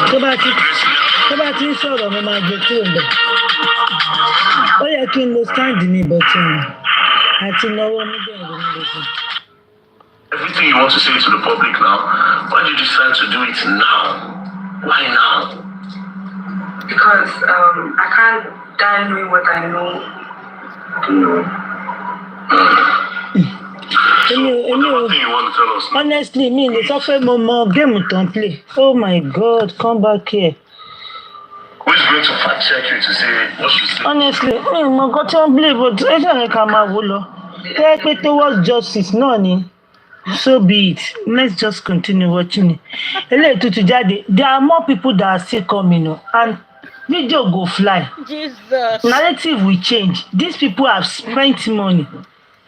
tó bá ti ń sọ̀rọ̀ mo máa gbé kúrò lọ. Ó yẹ kí n lo stand mi bọ̀tún àti náwó níbẹ̀ ló ń lò fún. Everything you want to say to the public now, why did you decide to do it now? Why now? Because I can't die knowing what I know. Honestly, me, the software more game to play. Oh my God, come back here. Who's going to fact check you to say what you say? Honestly, me got to believe, but I don't come out. Take me towards justice, no ni. So be it. Let's just continue watching it. There are more people that are still coming, and video go fly. Jesus. Narrative will change. These people have spent money,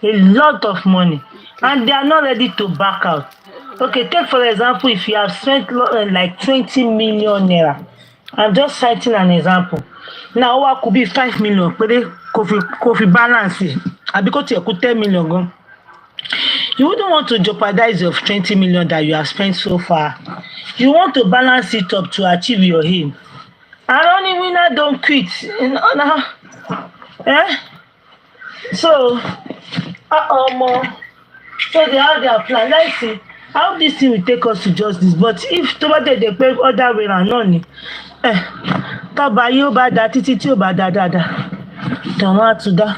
a lot of money, and they are not ready to back out. Okay, take for example, if you have spent like 20 million naira. I'm just citing an example. Now, what could be 5 million? But they could balance it. And because you could 10 million gone. You wouldn't want to jeopardize your 20 million that you have spent so far. You want to balance it up to achieve your aim. And only winner don't quit. So, so they have their plan. Let's see how this thing will take us to justice. But if somebody they pay other way around, none. Tọ́ba yóò bá da títí tí ò bá da dáadáa. Tọ̀wọ́n á tún dá.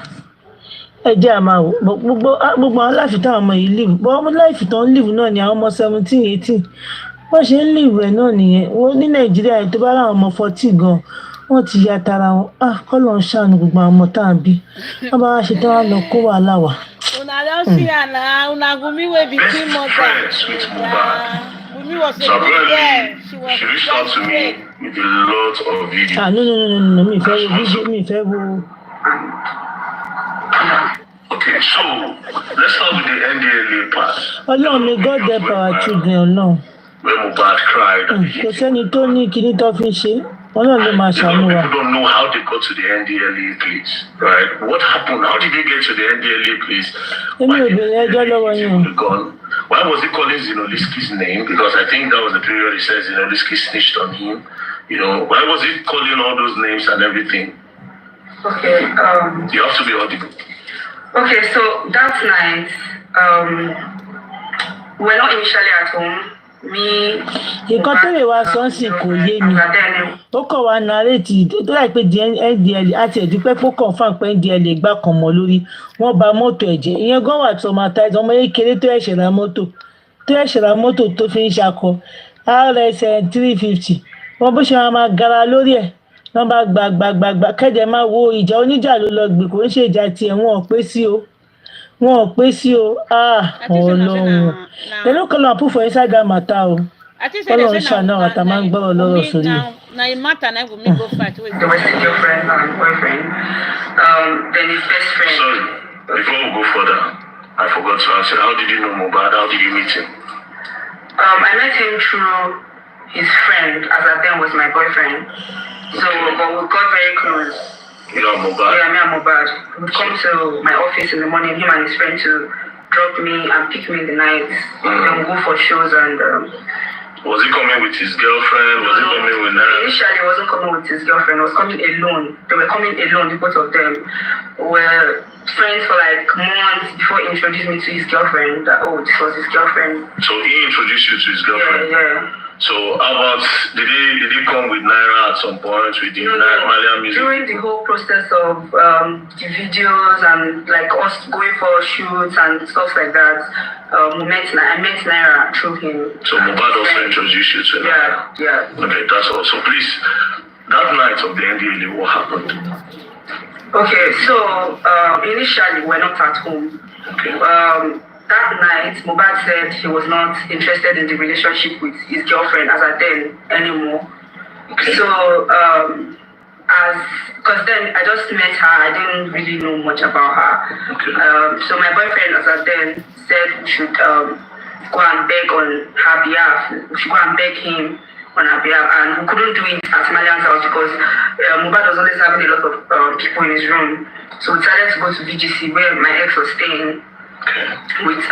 Ẹ jẹ́ àmà wò gbogbo àwọn láìfì táwọn ọmọ yìí live. Bọ́ ọmọ láìfì tó ń live náà ni àwọn ọmọ 17, 18. Wọ́n ṣe ń live ẹ̀ náà nìyẹn. Wọ́n ní Nàìjíríà tó bá láwọn ọmọ 40 gan. Wọ́n ti ya tara wọn. Kọ́lọ̀ ń ṣàánú gbogbo àwọn ọmọ tá à ń bí. Wọ́n bá wá ṣe tán wá lọ kó wàhálà wà. Una don't see Anna. Una Gumi will be king mother. Gumi was a good girl. She reached out to me with a lot of videos. No. Me fair video. Okay, so let's start with the NDLA part. Ọlọ́run may God help our children Ọlọ́run. When Mohbad cried. Kò sẹ́ni tó ní kíní tó fi ṣe. Ọlọ́run ló máa ṣàánú wa. People don't know how they got to the NDLA place, right? What happened? How did they get to the NDLA place? Èmi ò bèrè ẹjọ́ lọ́wọ́ yín. Why was he calling Zinoliski's name? Because I think that was the period he said Zinoliski snitched on him. Why was he calling all those names and everything? Okay. You have to be audible. Okay, so that night, we're not initially at home. Nǹkan tó lè wá sọ́ọ̀sì kò yé mi. Ó kàn wá narrate tó láì pé NDL àti ẹ̀dúpẹ́ pé ó kàn fún àpẹ́ NDL gbà kan mọ́ lórí. Wọ́n ba mọ́tò ẹ̀jẹ̀. Ìyẹn gan wà traumatized. Ọmọ kékeré tó ẹ̀ṣẹ̀ ra mọ́tò tó fi ń ṣakọ. RS 350. Wọ́n bó ṣe máa gara lórí ẹ̀. Wọ́n bá gbàgbàgbàgbà kẹ́dẹ̀ máa wo ìjà oníjà ló lọ gbè kò ń ṣe ìjà tiẹ̀ wọn ò pé sí o. Ọlọ́run. They don't call and put for inside that matter o. Ọlọ́run ṣàánú àwọn tá a máa ń gbọ́rọ̀ lọ́rọ̀ sórí. Now you matter now go me go fight. Domestic girlfriend and boyfriend. Then his best friend. Sorry, before we go further, I forgot to ask you, how did you know Mohbad? How did you meet him? I met him through his friend, as at then was my boyfriend. So, but we got very close. You know Mohbad? Yeah, me and Mohbad. He would come to my office in the morning, him and his friend to drop me and pick me in the night. Then we go for shows and... Was he coming with his girlfriend? Was he coming with her? Initially, he wasn't coming with his girlfriend. He was coming alone. They were coming alone, the both of them. We were friends for like months before he introduced me to his girlfriend. This was his girlfriend. So he introduced you to his girlfriend? Yeah. So how about, did he come with Naira at some point with the Malian music? During the whole process of the videos and like us going for shoots and stuff like that, I met Naira through him. So Mohbad also introduced you to Naira? Yeah. Okay, that's all. So please, that night of the NDLA, what happened? Okay, so initially we're not at home. Okay. That night, Mohbad said he was not interested in the relationship with his girlfriend as at then anymore. Okay. So, because then I just met her, I didn't really know much about her. Okay. So my boyfriend as at then said we should go and beg on her behalf. We should go and beg him on her behalf, and we couldn't do it at Malian's house because Mohbad was always having a lot of people in his room. So we decided to go to VGC where my ex was staying. with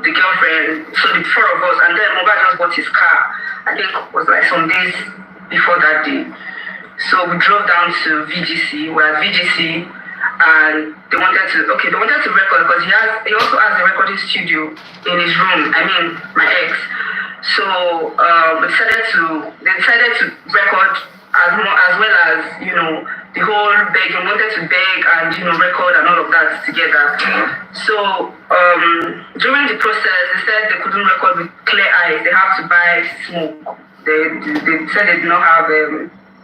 the girlfriend. So the four of us, and then Mohbad just bought his car. I think it was like some days before that day. So we drove down to VGC. We're at VGC, and they wanted to record because he also has a recording studio in his room. I mean, my ex. So they decided to record as well as, you know, the whole begging. Wanted to beg and, you know, record and all of that together. So during the process, they said they couldn't record with clear eyes. They have to buy smoke. They said they did not have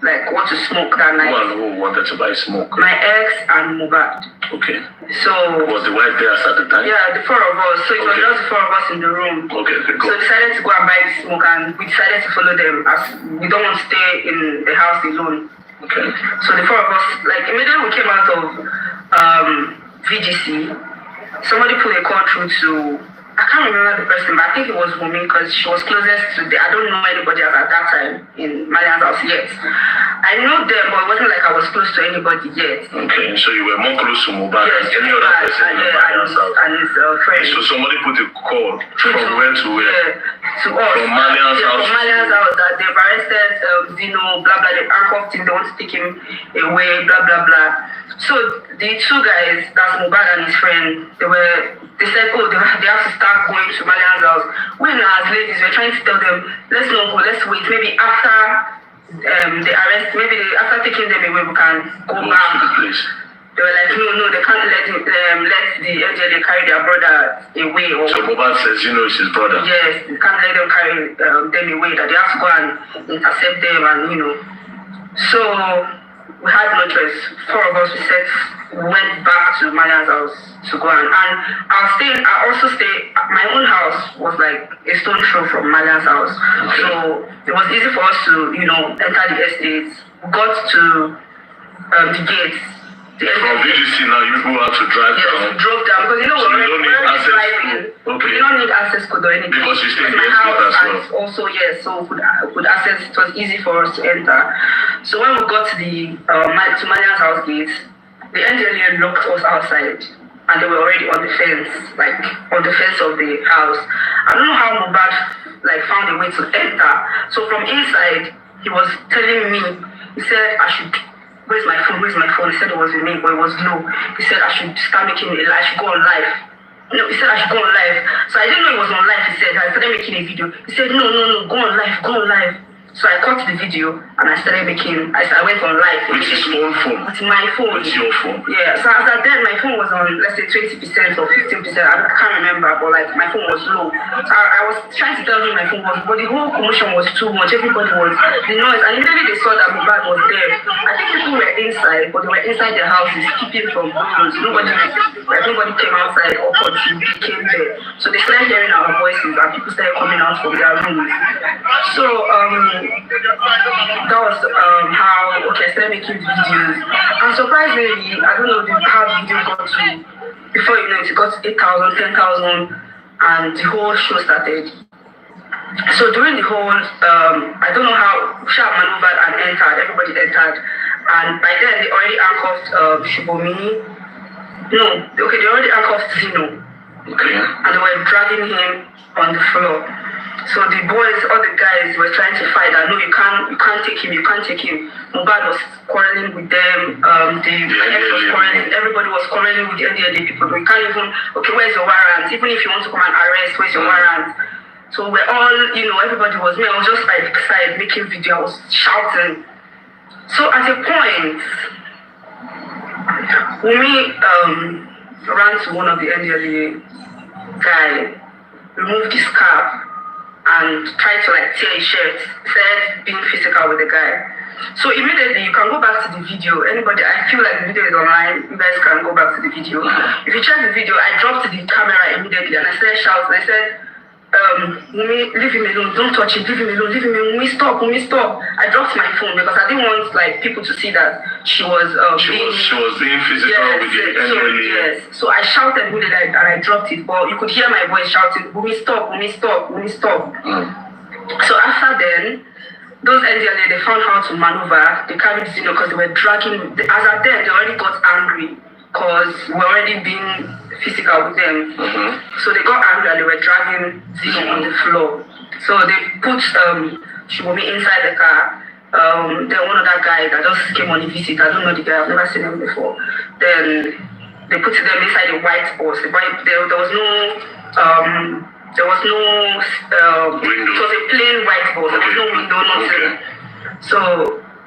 like what to smoke that night. Who wanted to buy smoke? My ex and Mohbad. Okay. So was the wife there at the time? Yeah, the four of us. So it was just the four of us in the room. Okay, go. So decided to go and buy the smoke, and we decided to follow them as we don't want to stay in the house alone. Okay. So the four of us, like immediately we came out of VGC, somebody put a call through to, I can't remember the person, but I think it was Wumi because she was closest to I don't know anybody else at that time in Marian's house yet. I know them, but it wasn't like I was close to anybody yet. Okay, so you were more close to Mohbad than any other person in Marian's house. And his friend. So somebody put a call from where to where? Yeah, to us. From Marian's house? From Marian's house, that they've arrested Zino, blah, blah, they handcuffed him, they want to take him away, blah, blah, blah. So the two guys, that's Mohbad and his friend, they said, oh, they have to start going to Marian's house. When as ladies, we're trying to tell them, let's not go, let's wait. Maybe after the arrest, after taking them away, we can go back. To the place. They were like, no, they can't let the NGLA carry their brother away. So Mohbad says, you know, it's his brother. Yes, they can't let them carry them away, that they have to go and intercept them and, you know. So we had no choice. Four of us, we went back to Marian's house to go and I also stay, my own house was like a stone throw from Marian's house. Okay. So it was easy for us to, you know, enter the estate. We got to the gates. From VGC now, you go out to drive down. Yes, we drove down because, you know, so you don't need access driving. Okay. We don't need access code or anything. Because you stay in my the house estate as well. and also, yes, so we could access. It was easy for us to enter. So when we got to the to Marian's house gate, the NGLA locked us outside, and they were already on the fence, like on the fence of the house. I don't know how Mohbad like found a way to enter. So from inside, he was telling me, he said I should. Where's my phone? He said it was with me, but it was low. He said I should start making I should go on live. No, he said I should go on live. So I didn't know it was on live. He said I started making a video. He said no, go on live. So I cut the video and I started making. I went on live. With his own phone. With my phone. With your phone. Yeah. So as at then, my phone was on, let's say 20% or 15%. I can't remember, but like my phone was low. So I was trying to tell him my phone was, but the whole commotion was too much. Everybody was the noise, and immediately they saw that Mohbad was there. I think people were inside, but they were inside their houses, keeping from windows. Nobody came outside or came there. So they started hearing our voices, and people started coming out from their rooms. So that was how I started making videos. And surprisingly, I don't know how the video got to, before you know it got to 8,000, 10,000, and the whole show started. So during the whole, I don't know how Sharp maneuvered and entered, everybody entered, and by then they already handcuffed Shibomini. They already handcuffed Zino. Okay. And they were dragging him on the floor. So the boys, all the guys were trying to fight that no, you can't take him. Mohbad was quarreling with them, the ex was quarreling, everybody was quarreling with the NDLA people. We can't even, where's your warrant? Even if you want to come and arrest, where's your warrant? So we're all, everybody was me. I was just by the side making video, I was shouting. So at a point, Wumi ran to one of the NDLA guy, removed his cap, and tried to tear his shirt, said being physical with the guy. So immediately you can go back to the video. Anybody, I feel like the video is online, you guys can go back to the video. If you check the video, I dropped the camera immediately and I started shouting. I said, Wumi, leave him alone, don't touch him, leave him alone, Wumi, stop. I dropped my phone because I didn't want people to see that she was being physical with the NLA. Yes. So I shouted really and I dropped it, but you could hear my voice shouting, Wumi, stop. So after then, those NDLA, they found how to maneuver. They carried Zino because they were dragging. As at then, they already got angry because we're already being physical with them. So they got angry and they were dragging Zino on the floor. So they put Shibomi inside the car. Then one of that guy that just came on a visit, I don't know the guy, I've never seen him before. Then they put them inside the white bus. There was no window. It was a plain white bus. There was no window, nothing. So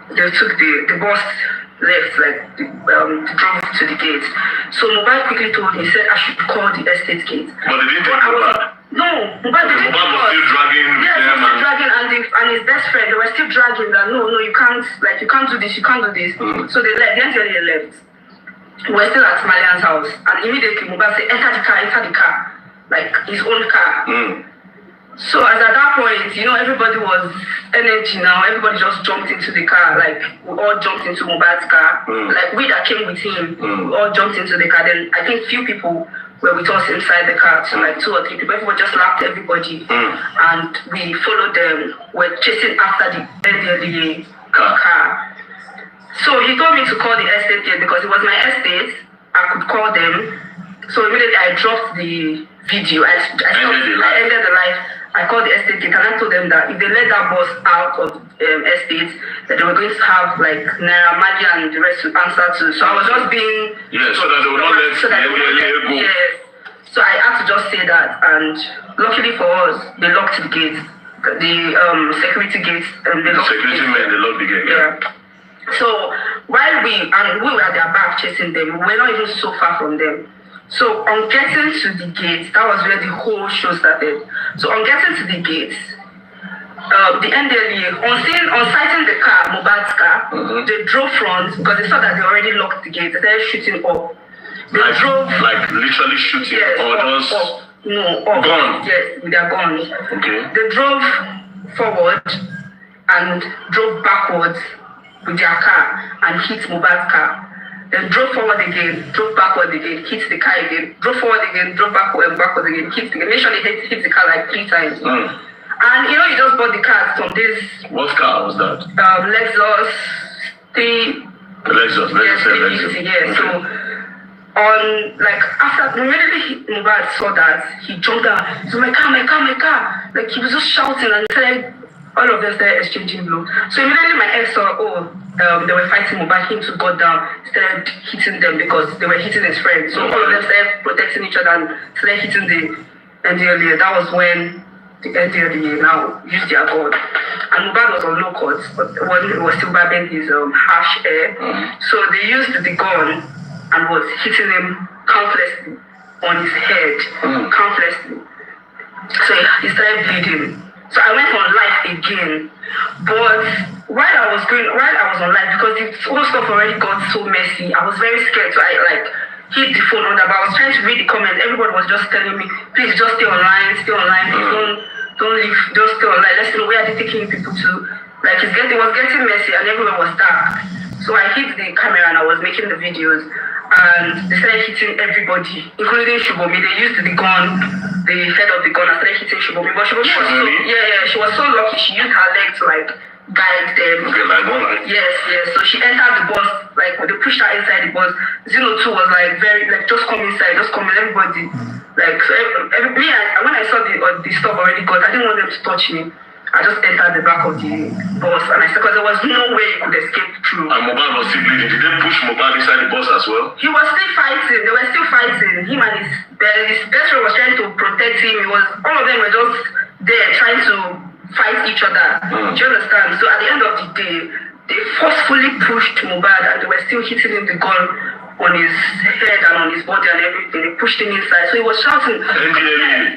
they took the bus left, like drove to the gate. So Mohbad quickly told me, he said I should call the estate gate. But they didn't take Mohbad. No, Mohbad didn't. Mohbad was still dragging. Yes, he was still dragging, and his best friend, they were still dragging that no, you can't do this, you can't do this. So they left. The NTLA left. We were still at Malian's house, and immediately Mohbad said, enter the car, like his own car. So as at that point, everybody was energy now. Everybody just jumped into the car. Like, we all jumped into Mohbad's car. Like, we that came with him, we all jumped into the car. Then I think few people were with us inside the car. So like 2 or 3 people. Everybody just laughed everybody. And we followed them. We're chasing after the NDLEA car. So he told me to call the estate gate because it was my estate. I could call them. So immediately I dropped the video. I ended the live. I called the estate gate and I told them that if they let that bus out of estate, that they were going to have like Naira Marley and the rest to answer to. So I was just being so that they would not let go. Yes. So I had to just say that, and luckily for us, they locked the gate, the security gates. They locked the gate. Yeah. So while we were at their back chasing them, we were not even so far from them. So on getting to the gate, that was where the whole show started. So on getting to the gate, the NDLEA, on sighting the car, Mohbad's car, they drove front because they saw that they already locked the gate. They started shooting up. They drove like literally shooting, or just guns. Yes, with their guns. Okay. They drove forward and drove backwards with their car and hit Mohbad's car. Then drove forward again, drove backward again, hit the car again, drove forward again, drove backward again, hit the car. Initially hit the car like 3 times. And you just bought the car from this. What car was that? Lexus 3. Lexus. Yeah. So after immediately Mohbad saw that, he jumped down. He said, my car. Like he was just shouting and said, all of them started exchanging blows. So immediately my ex saw, they were fighting Mohbad. Him to go down, started hitting them because they were hitting his friends. So all of them started protecting each other and started hitting the NDLEA. That was when the NDLEA now used their gun. And Mohbad was on low cuts, but he was still babbing his harsh air. So they used the gun and was hitting him countlessly on his head, countlessly. So he started bleeding. So I went on live again, but while I was on live, because the whole stuff already got so messy, I was very scared. So I hit the phone on that, but I was trying to read the comments. Everybody was just telling me, please just stay online, please don't leave, just stay online. Let's know where are they taking people to. Like it was getting messy and everywhere was dark. So I hit the camera and I was making the videos. And they started hitting everybody, including Shibomi. They used the gun, the head of the gun, and started hitting Shibomi. But Shibomi was she was so lucky. She used her leg to guide them. Okay, like what? Yes. So she entered the bus, they pushed her inside the bus. Zeno too was very just come inside, just come in, everybody. When I saw the stuff already got, I didn't want them to touch me. I just entered the back of the bus and I said, because there was no way you could escape through. And Mohbad was still bleeding. Did they push Mohbad inside the bus as well? He was still fighting. They were still fighting. Him and his best friend was trying to protect him. All of them were just there trying to fight each other. Do you understand? So at the end of the day, they forcefully pushed Mohbad and they were still hitting him the gun on his head and on his body and everything. They pushed him inside. So he was shouting,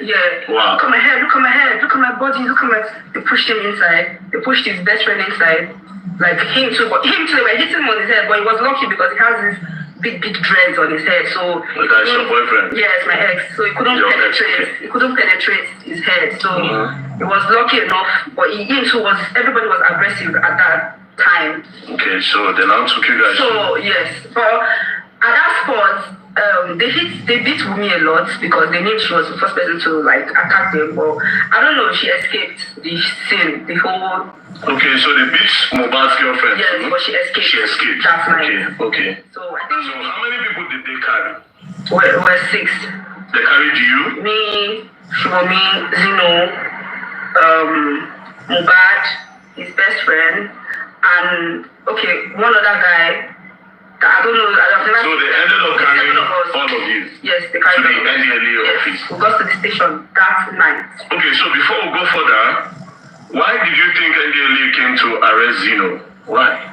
yeah. Wow. Look at my head, look at my head, look at my body, look at my... They pushed him inside. They pushed his best friend inside. Like him too, they were hitting him on his head, but he was lucky because he has this big dreads on his head. So that's your boyfriend? Yes, my ex. So he couldn't penetrate his head. So he was lucky enough, but everybody was aggressive at that time. Okay, so they now took you guys. So yes, but at that spot, they beat Wumi a lot because they knew she was the first person to attack them. But I don't know if she escaped the scene, the whole. Okay, so they beat Mohbad's girlfriend. Yes, but she escaped. She escaped. That's nice. Okay. So I think. So how many people did they carry? We're 6. They carried you? Me, Shumomi, Zino, Mohbad, his best friend, and one other guy. I don't know. So they ended up carrying all of you? Yes, they carried to the NDLA office? We got to the station that night. Okay, so before we go further, why did you think NDLA came to arrest Zino? Why?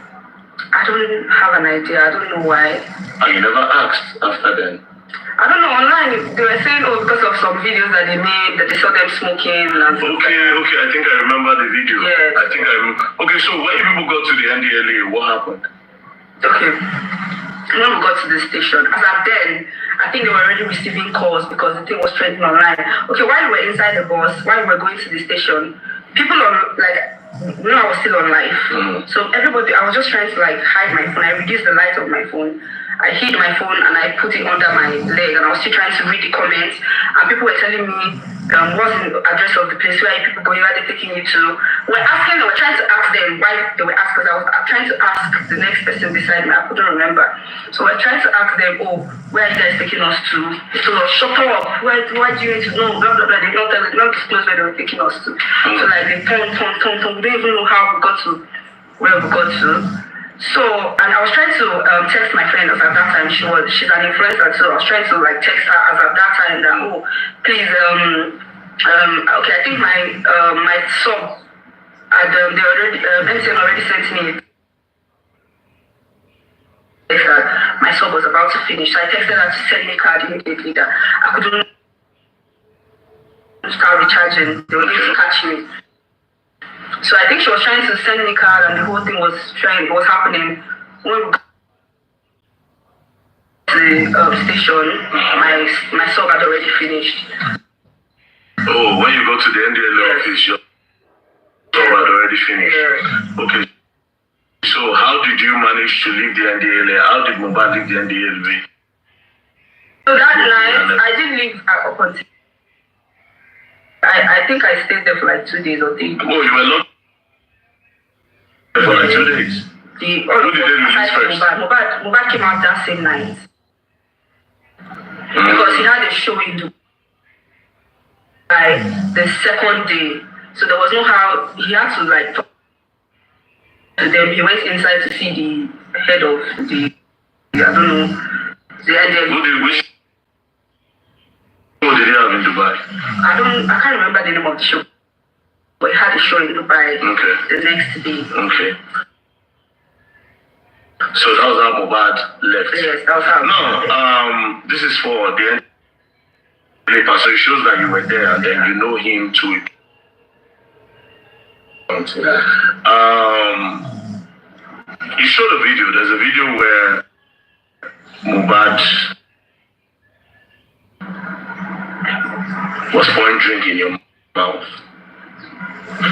I don't have an idea. I don't know why. And you never asked after then? I don't know. Online, they were saying, because of some videos that they made, that they saw them smoking. And okay. I think I remember the video. Yes. I think I remember. Okay, so when people got to the NDLA, what happened? Okay. When we got to the station, as at then, I think they were already receiving calls because the thing was trending online. Okay, while we were inside the bus, while we were going to the station, people I was still on live. So everybody, I was just trying to hide my phone. I reduced the light of my phone. I hid my phone and I put it under my leg, and I was still trying to read the comments. And people were telling me, what's the address of the place, where are people going, where are they taking you to? We're trying to ask them why they were asked, because I was trying to ask the next person beside me. I couldn't remember. So we're trying to ask them, where are you guys taking us to? They told us, shut up. Why do you need to know? Blah, blah, blah. They did not disclose where they were taking us to. So they turned. We didn't even know how we got to where we got to. So, and I was trying to text my friend as at that time. She's an influencer, so I was trying to text her as at that time that, please, okay, I think my sub, they already, MTN already sent me that my sub was about to finish. So I texted her to send me a card immediately that I couldn't start recharging. They were going to catch me. So I think she was trying to send me a card, and the whole thing was happening. When we got to the station, my sub had already finished. Oh, when you go to the NDLA office, your sub had already finished. Yeah. Okay. So how did you manage to leave the NDLA? How did Mohbad leave the NDLA? So that night, I didn't leave up until I think I stayed there for 2 days or 3 days. Oh, you were locked for 2 days? Who did they release first? Mohbad came out that same night. Because he had a show in Dubai the second day. So there was no how, he had to talk to them. He went inside to see the head of the, I don't know, the NDL. Which show did he have in Dubai? I can't remember the name of the show. But he had a show in Dubai the next day. Okay. So that was how Mohbad left. Yes, that was how. No, this is for the paper, so it shows that you were there and then you know him too. You showed a video. There's a video where Mohbad was pouring drink in your mouth.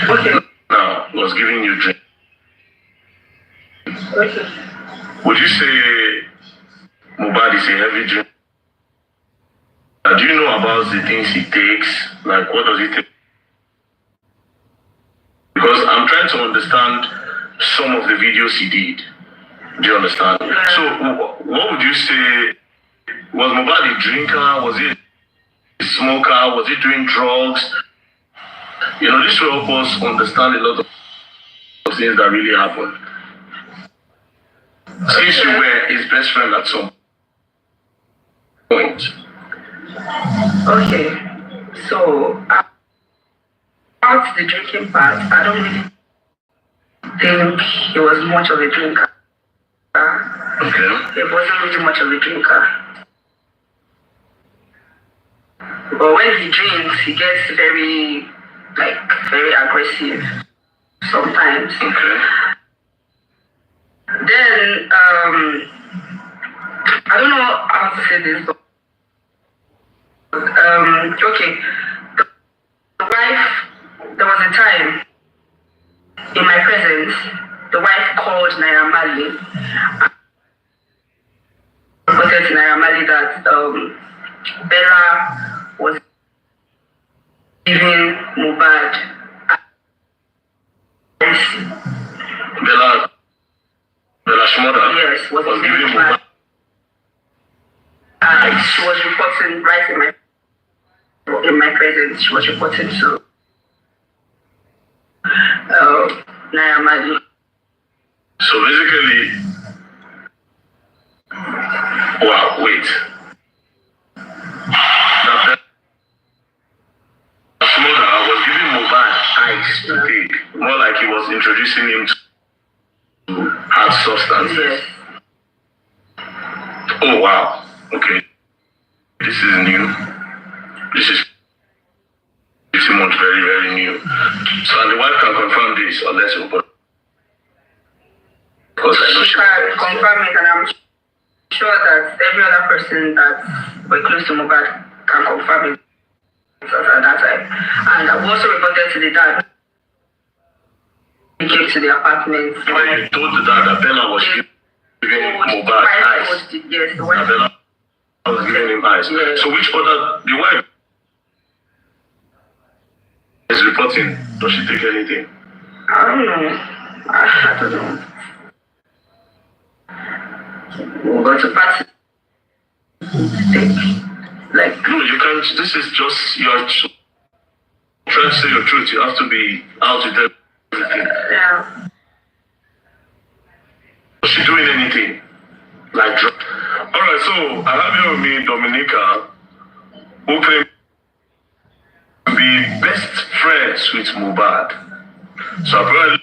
Okay. Now, was giving you drink. Okay. Would you say Mohbad is a heavy drink? Do you know about the things he takes? What does he take? Because I'm trying to understand some of the videos he did. Do you understand? Yeah. So, what would you say? Was Mohbad a drinker? Was he a smoker? Was he doing drugs? This will help us understand a lot of things that really happened. Since you were his best friend at some point. Okay, so about the drinking part, I don't really think he was much of a drinker. Okay. He wasn't really much of a drinker. But when he drinks, he gets very aggressive sometimes. Okay. Then, I don't know how to say this, but okay, the wife, there was a time in my presence, the wife called Naira Marley, reported to Naira Marley that Bella was giving Mohbad Bella's mother was giving Mohbad She was reporting right in my presence. She was reporting to Naya Mali. So basically, wow, wait. Now, Mother was giving Mohbad ice to take, more like he was introducing him to hard substances. Yes. Oh wow, okay. This is new. This is 15 months, very, very new. So and the wife can confirm this unless you put. Because I know She can confirm it, and I'm sure that every other person that were close to Mohbad can confirm it at that time. And I've also reported to the dad. He came to the apartment. when you told the dad that Bella was giving Mohbad ice. Yes, the That wife. Bella was giving him ice. Yes. So which other, the wife is reporting, does she take anything? I don't know. I don't know. We'll go to party. Like, No, you can't, this is just, you're trying to say your truth, you have to be out with everything. yeah. Was she doing anything? Like, alright, so I have here with me Domenica, who claims to be best friends with Mohbad. So apparently,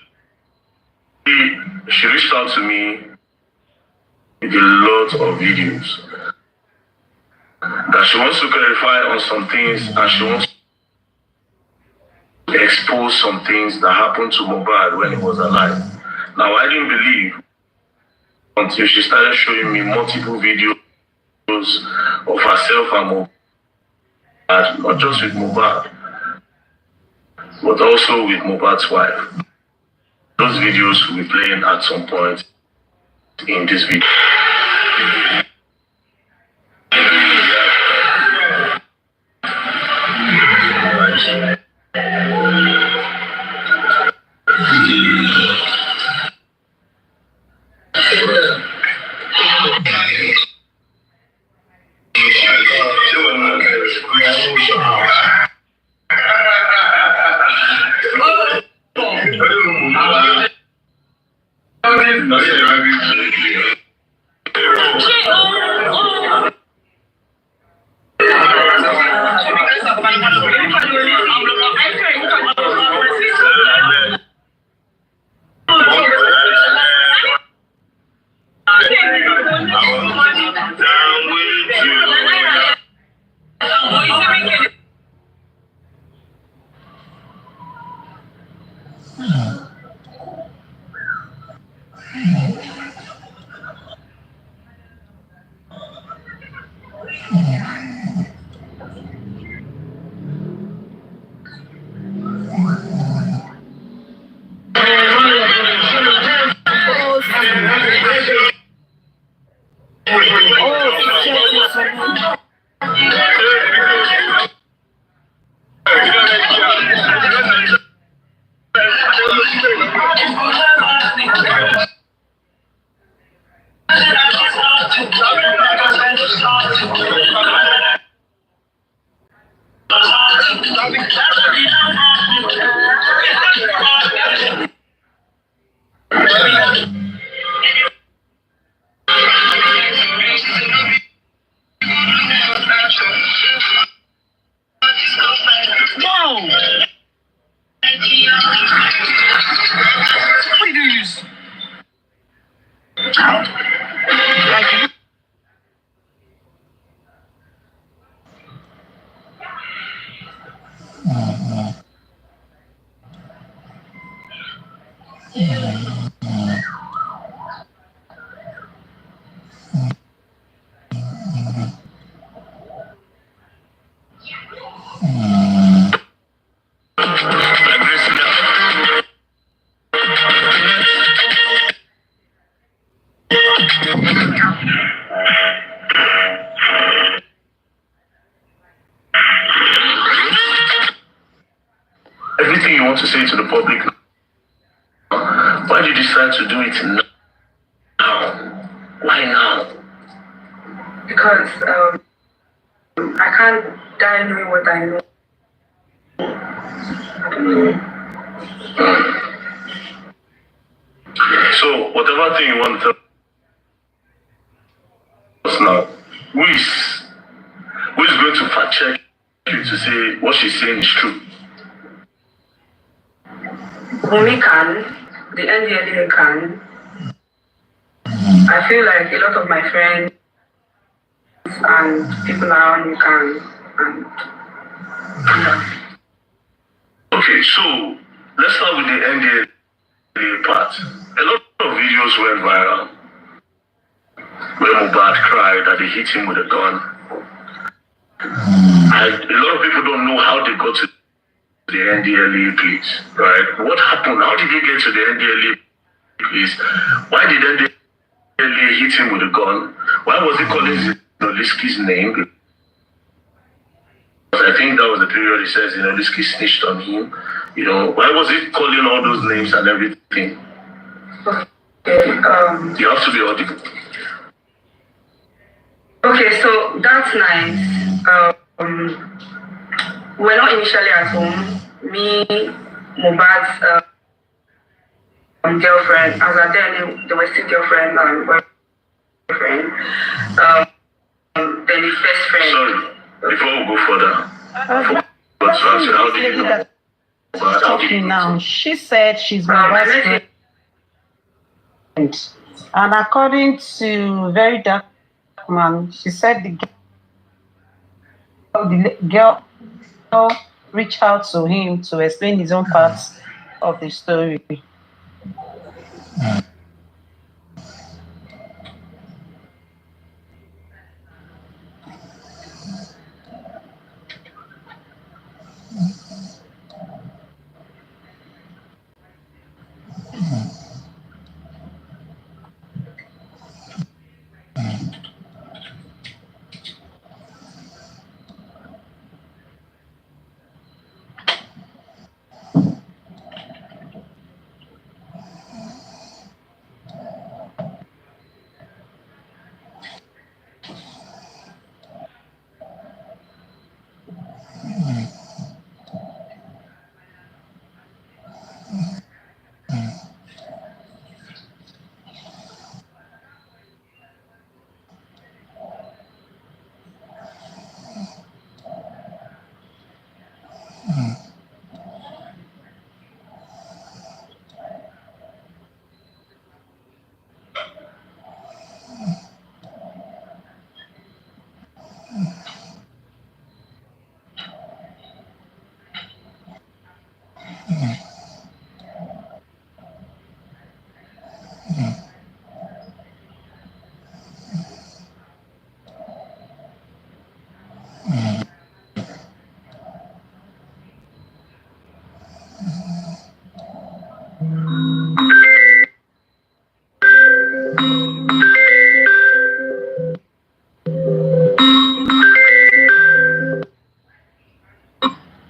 she reached out to me with a lot of videos that she wants to clarify on some things and she wants to expose some things that happened to Mohbad when he was alive. Now, I didn't believe until she started showing me multiple videos of herself and Mohbad, not just with Mohbad, but also with Mohbad's wife. Those videos will be playing at some point in this video. Everything you want to say to the public, why did you decide to do it now? Why now? Because I can't die knowing what I know. So, whatever thing you want to tell us now, who is going to fact check you to say what she's saying is true? Only can, the NDLA can. I feel like a lot of my friends and people around me can. And, Okay, so let's start with the NDLA part. A lot of videos went viral where Mohbad cried that they hit him with a gun. And a lot of people don't know how they got to the NDLA police, right? What happened? How did they get to the NDLA police? Why did NDLA hit him with a gun? Why was he calling Nolisky's name? I think that was the period he says, Nolisky snitched on him. Why was he calling all those names and everything? okay, You have to be audible. okay, so that's nice. We're not initially at home. Me, Mohbad's girlfriend, as at then they were still girlfriend and boyfriend. Then his best friend. Sorry, before we go further, how did you know? Talking now. She said she's my I best met friend. And according to Very Dark Man, she said the girl reached out to him to explain his own parts of the story.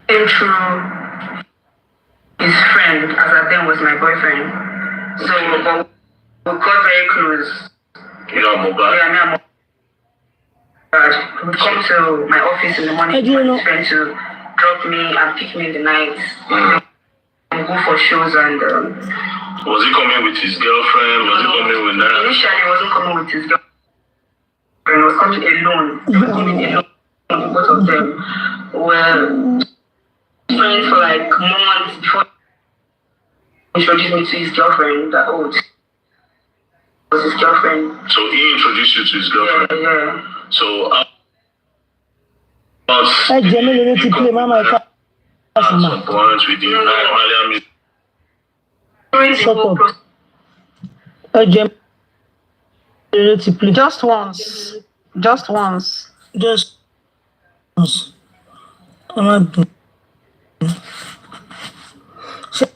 came through his friend, as at then was my boyfriend. So we got very close. Mohbad? Yeah, me and Mohbad. He would come to my office in the morning for his friend to drop me and pick me in the night. We go for shows and... was he coming with his girlfriend? Was he coming with that? Initially, he wasn't coming with his girlfriend. He was coming alone. He was coming alone. Both of them were friends for like months before he introduced me to his girlfriend. That this was his girlfriend. So he introduced you to his girlfriend? Yeah. So I generally to play mama. At some point with the During the Shut whole up. process, I generally to play. Just once. Just once. Just once. Ṣé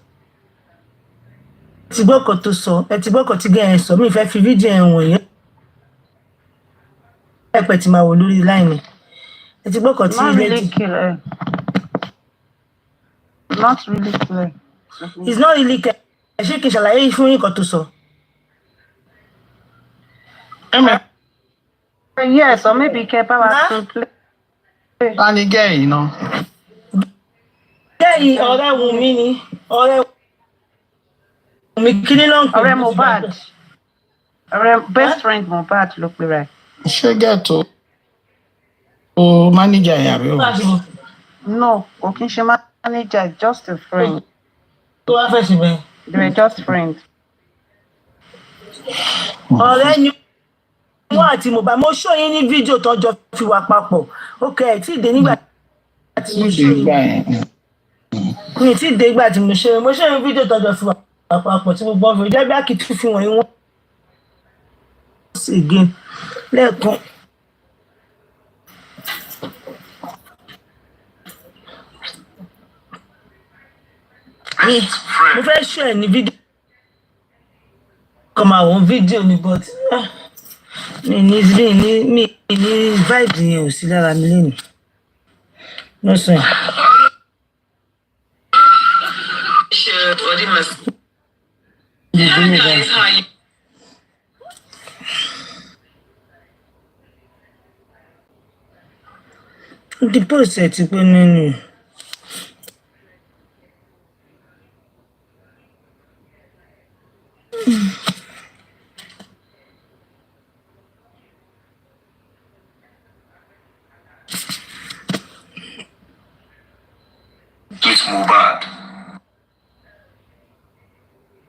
ti gbọ́ ọkọ̀ tó sọ ẹ ti gbọ́ ọkọ̀ tí gẹ̀ẹ́ sọ mí fẹ́ fi fídíò ẹ̀ wọ̀nyí ẹ̀pẹ̀ tí máa wò lórí láìní ẹ ti gbọ́ ọkọ̀ tí Not ilé really ti clear. Not really clear. it's not really clear ẹ ṣé kí n ṣàlàyé fún yín kan tó sọ. Yes, or maybe Kepa was to play. Tani gẹ́ yìí náà. Kẹ́yìn ọ̀rẹ́ Wùnmí ni ọ̀rẹ́ Wùnmí kí ni ló ń pè ọ̀rẹ́ Mohbad ọ̀rẹ́ best friend Mohbad ló pe rẹ̀. Ṣé gẹ̀ẹ́tò o manager yẹn àbí o? No, kò kí n ṣe manager, just a friend. Tó wá fẹ̀sùn bẹ́ẹ̀. They were just friends. Ọ̀rẹ́ ni wọ́n àti Mohbad mo ṣó yín ní fídíò tọ́jọ́ fi wà papọ̀. Ok, tí ì dé nígbà tí mo ṣó yín. Mi tí ì dé nígbà tí mo ṣó yín fídíò tọ́jọ́ fi wà papọ̀ tí gbogbo ọ̀fẹ́ jẹ́ bí àkìtú fi wọ̀nyí wọ́n. Again lẹ́ẹ̀kan. Mo fẹ́ ṣó ẹ̀ ní fídíò. Kọ́ máa wọ́n fídíò ni but mi ní vibes yẹn ò sí lára mi lẹ́nu. Lọ́sàn. The post ẹ̀ ti pé nínú. With Mohbad.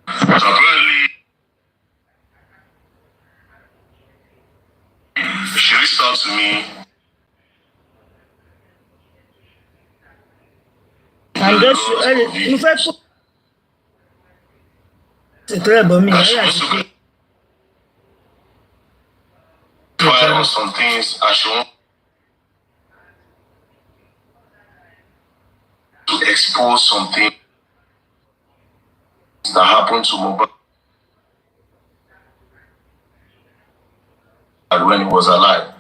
So apparently, she reached out to me. I'm just mo fẹ́ kó ṣètò ẹ̀bọ̀ mi láyé àti Fire on some things and she wants to expose something that happened to Mohbad when he was alive.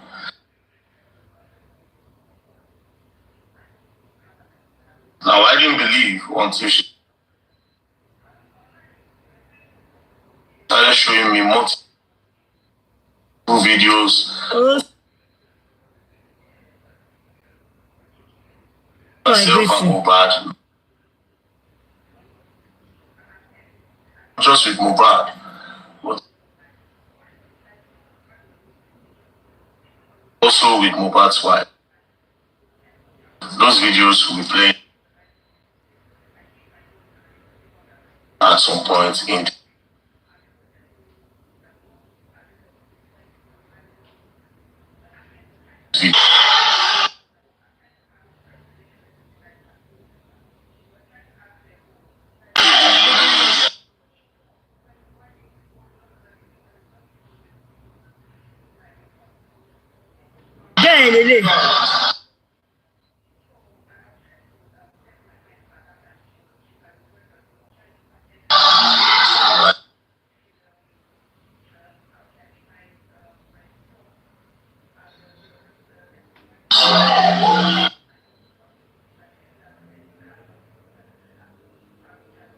Now I didn't believe until she started showing me multiple videos. Herself and Mohbad. Not just with Mohbad, but also with Mohbad's wife. Those videos will be playing at some point in the bẹ́ẹ̀ lélẹ̀.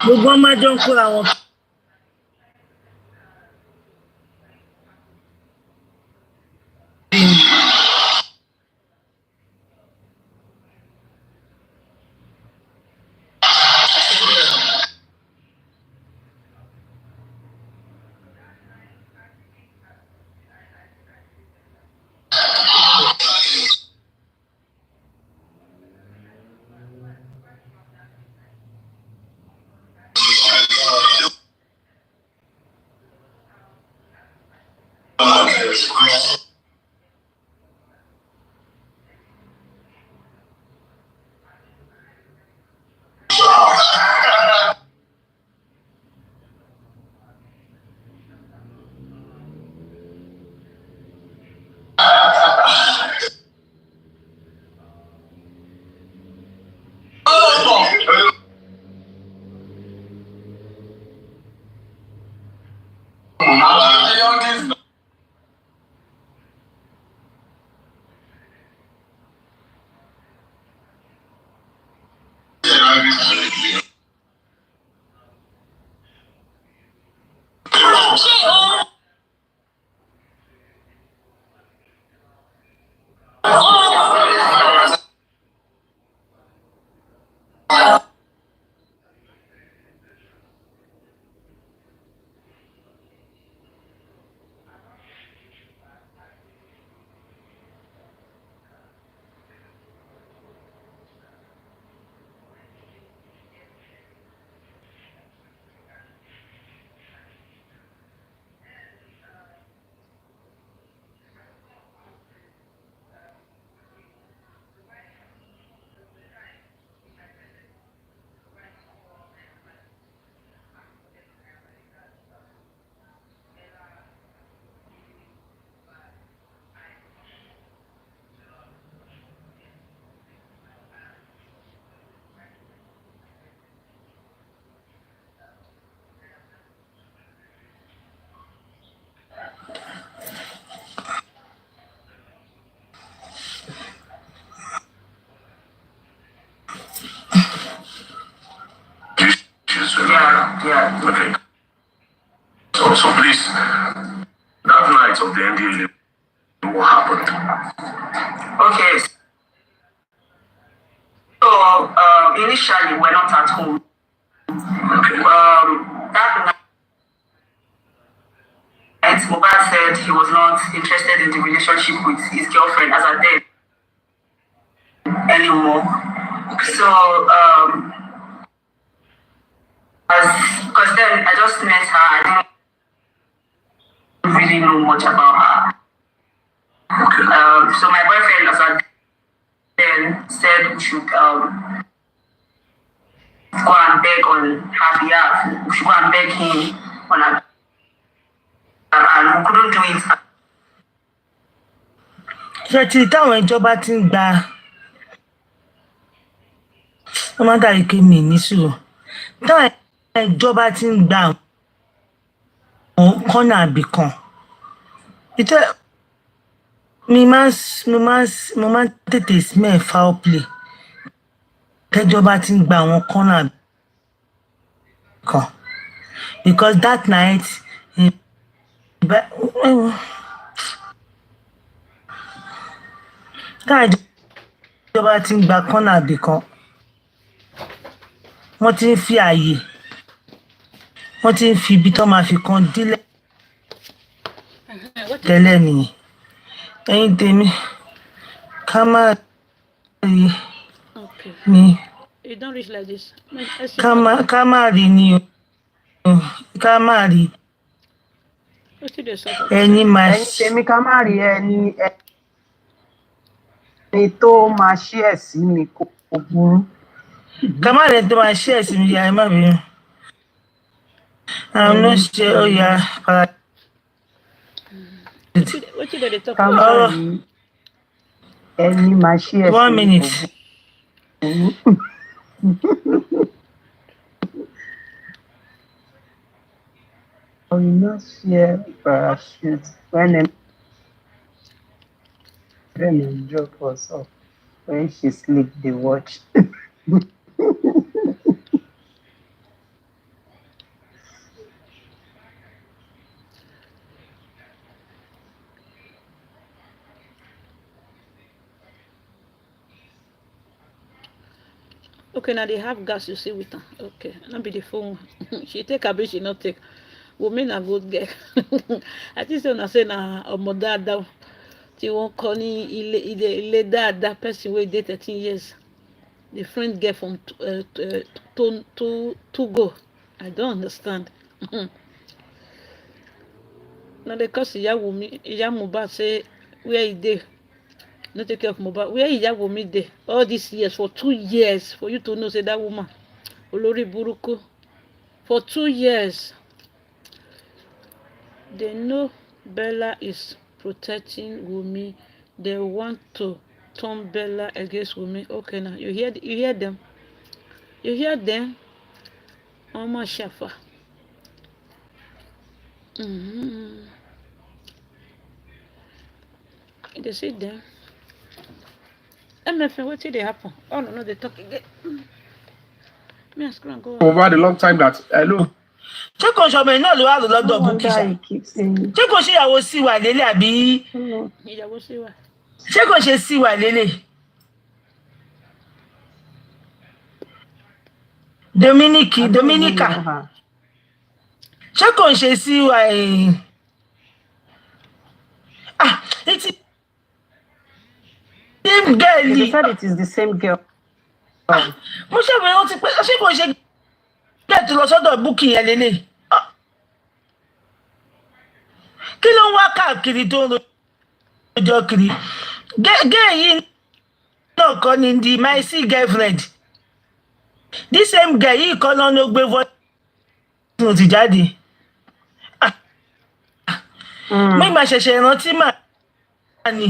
Gbogbo ọmọ jọ ń kóra wọn. Okay. So please, that night of the NDA, what happened? Okay. So initially we're not at home. Okay. That night, Mohbad said he was not interested in the relationship with his girlfriend as a date anymore. So because then I just met her, I didn't really know much about her. Okay. So my boyfriend as a then said we should go and beg on her behalf. We should go and beg him on her, and we couldn't do it. ṣé tí táwọn ìjọba ti ń gba wọ́n máa ń dàrí kí mi ní sùúrù táwọn ìjọba ti ń gba àwọn kọ́nà àbìkan ìtẹ́ mo máa ń tètè smell foul play tẹ́jọba ti ń gba àwọn kọ́nà àbìkan because that night táwọn ìjọba ti ń gba kọ́nà àbìkan wọ́n ti ń fi ààyè wọ́n ti ń fi ibi tó máa fi kan dílẹ̀ tẹ́lẹ̀ nìyẹn ẹ̀yin tèmi ká má rí ni You don't reach like this. ká má rí ni o ká má rí ẹni máa ẹ̀yin tèmi ká má rí ẹni tó máa ṣí ẹ̀ sí mi kò burú. ká má rí ẹni tó máa ṣí ẹ̀ sí mi yá ẹ má bínú àwọn ló ṣe ó yá para. ká má rí ẹni máa ṣí ẹ̀ sí mi kò burú. 1 minute. I will not share parachute when a joke was up. When she sleep, they watch. Okay, now they have gas, you see, with her. Okay, not be the phone. She take a bit, she not take. Women are good girl. I think so. I say na Mohbad tí wọ́n kọ́ ní ilé dáadáa person wey dey 13 years. The friend girl from Togo. I don't understand. Now the cause ìyá Mohbad say where he dey. No take care of Mohbad. Where ìyá Wunmi dey all these years for 2 years for you to know say that woman olórí burúkú for 2 years. They know Bella is protecting Wunmi. They want to turn Bella against Wunmi. Okay, now you hear them. You hear them. Mama Shafa. They see them. MFN, what did they happen? Oh no, they talk again. Me ask and go. Over the long time that hello. ṣé kò ṣọmọ iná ló wà lọ́dọ̀ Bukky ṣá ṣé kò ṣe ìyàwó sí wà lélẹ̀ àbí Ìyàwó sí wà. ṣé kò ṣe sí wà lélẹ̀ Domenica ṣé kò ṣe sí wà it's same girl They said it is the same girl. mo ṣe bẹ̀rẹ̀ ó ti pẹ́ ṣé kò ṣe gẹ̀ẹ́tì lọ sọ́dọ̀ Bukky yẹn lélẹ̀ kí ló ń wá káàkiri tó ń lọ́jọ́ kiri gẹ́ẹ̀ yìí náà kọ́ ni di my see girlfriend this same girl yìí kọ́ lọ́nà ló gbé voice note jáde mo ìmọ̀ ṣẹ̀ṣẹ̀ rántí mà ní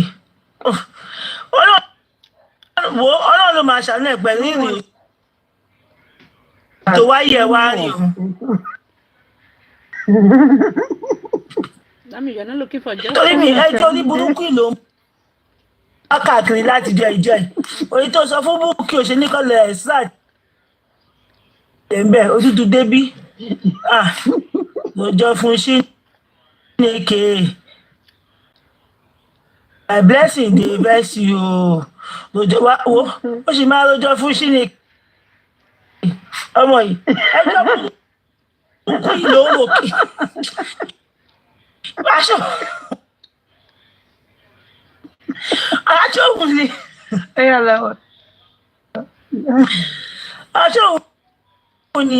ọlọ́run ló máa ṣàánú ẹ̀ pẹ̀lú ìrìn tó wáyé wá rí o. torí mi ẹjọ́ ní burúkú ló ń bá káàkiri láti jẹ ìjọ ẹ̀ òye tó sọ fún Bukky òṣè ní kọ́lẹ̀ ẹ̀ sáà ẹ̀ ń bẹ̀ òtútù débí lọ́jọ́ fún Chineke. My blessing dey vex you o. Lọ́jọ́ wá wo ó sì máa lọ́jọ́ fún Chineke. Ọmọ yìí ẹjọ́ kúkú yìí ló ń wò kí. Aṣọ òun ni. Aṣọ òun ni.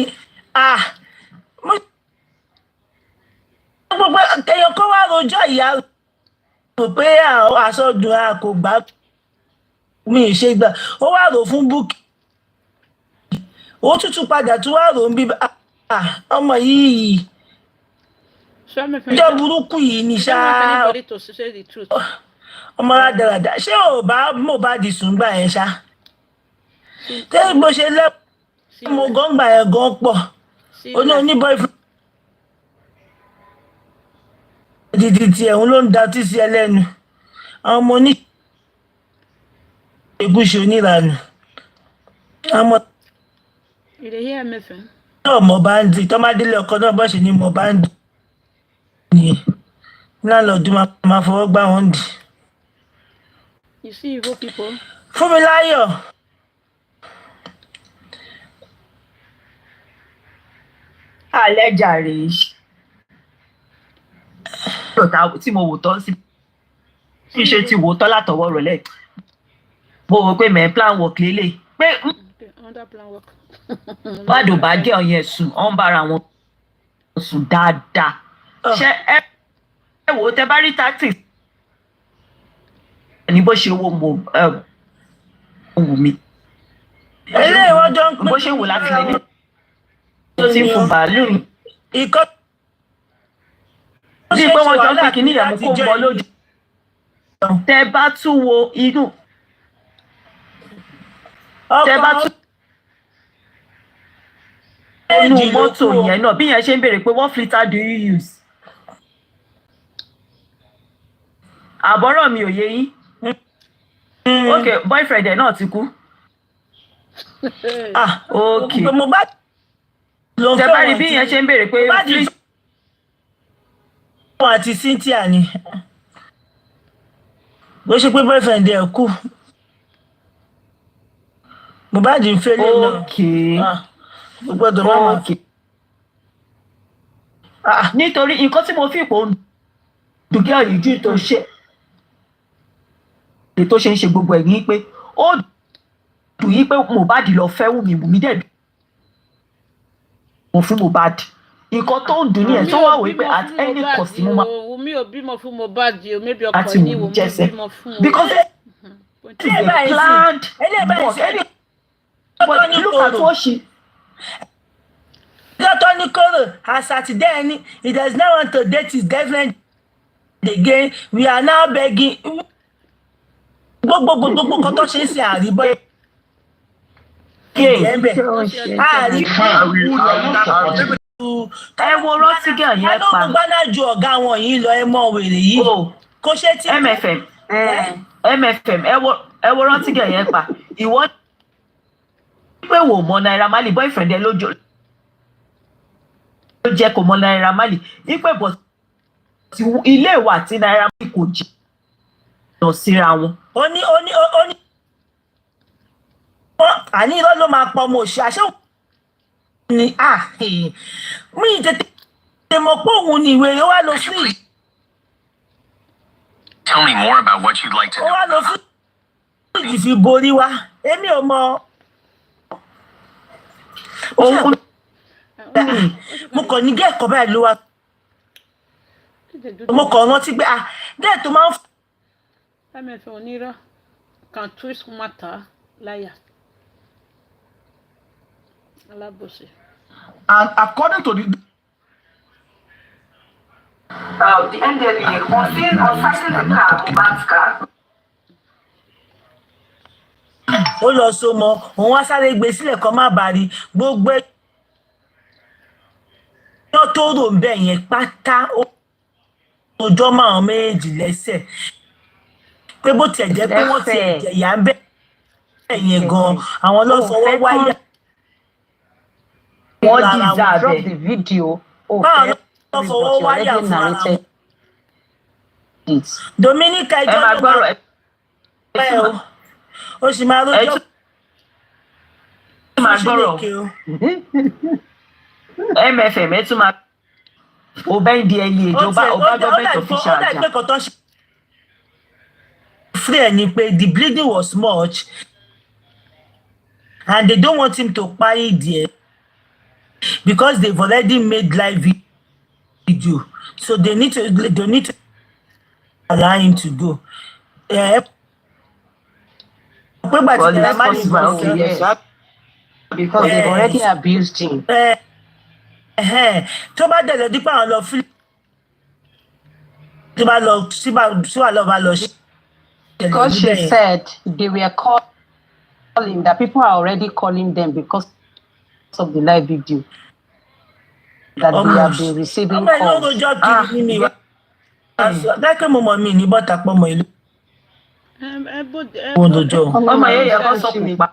Gbogbo èèyàn kan wá rojọ́ ìyá rò pé àsọdùn kò gbà mí ṣe gbà ó wá rò fún Bukky ó tútù padà tún wá rò ń bí ọmọ yìí ìjọ burúkú yìí ní ṣá ọmọ rádaràdà ṣé ò bá Mohbad sùn gbà yẹn ṣá tẹ́ bó ṣe lẹ́kọ̀ọ́ mo gan gbà yẹn gan pọ̀ oní boyfriend dìdì tí ẹ̀hún ló ń datí sí ẹlẹ́nu àwọn ọmọ egúnṣe oníranù àwọn ọmọ bá ń di tọ́mádélé ọkọ náà bọ́ sí ni mo bá ń di nìyẹn láńlọ́ọ̀dù máa fọwọ́ gbá wọn dì. You see evil people. Fúnmiláyọ̀ àlẹ́jàre tí mo wò tán sí bí ṣe ti wò tán látọwọ́ rẹ̀ lẹ́yìn mo rò pé mẹ́ẹ̀ plan work lélẹ̀ pé wádò bá gé ọ̀yẹ́ sùn ọ̀n bára wọn sùn dáadáa ṣé ẹ wò ó tẹ bá rí tactics ní bó ṣe wo mo wù mí eléyìí wọ́n jọ ń pín bó ṣe wò láti lè ní tí ń fún bàálù ikọ́ bí pé wọ́n jọ ń pín kínní ìyàmú kó mọ lójú tẹ bá tún wo inú tẹ bá tún inú mọ́tò yẹn náà bí yẹn ṣe ń béèrè pé what filter do you use àbọ̀rọ̀ mi ò yé yín ok boyfriend ẹ̀ náà ti kú ok tẹ bá rí bí yẹn ṣe ń béèrè pé wọn àti Cynthia ni bó ṣe pé boyfriend ẹ̀ kú Mohbad ń fẹ́ lé náà gbọ́dọ̀ má mọ̀ kí. nítorí nǹkan tí mo fi ipò dùgẹ́ òyìnjú tó ṣe ètò ṣe ń ṣe gbogbo ẹ̀yìn pé ó dùn yí pé Mohbad lọ fẹ́ Wùmí dẹ̀ mo fún Mohbad nǹkan tó ń dùn ní ẹ̀ tó wà wí pé at any cost mo máa. Wùmí ò bímọ fún Mohbad o maybe ọkọ ní Wùmí bímọ fún o. because it is a planned but look at what she. Dr. Nicole has Saturday and he does not want to date his girlfriend again. We are now begging. Gbogbo kan tó ṣe é ṣe àríbọ̀ ẹ wo rántí gẹ̀ yẹn pa. ẹ ló gbọ́dọ̀ ju ọ̀gá wọn yìí lọ ẹ mọ wèrè yìí. kó ṣe tí. MFM ẹ wo rántí gẹ̀ yẹn pa. ìwọ pé wò mọ Naira Marley boyfriend ẹ ló jẹ́ kó mọ Naira Marley ipe bọ̀ ilé ìwà tí Naira Marley kò jìnnà síra wọn. ó ní àní irọ́ ló máa pọ̀ ọmọ òṣì àṣẹ ni mí tètè mọ̀ pé òun ni ìwé wá lọ sí. Tell me more about what you'd like to know. ó wá lọ sí ìdìfi borí wa èmi ò mọ. mo kàn ní gẹ́ẹ̀kọ́ báyìí ló wá mo kàn rántí pé gẹ́ẹ̀ tó máa ń. MFM onírọ́ can twist matter liar alábòsí. And according to the NDLEA was seen on citing the car, Mohbad's car. ó lọ so mọ òun wá sáré gbé sílẹ̀ kan má bàa rí gbogbo ẹjọ́ tó rò ń bẹ̀ yẹn pátá ọjọ́ máa méjì lẹ́sẹ̀ pé bó tiẹ̀ jẹ́ pé wọ́n ti ẹ̀jẹ̀ yà ń bẹ̀ yẹn gan àwọn ló fọwọ́ wáyà What lára wọn. deserve Drop it? the video. Oh, Báwọn fair, lọ but fọwọ́ you wáyà already fún ara wọn. narrated it. Domenica Ẹ ẹjọ́ máa ló máa gbọ́rọ̀ ẹ pẹ́ tún o. Ó sì máa ẹ rojọ́ tún fún máa gbọ́rọ̀ Ṣílèkè o. MFM ẹ tún máa o bẹ́ẹ̀ di ẹni èjò o bá gọ́ọ̀mẹ̀ntì official ó jà. dà pé kọ́tọ́ ṣe free ẹ̀ ni pé the bleeding was much and they don't want him to pay there because they've already made live video, so they need to allow him to go. Pé gbà Well, tí let's Naira Marley possible. lọ Okay, sí yes. Because they've already abused him. tó bá dẹ̀ lọ dípò àwọn lọ fílẹ̀ tó bá lọ sí wà lọ́ọ́ bá lọ ṣe. Because she said they were calling, that people are already calling them because of the live video. That they have been receiving ọmọ ẹ̀ ló ń calls. rojọ́ kiri ní mi wá. dákẹ́ mo mọ̀ mí ní bọ́tà pọ̀ mọ́ ìlú. Wọ́n lójọ́. Ọmọ yẹn yẹ kó sọ kù pa.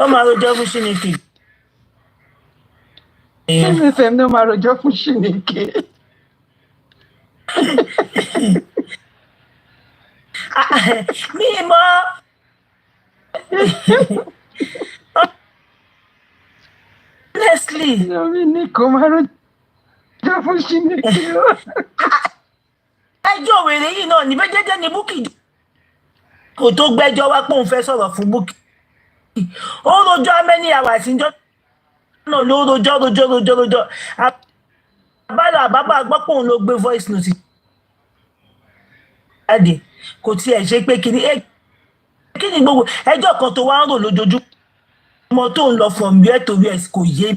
Ọmọ àròjọ́ fún Ṣílèkè. MFM no máa rojọ́ fún Ṣílèkè. Mi mọ̀. Honestly. Domenica máa rojọ́ fún Ṣílèkè. Ẹjọ́ wèrè yìí náà ní bẹ́jẹ́jẹ́ ní Bukky kò tó gbẹ́jọ́ wá pé òun fẹ́ sọ̀rọ̀ fún Bukky. Ó rojọ́ many hours ìjọ náà ló rojọ́. Àbábà gbọ́ pé òun ló gbé voice note jáde kò tiẹ̀ ṣe pé kí ni gbogbo ẹjọ́ kan tó wá ń rò lójoojúmọ́ tó ń lọ from where to where kò yé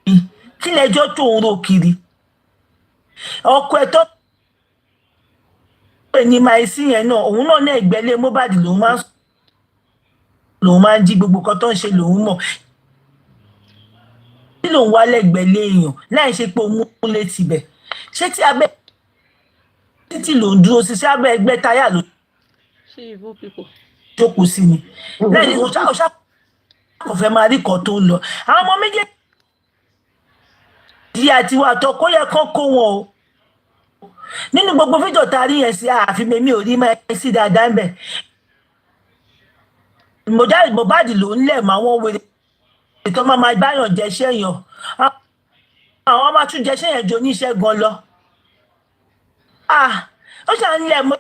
mi. Kí lẹjọ́ tó ń rò kiri? Ọkọ ẹ̀ tó pè ní maisi yẹn náà òun náà ní ẹgbẹ́lé Mohbad lòun máa ń jí gbogbo kan tó ń ṣe lòun mọ̀. Kí lòun wá lẹ́gbẹ̀lé èèyàn láì ṣe pé òun mú létí bẹ̀? Ṣé tí abẹ́ títí lòun dúró sí abẹ́ ẹgbẹ́ táyà ló jókòó sí ni? Lẹ́yìn ọ̀ṣà kò fẹ́ máa rí kan tó ń lọ. Àwọn ọmọ méjèèjì àti wà tó kó yẹ kán kó wọn o. Nínú gbogbo fídíò tá a rí yẹn sí àfi mi ò rí máa sí dáadáa ń bẹ̀. Mohbad ló ń lẹ̀ mọ́ àwọn wèrè ètò máa báyàn jẹṣẹ́ yàn. Àwọn máa tún jẹṣẹ́ yẹn jọ oníṣẹ́ gan lọ. Ó ṣà ń lẹ̀ mọ́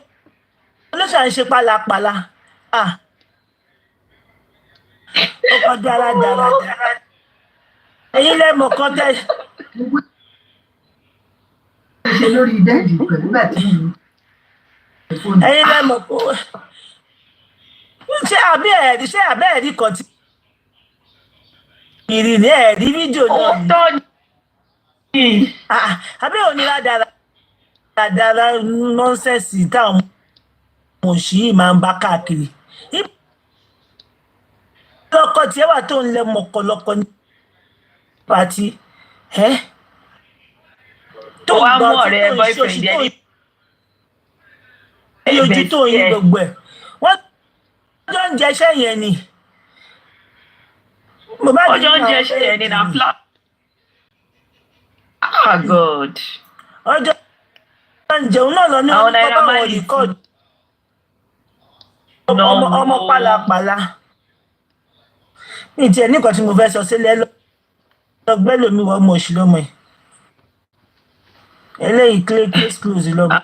ló ṣà ń ṣe pálapàla. Ó kọ́ dáradára. Ẹ̀yin lẹ́mọ̀ kan tẹ́. Ṣe lórí bẹ́ẹ̀dì pẹ̀lú bàtí mi. Ẹ̀yin lẹ́mọ̀ kó. Ṣé àbẹ́ ẹ̀rí kan tí ìrìn ẹ̀rí fídíò náà? Ó tọ́ ni. Àbẹ́ òní dáadáa nọ́ńsẹ̀sì táwọn mọ̀ọ́sì yìí máa ń bá káàkiri. Lọ́kọ̀ tí ẹ wà tó ń lẹ mọ̀kọ̀lọ́kọ̀ ní pàtí. Tó wá mú ọ̀rẹ́ boyfriend ẹ̀ ní ojú tó yin gbogbo ẹ̀. Wọ́n jọ ń jẹṣẹ́ yẹn ni. Ọjọ́ ń jẹṣẹ́ yẹn ni na flat. God. Ọjọ́ ń jẹun náà lọ ní Àwọn Naira wọn Marley rìkọ́ọ̀dù. Ọmọ pálapàla. Ní ìtì ẹ̀ nìkan tí mo fẹ́ sọ sílẹ̀ lọ́gbẹ́ lómi wọ́n mọ̀ òṣì lọ́mọ ẹ̀. Eléyìí case close lọ́mọ.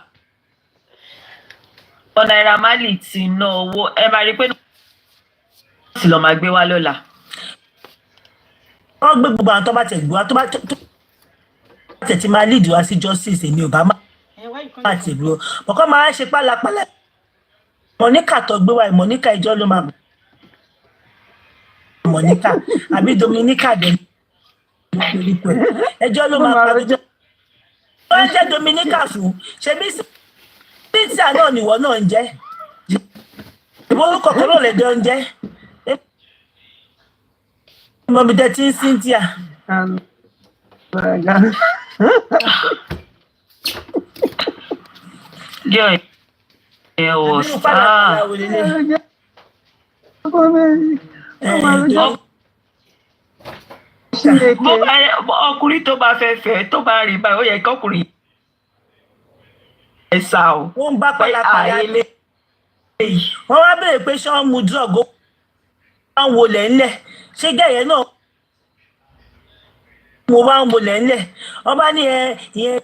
Naira Marley ti ná owó ẹ máa rí pé sì lọ máa gbé wá lọ́la. Wọ́n gbé gbogbo àwọn tó bá tẹ̀ gbé wá tó bá tẹ̀ tí máa lead wá sí justice èmi ò bá máa tẹ̀ gbé wá. Ọ̀kọ́ máa ń ṣe pálapàla. Monica tó gbé wá Monica ìjọ ló máa bọ̀. Monica àbí Domenica dẹ̀ ẹjọ́ ló máa parí. Wọ́n jẹ́ Domenica fún ṣebí Cynthia náà nìwọ náà ń jẹ́. Orúkọ kan náà lè jọ ń jẹ́. Mo bí tẹ́ tí ń Cynthia. Girl, it was ọkùnrin tó bá fẹ́ tó bá rí báyìí ó yẹ kọkùnrin ẹ sá o. wọ́n ń bá pàlàpàlà lé wọ́n wá béèrè pé ṣé wọ́n mu drug ó wá ń wọlé ńlẹ̀ ṣé gẹ̀yẹ́ náà mo wá ń wọlé ńlẹ̀ wọ́n bá ní ìyẹn.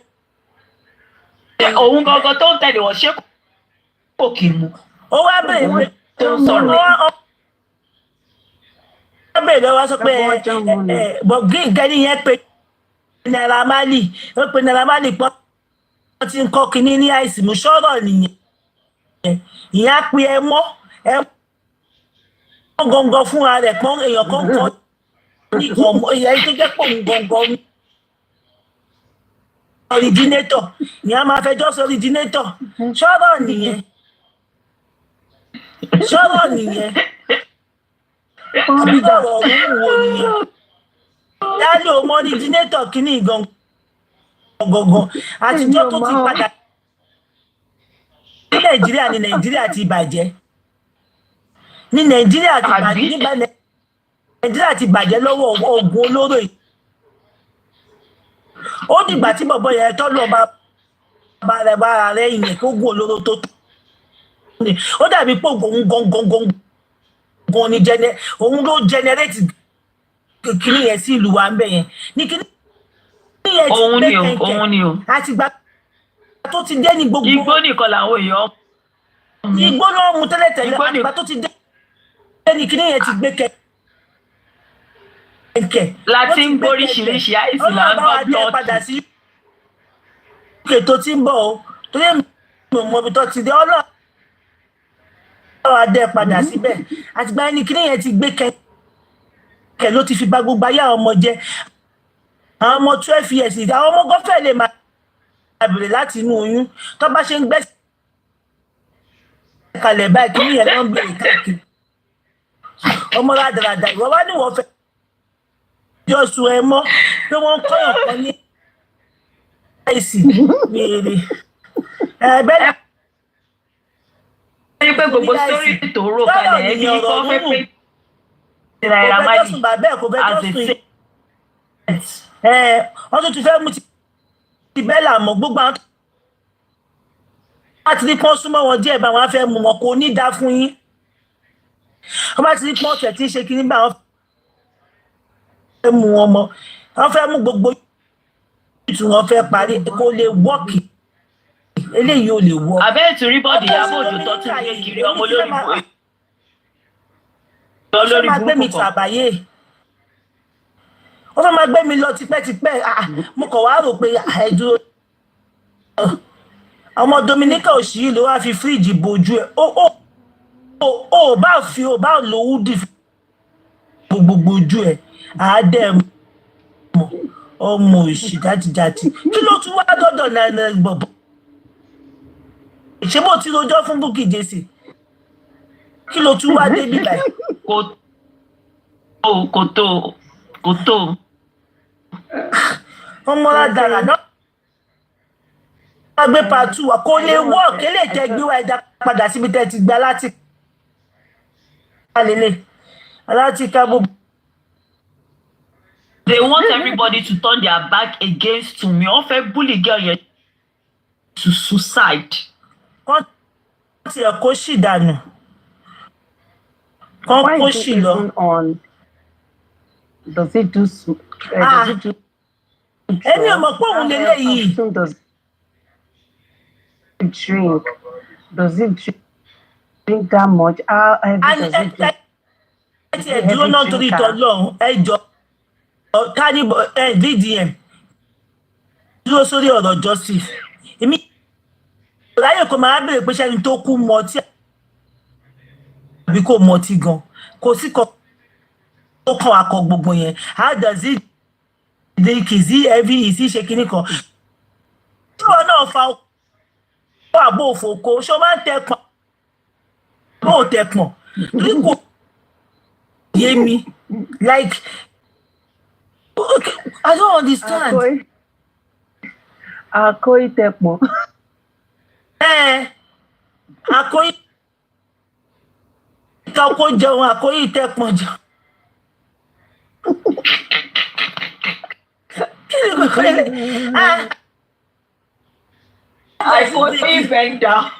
òun gangan tó ń tẹ̀lé wọn ṣé kò kì í mu. ó wá béèrè pé tó ń sọ̀rọ̀ wọ́n béèrè lọ́wọ́ sọ pé gẹ́ni yẹn pé Naira Marley ó pe Naira Marley pọ́n ti ń kọ́ kínní ní àìsàn mú sọ̀rọ̀ nìyẹn ìyẹn á pe ẹ mọ́ gangan fúnra rẹ̀ pọ́n èèyàn kan kọ́ ní ọmọ ìyẹn tó jẹ́ pọ̀ gangan originator ìyẹn á máa fẹjọ́ sí originator sọ̀rọ̀ nìyẹn àbí bọ̀rọ̀ ọ̀hún wo nìyẹn dájú ọmọ originator kínní gangan àtijọ́ tó ti padà ní nàìjíríà ti bàjẹ́ ní nàìjíríà ti bàjẹ́ nígbà nàìjíríà ti bàjẹ́ lọ́wọ́ oògùn olóró yìí ó dìgbà tí bọ̀bọ̀ yẹn tọ́ lọ́ọ́ bá rẹ̀ ìyẹn kó gùn olóró tó ní ó dàbí pé òun gangan ni òun ló generate kíní yẹn sí ìlú wa ń bẹ̀ yẹn ní kíní yẹn ti gbé kẹ̀kẹ́ òun ni o àtìgbà tó ti dé ní gbogbo igbó nìkan làwọn èèyàn igbó náà mú tẹ́lẹ̀tẹ́lẹ̀ àtìgbà tó ti dé ní kíní yẹn ti gbé kẹ̀kẹ́ láti ń gbóríṣiríṣi àìsàn là ń gbọ́ tọ́ọ̀tù padà sí ètò tí ń bọ̀ o torí èmi ò mọ ibi tó ti dé ọlọ́run adé padà síbẹ̀ àtìgbà ní kíní yẹn ti gbé kẹ̀kẹ́ ló ti fi bà gbogbo ayé àwọn ọmọ jẹ́ àwọn ọmọ 12 years àwọn ọmọ gọ́fẹ̀ lè máa bèrè láti inú oyún tó bá ṣe ń gbẹ́sẹ̀ kalẹ̀ báyìí kí nìyẹn náà ń bèrè káàkiri ọmọ rádaràdà ìwọ wá ní wọ́n fẹ́ jọ sùn ẹ mọ́ pé wọ́n ń kọ́yàn kan ní àìsí wèrè bẹ́ẹ̀ ni pé gbogbo sórí tó rò kalẹ̀ ẹ̀ kí kọ́ fẹ́ pé Naira Marley wọ́n tún ti fẹ́ mú ti bẹ́là mọ́ gbogbo àwọn láti ní pọ́n súnmọ́ wọn díẹ̀ bá wọn fẹ́ mú wọn kò ní dá fún yín wọ́n bá ti ní pọ́n tẹ̀ tí ń ṣe kí nígbà wọn fẹ́ mú wọn mọ́ wọ́n fẹ́ mú gbogbo ìtù wọn fẹ́ parí kó lè wọ́ọ̀kì eléyìí ò lè wọ́. àbẹ́ẹ̀ tí rí bọ́ọ̀dì Ìyábọ̀ Òjó tó tún gbé kiri ọmọ olórí burúkú kan. ó fẹ́ máa gbé mi lọ tipẹ́tipẹ́ mo kàn wá rò pé ẹ̀dúró ọmọ Domenica òsì yìí ló wá fi fíríjì bojú ẹ̀ ó bá lówó dì gbogbo ojú ẹ̀ àádẹ́ mọ̀ ọmọ òsì játijàti kí ló tún wá dọ́dọ̀ náírà gbọ̀bọ̀ ṣé bó ti rojọ́ fún Bukky Jesse kí ló tún wá débi báyìí. kò tó ọmọ ládàrá náà wọ́n gbé pàtó wa kó lè wọ́ kélé tẹ gbé wa ẹ̀dá padà síbi tẹ́ ti gba láti kálélẹ̀ aláti ká gbogbo. They want everybody to turn their back against me. Wọ́n fẹ́ bully girl yẹn to suicide. Wọ́n ti ẹ̀ kó sì dànù. Wọ́n kó sì lọ. Does it do ẹni ọmọ pé òun lélẹ́yìí. Does it drink that much? How heavy does it drink? Ẹ ti ẹ̀ dúró náà torí ìtọ́lọ́run ẹ jọ kárí VDM dúró sórí ọ̀rọ̀ justice. Èmi láyé kò máa bèrè pé sẹ́ni tó kú mọtí àbí kò mọtí gan kò sí kan tó kàn akọ gbogbo yẹn. How does it drink? Is it heavy? Is it ṣe kíní kan? Tí wọn náà fa ọkọ àbò òfòkó ṣó máa ń tẹpọn bó tẹpọn torí kò yé mi like okay, I don't understand. Àkóyí tẹpọn. Àkóyí Ká kó jẹun àkóyí tẹ́pọ̀n jọ. Kí ni kò lè? I put it back down.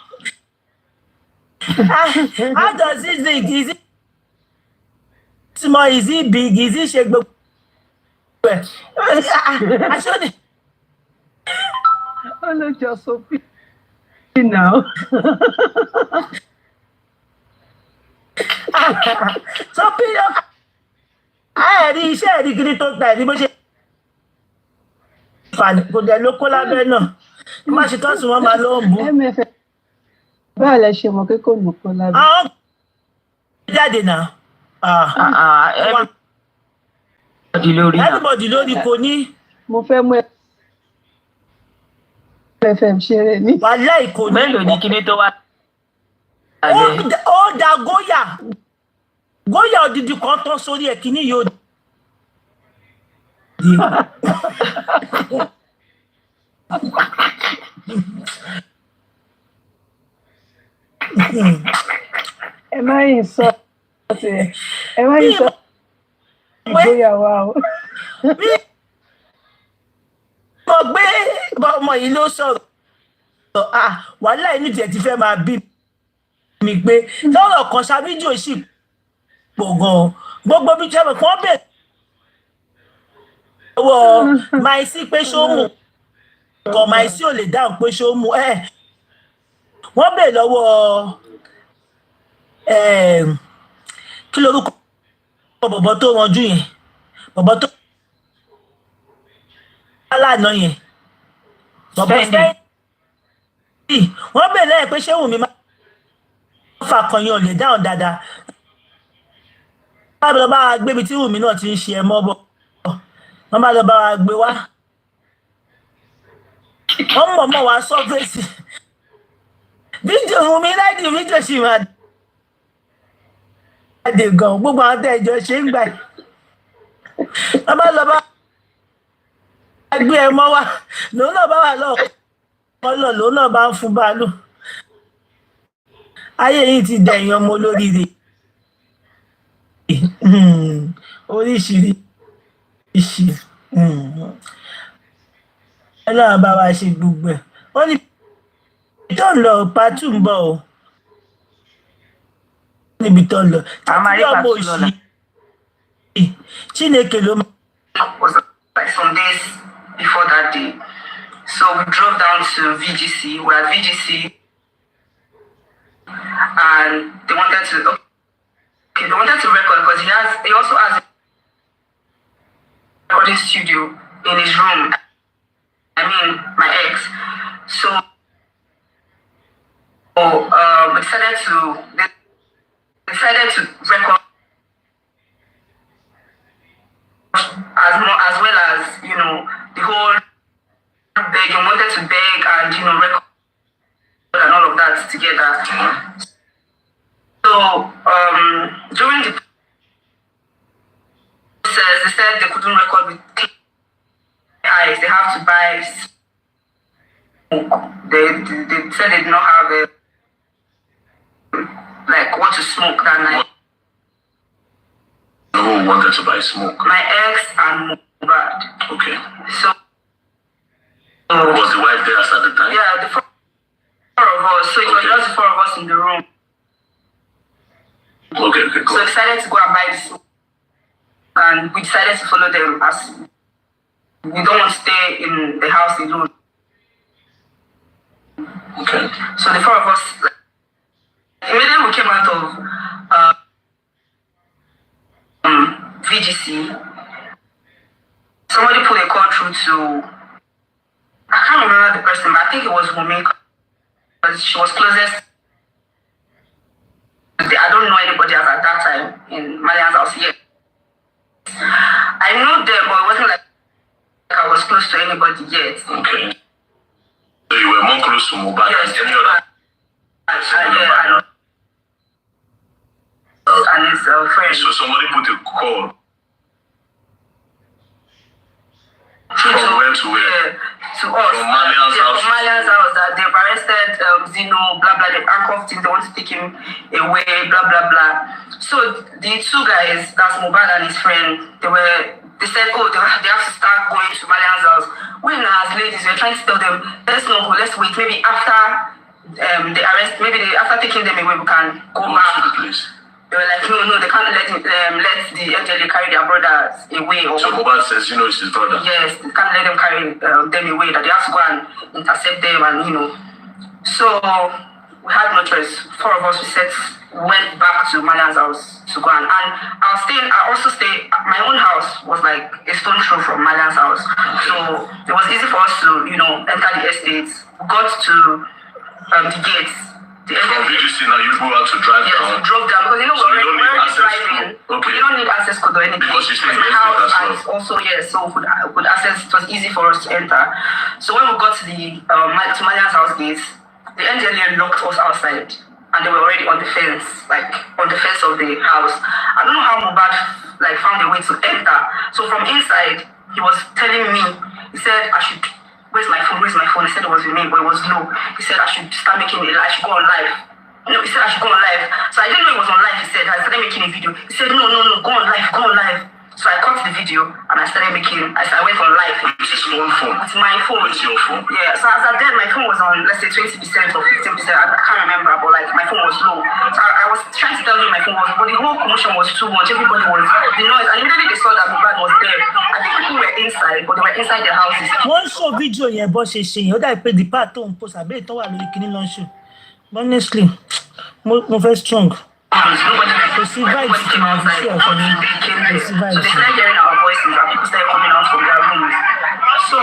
How does it look? Is it small? Is it big? Is it shake? I showed Oh, no, just so now. So period. Rí iṣẹ́ rí kiri tó ta ní bó ṣe fàní kò dẹ̀ ló kó lábẹ́ náà. Má ṣe tọ́sùn wọn máa lọ ń bú. MFM. Báwo lẹ ṣe mọ̀ pé kò ní kó lábẹ́? Àwọn jáde náà. Everybody lórí kò ní. Mo fẹ́ mú MFM ṣeré ní. Wàláì kò ní. Mélòó ni kíní tó wá? Ó da Góyà. Góyà odidi kan tán sórí ẹ̀ kíní yóò di. Ẹ má yìn sọ ẹ. Ẹ má yìn sọ ìgbéyàwó àwọn. Mo gbé ọmọ yìí ló sọ̀rọ̀. Wàhálà inú tiẹ̀ ti fẹ́ máa bí mi pé lọ́rọ̀ kan ṣàbíjò sì pọ̀ gan-an. Gbogbo bí jẹ́ kí wọ́n bẹ̀rẹ̀ lọ́wọ́ Máìsí pé ṣó mú. Kọ̀ Máìsí ò lè dáhùn pé ṣó mú. Wọ́n bẹ̀rẹ̀ lọ́wọ́ kí lorúkọ bọ̀bọ̀ tó ranjú yẹn. Bọ̀bọ̀ tó lánà yẹn. Bọ̀bọ̀ Sẹ́yìn. Wọ́n bẹ̀rẹ̀ lẹ́yìn pé ṣé Wùmí máa fà kan yẹn ò lè dáhùn dáadáa. Wọ́n bá lọ bá wa gbé ibi tí Wùmí náà ti ń ṣe ẹ mọ́ bọ̀. Wọ́n bá lọ bá wa gbé wá. Wọ́n mọ̀ wá sọ́fẹ̀sì. Fídíò Wùmí láìdí fídíò sì máa dé gan. Gbogbo àwọn tẹ́jọ ṣe ń gbà. Wọ́n bá lọ bá gbé ẹ mọ́ wá. Lòun náà bá wà lọ́ọ̀kọ́ lòun náà bá ń fún bàálù. Ayé yìí ti dẹ̀yìn ọmọ olóríire. Oríṣiríṣi. Ọlọ́run bá wa ṣe gbogbo ẹ̀. Ó ní tó ń lọ pàtó ń bọ̀ o. Níbi tó ń lọ. Tàbí ọmọ òṣì. Chineke ló máa. Was like some days before that day. So we drove down to VGC. We're at VGC. And they wanted to record because he also has a recording studio in his room. I mean, my ex. So we decided to record as well as, you know, the whole begging, wanted to beg and, you know, record and all of that together. So during the process, they said they couldn't record with eyes. They have to buy smoke. They said they did not have what to smoke that night. Who wanted to buy smoke? My ex and Mohbad. Okay. So was the wife there at the time? Yeah, the four of us. So it was just the four of us in the room. Okay, go. So we decided to go and buy the smoke. And we decided to follow them as we don't want to stay in the house alone. Okay. So the four of us, immediately we came out of VGC, somebody put a call through to, I can't remember the person, but I think it was Domenica, because she was closest. I don't know anybody else at that time in Marian's house yet. I knew them, but it wasn't like I was close to anybody yet. Okay. So you were more close to Mohbad than any other? And his friend. So somebody put a call. From where to where? To us. From Marian's house. From Marian's house that they've arrested Z Zeno, blah blah. They handcuffed him. They want to take him away, blah blah blah. So the two guys, that's Mohbad and his friend, they said, oh, they have to start going to Malian's house. When as ladies, we're trying to tell them, let's not go, let's wait. Maybe after the arrest, after taking them away, we can go back. They were like, no, they can't let the NJLA carry their brothers away. So Mohbad says, it's his brother. Yes, they can't let them carry them away. That they have to go and intercept them, and So we had no choice. 4 of us went back to Malian's house to go and I also stay. My own house was like a stone throw from Malian's house, so it was easy for us to enter the estates. We got to the gates. From VGC now, you go out to drive down. Yes, we drove down because we're already driving. Okay. We don't need access code or anything. Because you stay in my the house as well. and also so we could access. It was easy for us to enter. So when we got to the to Malian's house gates, the NGLA locked us outside, and they were already on the fence, of the house. I don't know how Mohbad found a way to enter. So from inside, he was telling me. He said I should. Where's my phone? He said it was with me, but it was low. He said I should start making it. I should go on live. No, he said I should go on live. So I didn't know it was on live. He said I started making a video. He said no, go on live. So I cut the video and I started making. I went on live. With his own phone. With my phone. With your phone. Yeah. So as I did, my phone was on, let's say 20% or 15%. I can't remember, but my phone was low. So I was trying to tell you my phone was, but the whole commotion was too much. Everybody was the noise, and immediately they saw that Mohbad was there. I think people were inside, but they were inside their houses. Wọ́n ṣó fídíò yẹn bó ṣe ṣe yẹn ó dàbí pé the part tó ń post àbẹ́ ìtọ́ wà lórí kinní ló ń ṣù. Honestly, mo fẹ́ strong. Kò sí vibes tí màá fi sí ọ̀sán ní kò sí vibes. So they started hearing our voices and people started coming out from their rooms. So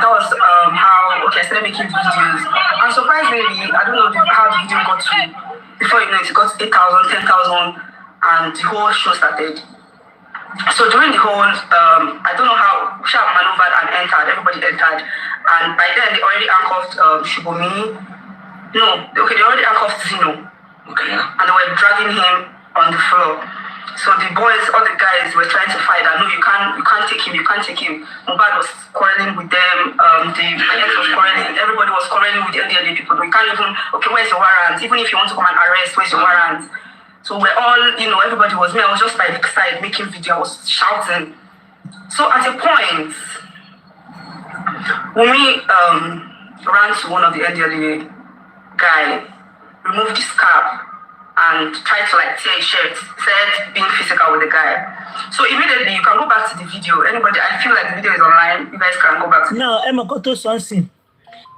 that was how I started making videos. And surprisingly, I don't know how the video got to. Before you know it got 8,000, 10,000, and the whole show started. So during the whole, I don't know how Sharp maneuvered and entered. Everybody entered, and by then they already handcuffed Shubomi. No, okay, they already handcuffed Zeno. Okay. And they were dragging him on the floor. So the boys, all the guys were trying to fight. No, you can't take him. Mohbad was quarreling with them. The ex was quarreling. Everybody was quarreling with the NDLA people. We can't even. Okay, where's your warrant? Even if you want to come and arrest, where's your warrant? So we're all, everybody was me. I was just by the side making video. I was shouting. So at a point, when we ran to one of the NDLA guy, removed his cap and tried to tear his shirt, said being physical with the guy. So immediately you can go back to the video. Anybody, I feel like the video is online. You guys can go back to Now, Emma Koto something.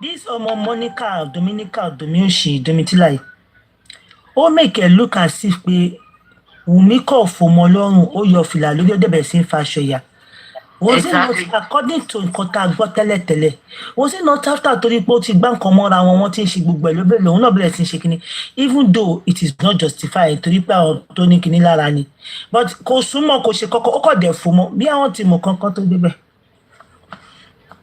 This Monica, Domenica, Domioshi, Domitila. Ó make it look as if pé Wùmí kò fọmọ lọ́rùn ó yọ fìlà lórí ó débẹ̀ sí ń faṣọ ya. Was it not according to nǹkan tá a gbọ́ tẹ́lẹ̀tẹ́lẹ̀? Was it not after torí pé ó ti gbá nǹkan mọ́ra wọn tí ń ṣe gbogbo ẹ̀ ló bẹ̀rẹ̀ lòun náà bẹ̀rẹ̀ sí ń ṣe kinní, even though it is not justified torí pé àwọn tó ní kinní lára ni, but kò súnmọ́ kò ṣe kọ́kọ́ ó kọ̀ dẹ̀ fún mọ́ bí àwọn ti mọ̀ kankan tó débẹ̀.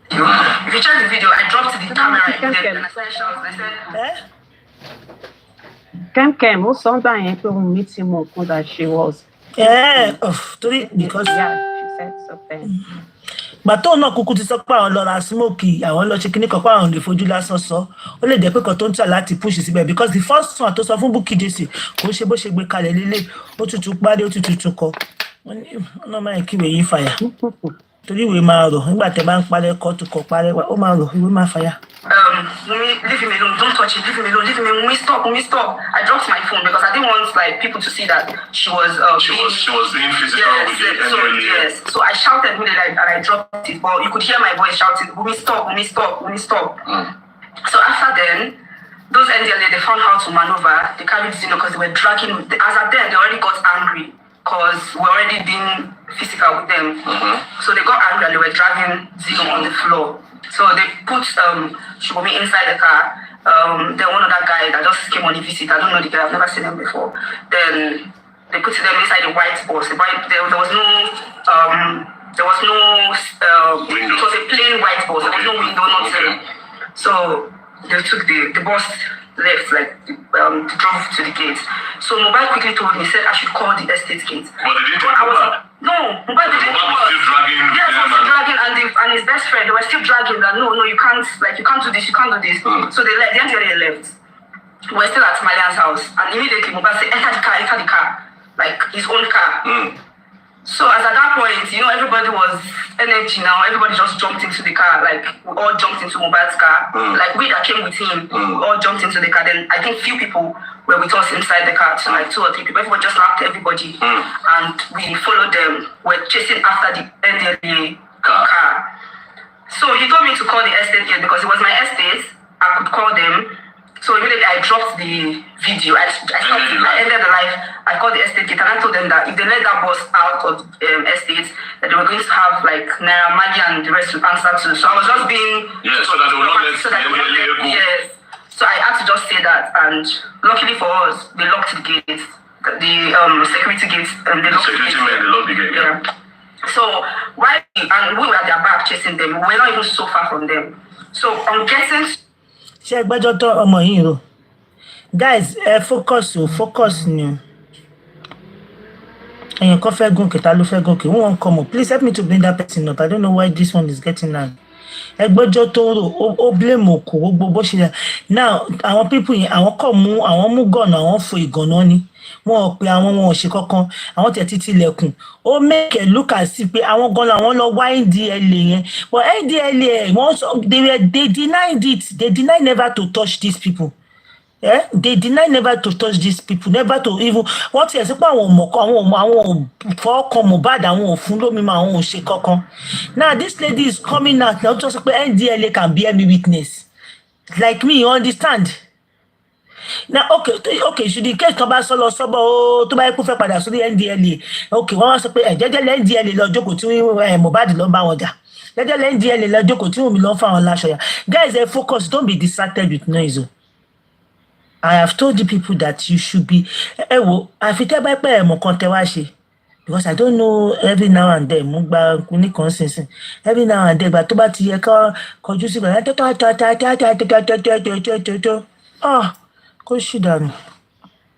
If you check the video, I dropped the camera in there and I started shouting. I said, Kem, ó sọ gbà yẹn pé òun meet him up that she was. Because she said something. But tó náà kúkú ti sọ pé àwọn lọ ra smoke àwọn lọ ṣe kíní kan pé àwọn lè fojú lásán sọ ó lè jẹ́ pé kan tó ń tà láti push síbẹ̀ because the first one tó sọ fún Bukky Jesse kò ṣe bó ṣe gbé kalẹ̀ lélẹ̀ ó tutù parí ó tutù kọ wọ́n máa kíwé yín fàyà torí ìwé máa rọ̀ nígbà tẹ́ bá ń parẹ́ kọ́ tó kọ parẹ́ ó máa rọ̀ ìwé máa fàyà. Leave him alone, don't touch it, leave him alone, Wunmi, stop. I dropped my phone because I didn't want people to see that she was she was being physical with you. Yes. So I shouted really and I dropped it, but you could hear my voice shouting, Wunmi, stop. So after then, those NDLA, they found how to maneuver. They carried Zeno because they were dragging. As at then, they already got angry because we're already being physical with them. So they got angry and they were dragging Zeno on the floor. So they put Shubomi inside the car. Then one other guy that just came on a visit. I don't know the guy. I've never seen him before. Then they put them inside the white bus. There was no. It was a plain white bus. There was no window, nothing. So they took the bus left, like drove to the gate. So Mohbad quickly told me, he said I should call the estate gate. But they didn't I was no, Mohbad didn't. Mohbad was still dragging. Yes, he was dragging, and his best friend, they were still dragging that no, you can't do this, you can't do this. So they left. They left. We're still at Malian's house, and immediately Mohbad said, enter the car, like his own car. So as at that point, everybody was energy now. Everybody just jumped into the car, like we all jumped into Mohbad's car. Like we that came with him, we all jumped into the car. Then I think few people were with us inside the car, so like 2 or 3 people. Everybody just lapped everybody, and we followed them. We're chasing after the NDLA car. So he told me to call the estate gate because it was my estate. I could call them. So immediately I dropped the video. I ended the live. I called the estate gate and I told them that if they let that bus out of estate, that they were going to have like Naira Marley and the rest to answer to. So I was just being so that they will not let go. Yes. So I had to just say that, and luckily for us, they locked the gates, the security gates, and they locked security men, they locked the gate. Yeah. So and we were at their back chasing them. We were not even so far from them. So on getting. Ṣé gbẹ́jọ́ tó ọmọ yìí rò? Guys, focus ni. Èèyàn kan fẹ́ gòkè, ta ló fẹ́ gòkè? Who won't come up? Please help me to bring that person up. I don't know why this one is getting down. Ẹgbẹ́jọ́ tó rò, ó blame òkú, gbogbo bó ṣe. Now, àwọn people yẹn, àwọn kọ̀ mú, àwọn mú gọ̀nà, àwọn fo ìgànná ni. Wọn ò pe àwọn wọn ò ṣe kankan, àwọn tẹ̀ títí ilẹ̀kùn. Ó make it look as if pé àwọn gan làwọn lọ wá NDLA yẹn. But NDLA, they denied it. They denied never to touch these people. Yeah? They denied never to touch these people, never to even. Wọ́n ti ẹ̀ sí pé àwọn fọ́ọ̀kan Mohbad, àwọn ò fún lómi mọ́, àwọn ò ṣe kankan. Now this lady is coming out now to say pé NDLA can bear me witness. Like me, you understand? Now, okay, should the case come back solo to buy proof padà sórí NDLA? Okay, wọ́n wá sọ pé jẹ́jẹ́ NDLA lọ jókòó tí Mohbad lọ bá wọn jà. Jẹ́jẹ́ NDLA lọ jókòó tí Wunmi lọ fà wọn láṣọ yà. Guys, focus, don't be distracted with noise. I have told the people that you should be àfi tẹ́ bá pẹ́ ẹ̀mọ̀ kan tẹ́ wá ṣe. Because I don't know, every now and then, mo gba ní consensus. Every now and then, but tó bá ti yẹ ká kọjú sí kan. Go sit down.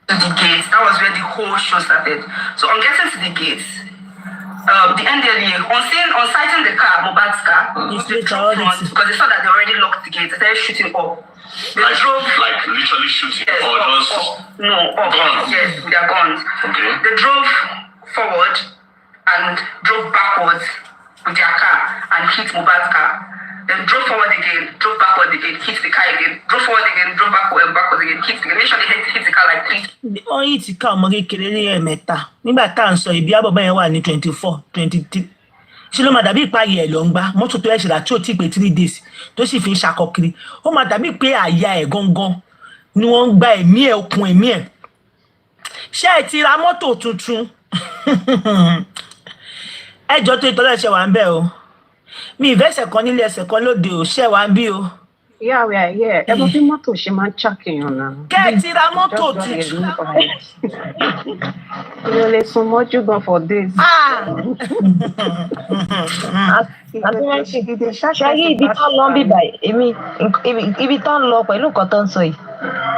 To the gates, that was where the whole show started. So on getting to the gates, the NDLA, on sighting the car, Mohbad's car, because they saw that they already locked the gates, they started shooting up. They drove like literally shooting, yes, or just guns. Yes, with their guns. Okay. They drove forward and drove backwards with their car and hit Mohbad's car. Then drove forward again, drove backward again, hit the car again, drove forward again, drove backwards again, hit the car. Make sure they hit the car like 3. Wọ́n hit the car ọmọ kékeré ní ẹ̀mẹ́ta. Nígbà tá à ń sọ ìbí àbọ̀bọ̀ yẹn wà ní 24, 23. Ṣé ló máa dàbí ìpayà ẹ̀ ló ń gbá? Mọ́tò tó ẹ̀ ṣẹlẹ̀ tí ò tí ì pé 3 days tó sì fi ń ṣakọ kiri. Ó máa dàbí pé àyà ẹ̀ gangan ni wọ́n ń gba ẹ̀mí ẹ̀, okùn ẹ̀mí ẹ̀. Ṣé ẹ ti ra mọ́tò tuntun? Ẹjọ́ tó ìtọ́lẹ̀ ṣe wà ń bẹ̀ o. Mi ìfẹsẹ̀ kan nílé ẹsẹ̀ kan lóde ò ṣẹ́ wa ń bí o. Yeah, we are here. Ẹ mọ̀ bí mọ́tò ṣe máa ń ṣàkíyàn náà. Kẹ́ ẹ ti ra mọ́tò tuntun. Mi ò lè sun mọ́jú gan for days. Ṣáyé ibi tó ń lọ bíbá ibi tó ń lọ pẹ̀lú nǹkan tó ń sọ yìí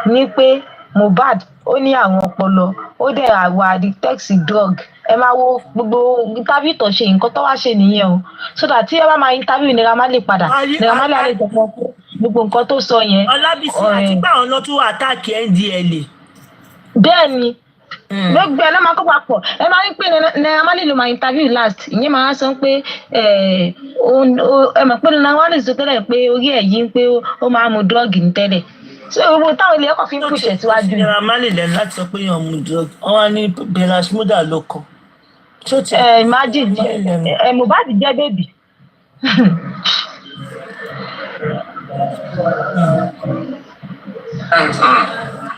ni pé Mohbad ó ní àwọn ọpọlọ ó dẹ̀ àwa detect drug. Ẹ máa wo gbogbo interview tó ṣe nǹkan tó wá ṣe nìyẹn o, so that tí ẹ bá máa interview Naira Marley padà Naira Marley á lè sọ fún ọ gbogbo nǹkan tó sọ yẹn. Ọlábísí àti pé àwọn náà tún attack NDLA. Bẹ́ẹ̀ ni gbogbo ẹ̀ ló máa kó papọ̀. Ẹ máa ń pè Naira Marley ló máa interview last, ìyẹn máa sọ pé ẹ mọ̀ pé Naira Marley sọ tẹ́lẹ̀ pé orí ẹ̀ yí pé ó máa mu drug ní tẹ́lẹ̀. So gbogbo táwọn ilé ẹ̀kọ́ fi ń pùṣẹ̀ síwájú. Naira Marley lẹ́nu láti sọ pé yàn mu drug wọ́n wá ní Berasmuda ló kọ. Imagine Mohbad jẹ́ bébì.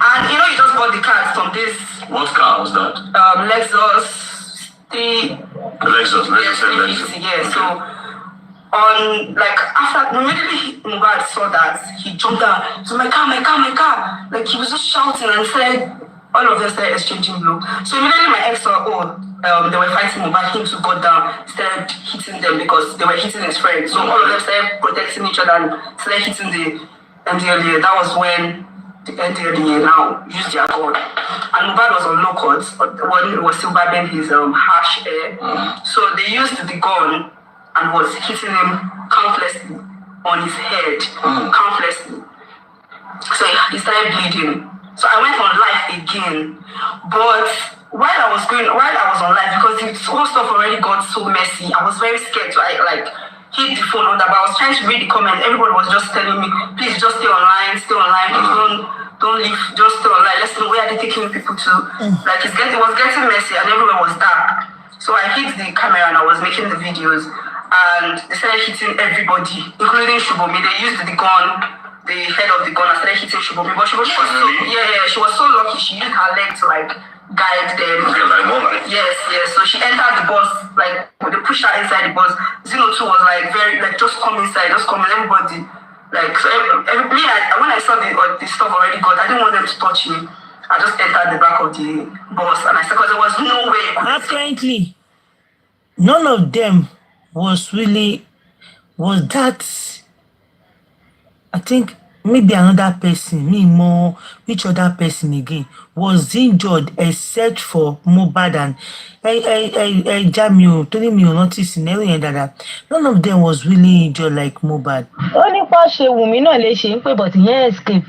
And you just bought the cars from this. What car was that? Lexus. Lexus. Yeah. So on after immediately Mohbad saw that, he jumped down. So my car. Like he was just shouting and said, all of them started exchanging blows. So immediately my ex saw, they were fighting Mohbad. Him to go down, started hitting them because they were hitting his friend. So all of them started protecting each other and started hitting the NDLA. That was when the NDLEA now use their gun. And Mohbad was on low court when he was still barbing his harsh hair. So they used the gun and was hitting him countlessly on his head, countlessly. So he started bleeding. So I went on live again, but while I was on live, because the whole stuff already got so messy, I was very scared. So I hit the phone on that, but I was trying to read the comments. Everybody was just telling me, please just stay online, please don't leave, just stay online. Let's know where are they taking people to. Like it was getting messy and everywhere was dark. So I hit the camera and I was making the videos, and they started hitting everybody, including Shubomi. They used the gun, the head of the gun, and started hitting Shubomi. But Shubomi was she was so lucky. She used her leg to guide them. Yes. So she entered the bus, they pushed her inside the bus. Zeno too was very just come inside, just come in, everybody. So when I saw the stuff already got, I didn't want them to touch me. I just entered the back of the bus and I said, because there was no way. Apparently, none of them was that. I think maybe another person, which other person again was injured except for Mohbad and Jamio. Telling me notice in every end that none of them was really injured like Mohbad. Only part she Wunmi náà lè ṣe pé but ìyẹn escape.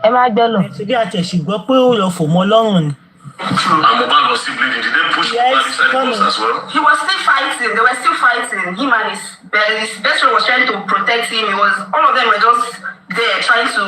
Ẹ má gbẹ́ lọ. Ṣebí àtẹ̀sí gbọ́ pé ó lọ fò mọ́ lọ́rùn ni. And Mohbad was still bleeding. Did they push Mohbad inside the bus as well? He was still fighting. They were still fighting. Him and his best friend was trying to protect him. All of them were just there trying to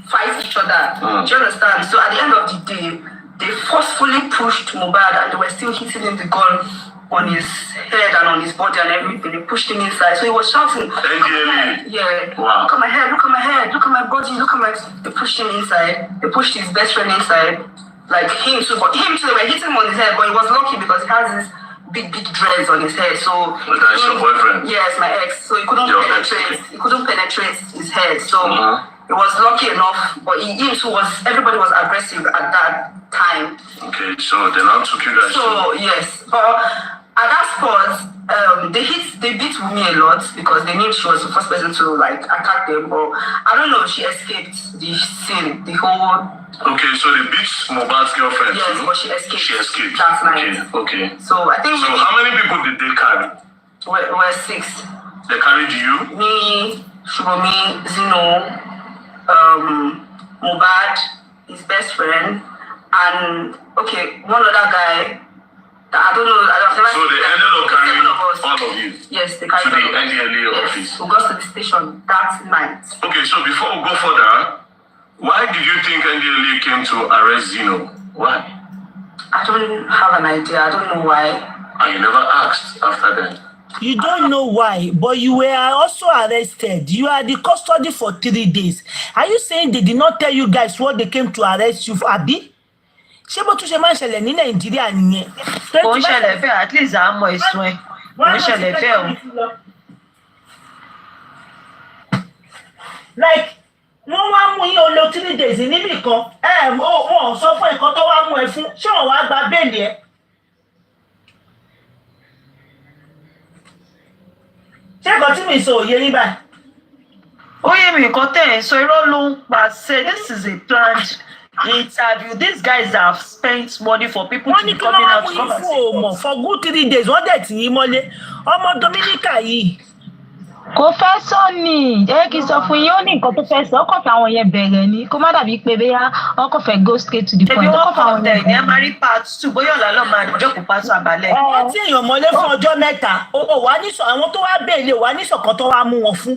fight each other. Do you understand? So at the end of the day, they forcefully pushed Mohbad and they were still hitting him the gun on his head and on his body and everything. They pushed him inside. So he was shouting, Wow. Look at my head, look at my head, look at my body, look at my... They pushed him inside. They pushed his best friend inside. Him too, but him too, they were hitting him on his head, but he was lucky because he has this big dreads on his head. So that's your boyfriend? Yes, my ex. So he couldn't penetrate his head. So he was lucky enough, but everybody was aggressive at that time. Okay, so they now took you guys. So yes, but at that spot, they beat Wunmi a lot because they knew she was the first person to attack them. But I don't know, she escaped the scene, the whole. Okay, so they beat Mohbad's girlfriend. Yes, but she escaped. She escaped. That night. Okay. So I think. So how many people did they carry? We're 6. They carried you? Me, Shubomi, Zeno, Mohbad, his best friend, and one other guy. I don't know. So they ended up carrying all of you? Yes, they carried to the NDLEA office? We got to the station that night. Okay, so before we go further, why did you think NDLEA came to arrest Zeno? Why? I don't have an idea. I don't know why. And you never asked after that? You don't know why, but you were also arrested. You are the custody for 3 days. Are you saying they did not tell you guys what they came to arrest you for, Abi? Ṣé bó tún ṣe máa ń ṣẹlẹ̀ ní Nàìjíríà nìyẹn? Kò ń ṣẹlẹ̀ bẹ́ẹ̀, at least à ń mọ ẹ̀sùn ẹ̀. Kò ń ṣẹlẹ̀ bẹ́ẹ̀ o. Wọ́n wá mú yín olo 3 days níbì kan. Wọ́n sọ fún ẹ̀kọ́ tó wá mú ẹ fún. Ṣé wọ́n wá gba béèlì ẹ? Ṣé ẹ̀kọ́ tí mi sọ òye ní báyìí? Ó yé mi nǹkan tẹ̀ ẹ̀ sọ irọ́ ló ń pa ṣe this is a planned interview. These guys have spent money for people to be coming out to come and say for good 3 days. Wọ́n dẹ̀ tì í mọ́lé. Ọmọ Domenica yìí. Kò fẹ́ sọ ni ẹ kì í sọ fún yín ó ní nǹkan tó fẹ́ sọ ọkọ̀ fáwọn yẹn bẹ̀rẹ̀ ni kó má dàbí pé bóyá ọkọ̀ fẹ́ go straight to the point. Ọkọ̀ fáwọn yẹn bẹ̀rẹ̀ ní amari part 2 bóyá ọ̀la lọ́ọ́ máa jókòó pàṣẹ àbálẹ̀. Wọ́n tí èèyàn mọ́lé fún ọjọ́ mẹ́ta wà ní àwọn tó wá bèèlè wà ní ṣọ̀kan tó wá mú wọn fún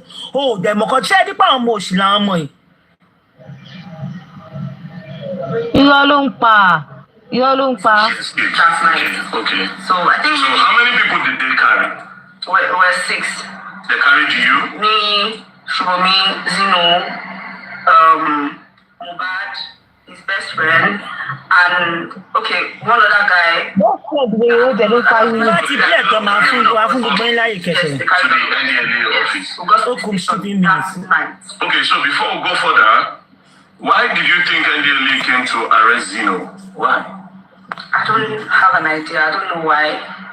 dẹ̀mọ̀kan ṣẹ́ nípa àwọn ọmọ òṣì làwọn ọmọ yìí. Irọ́ ló ń pa. Okay. So how many people did they carry? We're 6. They carried you? Me, Shubomi, Zeno, Mohbad, his best friend, and one other guy. What said we were the local unit? To the NDLEA office. Okay, so before we go further, why did you think NDLEA came to arrest Zeno? Why? I don't have an idea. I don't know why.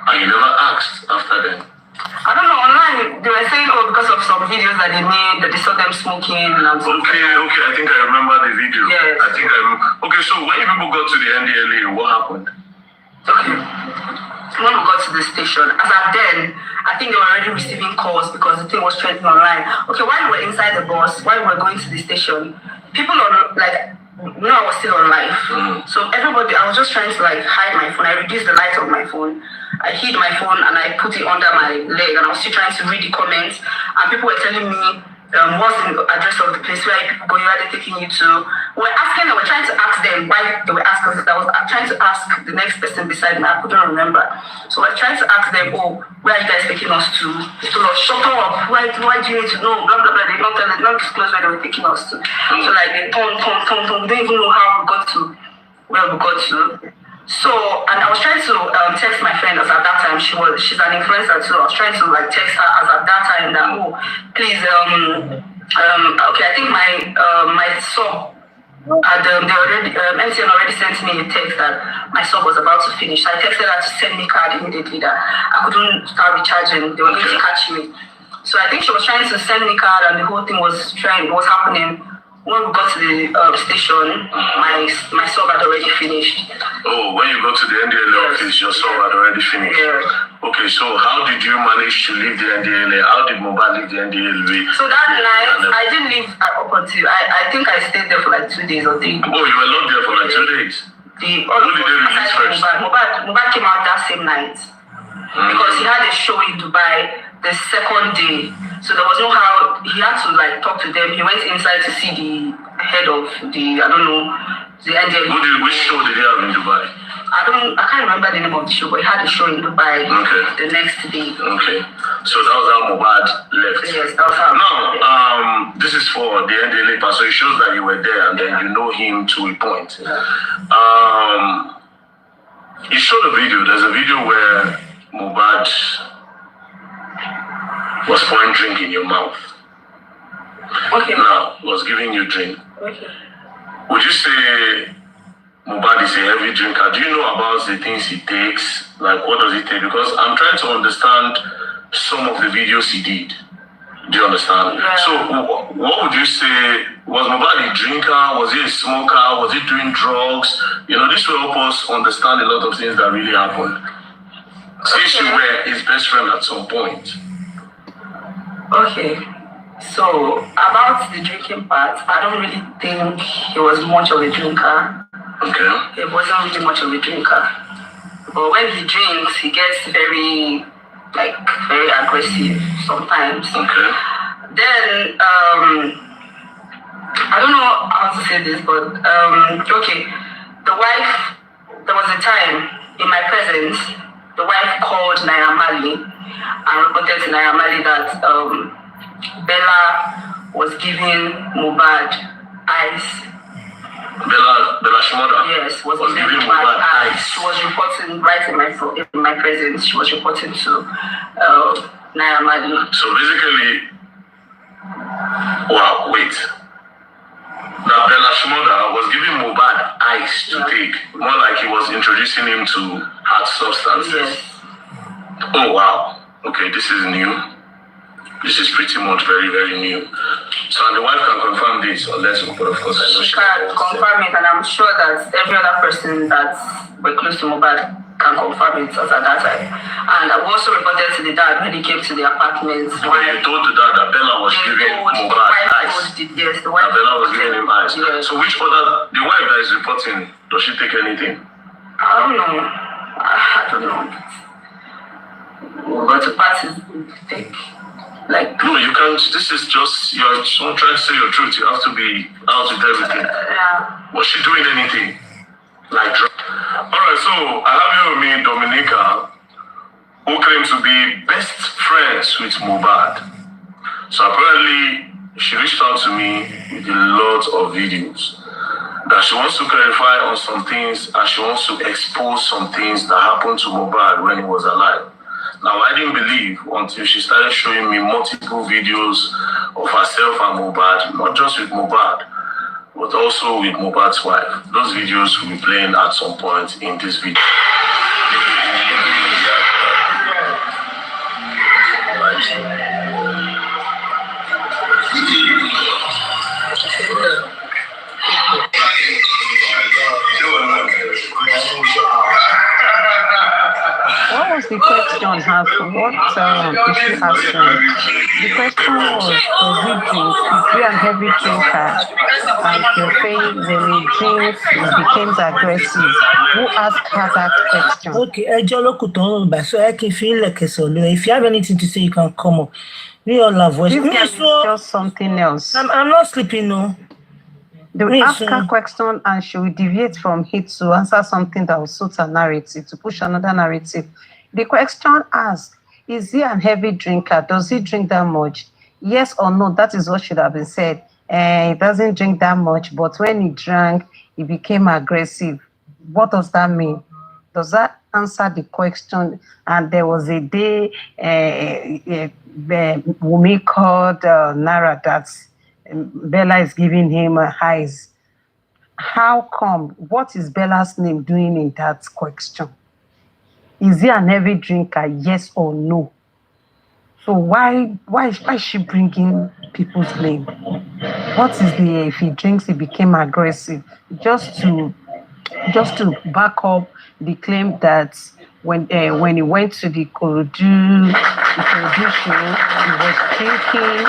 And you never asked after that? I don't know, online they were saying, oh, because of some videos that they made, that they saw them smoking and something. Okay, I think I remember the video. Yes. I think I remember. Okay, so when you people got to the NDLA, what happened? Okay. When we got to the station, as at then, I think they were already receiving calls because the thing was trending online. Okay, while we were inside the bus, while we were going to the station, people on, like, I was still on live. So everybody, I was just trying to like hide my phone. I reduced the light of my phone. I hid my phone and I put it under my leg, and I was still trying to read the comments. And people were telling me, what's the address of the place where people go, where they're taking you to. We're trying to ask them why they were asking us. I was trying to ask the next person beside me. I couldn't remember. So we're trying to ask them, oh, where are you guys taking us to? They told us, shut up. Why do you need to know? Blah, blah, blah. They did not disclose where they were taking us to. So like they turn. We don't even know how we got to where we got to. So, and I was trying to text my friend as at that time, she's an influencer too. I was trying to like text her as at that time that, oh, please, okay, I think my sub, they already, MTN already sent me a text that my sub was about to finish. So I texted her to send me card immediately that I couldn't start recharging. They were going to catch me. So I think she was trying to send me card and the whole thing was happening. When we got to the station, my sub had already finished. Oh, when you got to the NDLA office, your sub had already finished? Yeah. Okay, so how did you manage to leave the NDLA? How did Mohbad leave the NDLA? So that night, I didn't leave up until, I think I stayed there for like 2 days or 3 days. Oh, you were locked there for like 2 days? Who did they release first? Mohbad came out that same night. Because he had a show in Dubai the second day. So there was no how, he had to like talk to them. He went inside to see the head of the, I don't know, the NDL. Which show did he have in Dubai? I can't remember the name of the show, but he had a show in Dubai the next day. Okay. So that was how Mohbad left. Yes, that was how. Now, this is for the NDLA part, so it shows that you were there and then you know him to a point. You showed a video. There's a video where Mohbad was pouring drink in your mouth. Okay. Now, was giving you drink. Okay. Would you say Mohbad is a heavy drinker? Do you know about the things he takes? Like, what does he take? Because I'm trying to understand some of the videos he did. Do you understand? Yeah. So, what would you say? Was Mohbad a drinker? Was he a smoker? Was he doing drugs? You know, this will help us understand a lot of things that really happened. Since you were his best friend at some point. Okay. So, about the drinking part, I don't really think he was much of a drinker. Okay. He wasn't really much of a drinker. But when he drinks, he gets very aggressive sometimes. Okay. Then, I don't know how to say this, but, okay, the wife, there was a time in my presence, the wife called Naira Marley and reported to Naira Marley that Bella was giving Mohbad ice. Bella Shimoda? Yes, was giving Mohbad ice. She was reporting right in my presence. She was reporting to Naira Marley. So basically, wow, wait. Now Bella Shimoda was giving Mohbad ice to take, more like he was introducing him to hard substances. Yes. Oh wow. Okay, this is new. This is pretty much very, very new. So and the wife can confirm this, unless, but of course I know she can confirm it, and I'm sure that every other person that were close to Mohbad can confirm it as at that time. And I also reported to the dad when he came to the apartment. When you told the dad that Bella was giving Mohbad ice. Yes, the wife. That Bella was giving him ice. Yes. So which other, the wife that is reporting, does she take anything? I don't know. I don't know. We'll go to parties, take. Like, no, you can't. This is just, you're trying to say your truth. You have to be out with everything. Yeah. Was she doing anything? Like, alright, so I have here with me Domenica, who claims to be best friends with Mohbad. So apparently, she reached out to me with a lot of videos that she wants to clarify on some things and she wants to expose some things that happened to Mohbad when he was alive. Now, I didn't believe until she started showing me multiple videos of herself and Mohbad, not just with Mohbad, but also with Mohbad's wife. Those videos will be playing at some point in this video. has what issue has the question was, does he drink? Is he an heavy drinker? And you're saying when he drinks, he becomes aggressive. Who asked her that question? Okay, ẹjọ́ ló kù tó ń rùn bá so ẹ kí n fi ilẹ̀ kẹsàn-án lórí. If you have anything to say, you can come up. We all have voice. This girl is just something else. I'm not sleeping, no. They will ask her a question and she will deviate from it to answer something that will suit her narrative, to push another narrative. The question asked, is he a heavy drinker? Does he drink that much? Yes or no, that is what should have been said. He doesn't drink that much, but when he drank, he became aggressive. What does that mean? Does that answer the question? And there was a day Wumi called Nara that Bella is giving him highs. How come? What is Bella's name doing in that question? Is he an heavy drinker? Yes or no? So why is she bringing people's name? What is the if he drinks he became aggressive? Just to back up the claim that when he went to the Korodu show, he was drinking.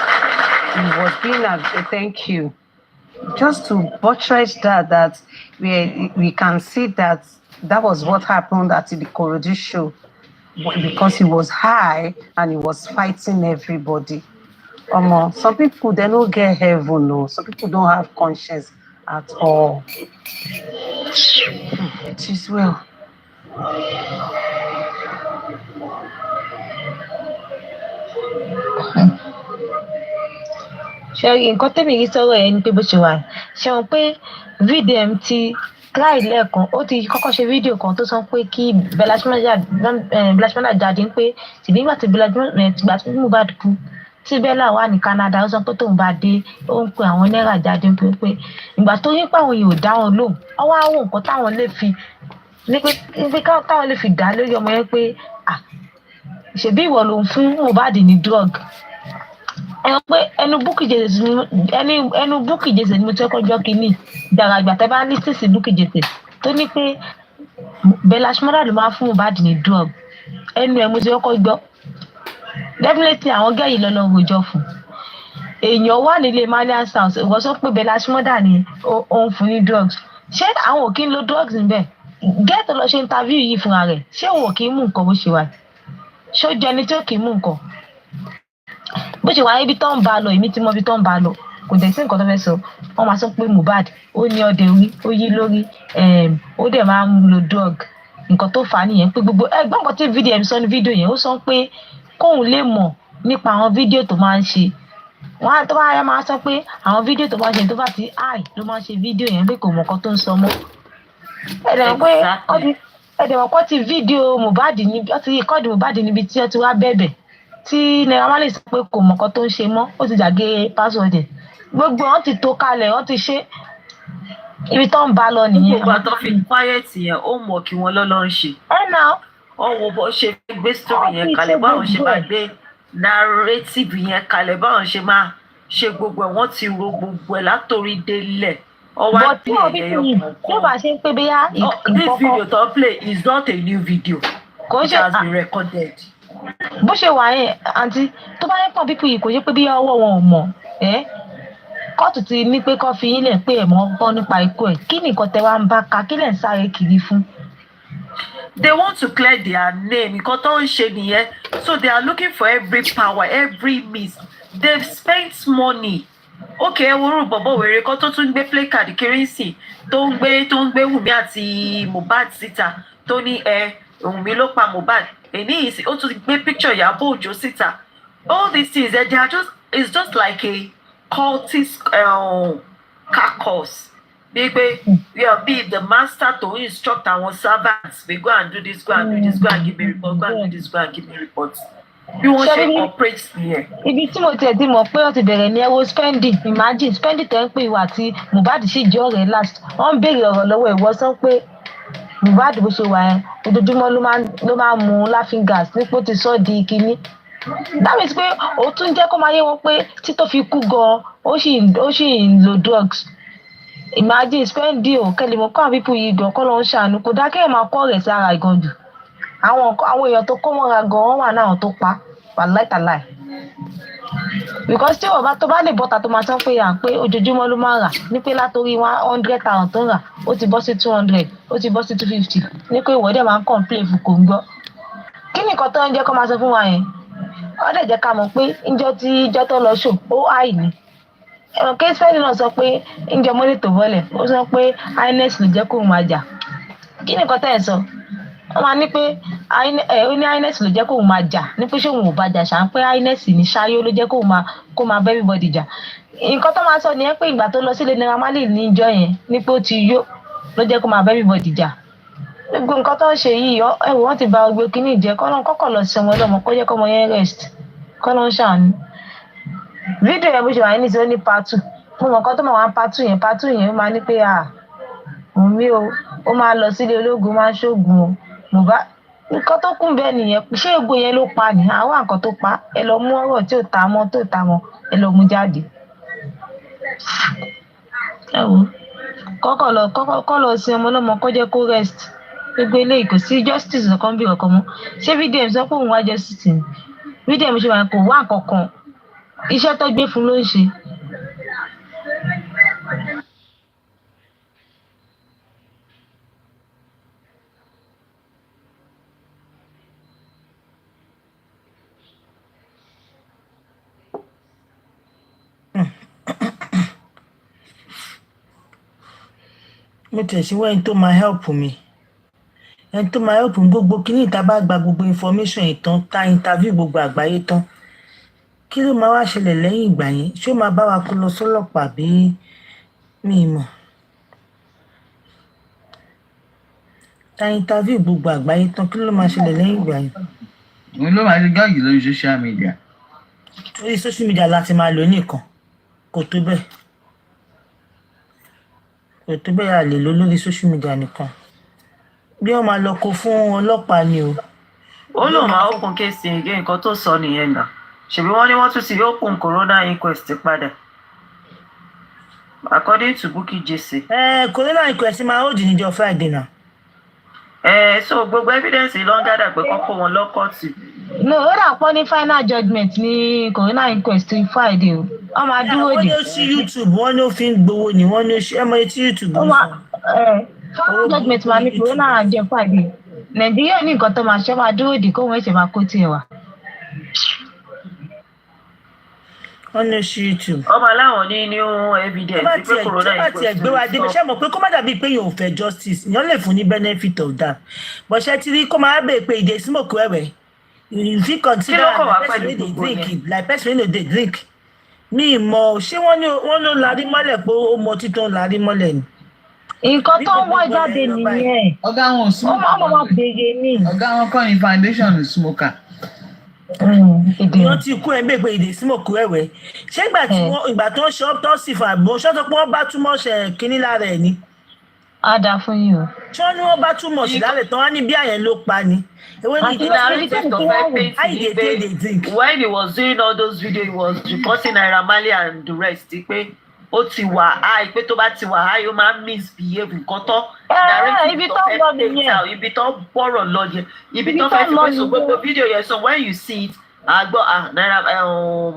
He was being thank you. Just to buttress that we can see that was what happened at the Korodu show, because he was high and he was fighting everybody. Some people they don't get heaven, no. Some people don't have conscience at all. It is well. ṣe nǹkan tẹ́mi yìí sọ̀rọ̀ ẹ̀ ní pé bó ṣe wà ṣe wọn pé VDM ti try lẹ́ẹ̀kan ó ti kọ́kọ́ ṣe fídíò kan tó sọ pé kí Bellashmada jáde pé tìbí nígbà tí Mohbad kú tí Bella wà ní Canada ó sọ pé tóun bá dé ó ń pe àwọn náírà jáde pé ìgbà tó yín pé àwọn yìí ò dá wọn lóhùn ọwọ́ àwọn nǹkan táwọn lè fi ní pé táwọn lè fi dá lórí ọmọ yẹn pé ṣèbí ìwọ ló ń fún Mohbad ní drug pé ẹnu Bukky Jesse ni mo tẹ́ kọjọ́ kínní ìdàgbà tẹ́ bá ní sísì Bukky Jesse tó ní pé Bellashmada ló máa fún Mohbad ní drug ẹnu ẹ̀ mo ti kọ́kọ́ gbọ́ definitely àwọn gẹ́yìn lọ́lọ́ rojọ́ fún èèyàn wà nílé malian house ìwọ sọ pé Bellashmada ni ó ń fún ní drugs ṣé àwọn ò kí ń lo drugs níbẹ̀ gẹ́tò lọ ṣe interview yìí fúnra rẹ̀ ṣé òun ò kí ń mú nǹkan bó ṣe wà ṣó jẹ́ ẹni tí ó kì í mú nǹkan bó ṣe wà ibi tó ń bá lọ èmi tí mo ibi tó ń bá lọ kò dẹ̀ sí nǹkan tó fẹ́ sọ wọ́n máa sọ pé Mohbad ó ní ọdẹ orí ó yí lórí ó dẹ̀ máa ń lo drug nǹkan tó fà á nìyẹn pé gbogbo ẹgbọ́n kan tí VDM sọ ní fídíò yẹn ó sọ pé kóun lè mọ̀ nípa àwọn fídíò tó máa ń ṣe wọ́n á tó bá yá máa sọ pé àwọn fídíò tó máa ń ṣe tó bá ti ló máa ń ṣe fídíò yẹn pé kò mọ̀ nǹkan tó ń sọ mọ́ ẹ̀dẹ̀ pé ti fídíò Mohbad níbi ó ti rìkọ́ọ̀dù Mohbad níbi tí ó ti wá bẹ̀bẹ̀ tí Naira Marley sọ pé kò mọ̀ nǹkan tó ń ṣe mọ́ ó ti jàgé password ẹ̀ gbogbo wọn ti tó kalẹ̀ wọn ti ṣe ibi tó ń bá lọ nìyẹn. gbogbo àtọ́ fi quiet yẹn ó mọ̀ kí wọ́n lọ́lọ́ ń ṣe. ọwọ́ bó ṣe gbé story yẹn kalẹ̀ báwọn ṣe máa gbé narrative yẹn kalẹ̀ báwọn ṣe máa ṣe gbogbo ẹ̀ wọ́n ti ro gbogbo ẹ̀ látòrí délẹ̀ ọwọ́ àti ẹ̀yẹ ọkọ̀ọ̀kan. This video tó play is not a new video. It has been recorded. Bó ṣe wà yẹn àǹtí tó bá yẹ pọ̀ pípọ̀ yìí kò yẹ pé bí ọwọ́ wọn ò mọ̀ kóòtù ti ní pé kó fi yín lẹ̀ pé ẹ̀ mọ́ gbọ́ nípa ikú ẹ̀ kí ni nǹkan tẹ wá ń bá ka kí lẹ̀ ń sáré kiri fún. They want to clear their name nǹkan tó ń ṣe nìyẹn so they are looking for every power every means they've spent money. Okay, wúrú bọ̀bọ̀ wèrè kan tó tún gbé play card kérésì tó ń gbé Wùmí àti Mohbad síta tó ní Wùmí ló pa Mohbad èyí ó tún gbé picture Ìyábọ̀ Òjó síta all these things they are it's just like a cultist caucus bíi pé be the master to instruct our servants we go and do this go and do this go and give me report go and do this go and give me report bí wọ́n ṣe operate nìyẹn. Ibi tí mo tiẹ̀ ti mọ̀ pé ó ti bẹ̀rẹ̀ ní ẹwọ́ spending imagine spending tẹ̀ ń pè wá tí Mohbad sì jẹ́ ọ̀rẹ́ last wọ́n ń béèrè ọ̀rọ̀ lọ́wọ́ ìwọ sọ pé Mohbad bó ṣe wà yẹn ojoojúmọ́ ló máa mú laughing gas nípò ti sọ di kinní that means pé ó tún jẹ́ kó máa yé wọn pé títọ́ fi kú gan ó sì ń lo drugs imagine spending o kẹlẹ̀ mọ́ kọ́ àwọn pípọ̀ yìí gan kọ́ ló ń ṣàánú kó dá kéèyàn máa kọ́ rẹ̀ sára ìgan jù àwọn èèyàn tó kó mọ́ra gan-an wà náà tó pa wàláìtàláì because tí tó bá lè bọ́ta tó máa sọ pé ojoojúmọ́ ló máa rà ní pé látòrí 100,000 tó ń rà ó ti bọ́ sí 200 ó ti bọ́ sí 250 ní pé ìwọ́dẹ̀ máa ń complain fún kò ń gbọ́ kí ni nǹkan tó ń jẹ́ kó máa sọ fún wa yẹn ó dẹ̀ jẹ́ ká mọ̀ pé ìjọ tó lọ ṣò ó àì ní case fẹ́ẹ́ náà sọ pé ìjọ mọ́lẹ̀ tó bọ́lẹ̀ ó sọ pé ines ló jẹ́ kó máa jà kí ni nǹkan tẹ́ ẹ̀ sọ wọ́n máa ní pé ó ní ines ló jẹ́ kó máa jà ní pé ṣé òun ò bá jà ṣá ń pé ines ní ṣáyó ló jẹ́ kó máa bẹ́ everybody jà nǹkan tó máa sọ nìyẹn pé ìgbà tó lọ sílé Naira Marley ní ìjọ yẹn ní pé ó ti yó ló jẹ́ kó máa bẹ́ everybody jà gbogbo nǹkan tó ń ṣe yìí ẹ̀wọ̀ wọ́n ti ba ogbe kínní ìjẹ́ kọ́kọ́ lọ sí ọmọ ọlọ́mọ kó jẹ́ kọ́mọ yẹn rest kọ́ ló ń ṣàánú fídíò yẹn bó ṣe wà ní ìṣó ní part 2 mo mọ̀ nǹkan tó máa wà ní part 2 yẹn ó máa ní pé òun rí o ó máa lọ sílé ológun máa ń ṣoògùn o Mohbad nǹkan tó kún bẹ́ẹ̀ nìyẹn ṣé egbò yẹn ló pa ní àwọn nǹkan tó pa ẹ lọ mú ọ̀rọ̀ tí ò ta mọ́ ẹ lọ mú jáde ẹ wò kọ́kọ́ lọ sí ọmọ ọlọ́mọ kó jẹ́ kó rest gbogbo eléyìí kò sí justice nǹkan bí ọkọ mọ́ ṣé fídíò ẹ̀ sọ pé òun wá justice ni fídíò ẹ̀ ṣe wà kò wá kankan iṣẹ́ tó gbé fún ló ń ṣe. mo tẹ̀síwọ́ ẹni tó máa help mi ẹni tó máa help mi gbogbo kíní ìta bá gba gbogbo information ìtàn ta interview gbogbo àgbáyé tán kí ló máa wá ṣẹlẹ̀ lẹ́yìn ìgbà yẹn ṣé ó máa bá wa kó lọ sọ́lọ́pàá bí mi mọ̀ ta interview gbogbo àgbáyé tán kí ló máa ṣẹlẹ̀ lẹ́yìn ìgbà yẹn. òun ló máa ṣe gáàgì lórí social media. lórí social media láti máa lò nìkan kò tó bẹ́ẹ̀ a lè lò lórí social media nìkan bí wọ́n máa lọ kó fún ọlọ́pàá ni o. ó lóun máa open case again nǹkan tó sọ nìyẹn náà ṣèbí wọ́n ní wọ́n tún ti open corona inquest padà according to Bukky Jesse. corona inquest máa hold níjọ́ Friday náà. So gbogbo evidence ló ń gádà pé kọ́kọ́ wọn lọ́kọ̀tì. no ó dà pọ́ ní final judgement ní corona inquest Friday o wọ́n máa dúró dè. wọ́n ní ó sí YouTube wọ́n ní ó fi ń gbowó ni wọ́n ní ó ṣe ẹmọ etí YouTube ń fún. final judgement máa ní corona jẹ Friday Nàìjíríà ní nǹkan tó máa ṣe máa dúró dè kó wọ́n ṣe máa kó tiẹ̀ wá. wọ́n ní ó sí YouTube. ọmọ aláwọ̀ ní new evidence pé corona inquest. tó bá tiẹ̀ gbé wa débi ṣé mọ̀ pé kó má dàbí pé yóò fẹ́ justice èèyàn lè fún ní benefit of that but ṣé ti rí kó máa bèè pé ìdè smoke wẹ̀wẹ̀ you fit consider like person wey no dey drink mi mọ̀ ṣé wọ́n ló larí mọ́lẹ̀ pé ó mọ títún larí mọ́lẹ̀ ni. nǹkan tó ń wọ́ jáde nìyẹn ọ̀gá wọn smoker ó máa béèrè ní. ọ̀gá wọn kọ́ ní foundation smoker. wọ́n ti kú ẹ̀ ń bèè pé ìdè smoke wẹ̀wẹ̀ ṣé ìgbà tó ń ṣe autopsy fún àbò ṣọ́tọ̀ pé wọ́n bá túmọ̀ ṣe kínní lára ẹ̀ ni. á dáa fún yín o. ṣé wọ́n ní wọ́n bá túmọ̀ sí lálẹ́ tán wá ní bí àyẹn ló pa ni. When he was doing all those videos, he was reporting Naira Marley and the rest. Pé ó ti wà high, pé tó bá ti wà high, ó máa misbehave nǹkan tó. Ibi tó lọ nìyẹn. Ibi tó bọ̀rọ̀ lọ yẹn. Ibi tó fẹ́ fi pé so gbogbo video yẹn so when you see it, àgbọ̀ Naira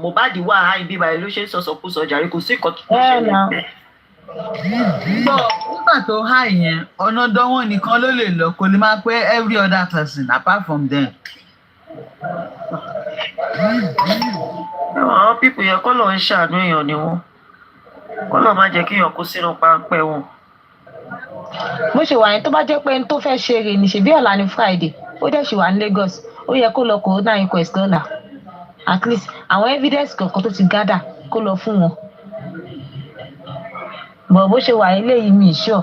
Mohbad wà high bí báyìí ló ṣe ń sọ̀sọ̀kú sọ̀jàre kò sí nǹkan tó ṣẹlẹ̀. nígbà tó há yẹn ọ̀nà dánwò nìkan ló lè lọ kò lè máa pẹ́ every other person apart from them. àwọn pípù yẹn kọ́ ló ń ṣàánú èèyàn ni wọ́n kọ́ ló máa jẹ́ kí èèyàn kó sínú páńpẹ́ wọn. bó ṣe wà yẹn tó bá jẹ́ pé ẹni tó fẹ́ ṣe eré níṣẹ́ bí ọ̀la ní Friday ó dẹ̀ ṣì wà ní Lagos ó yẹ kó lọ corona inquest lọ́la at least àwọn evidence kankan tó ti gádà kó lọ fún wọn. bọ̀ bó ṣe wà eléyìí mi ìṣọ́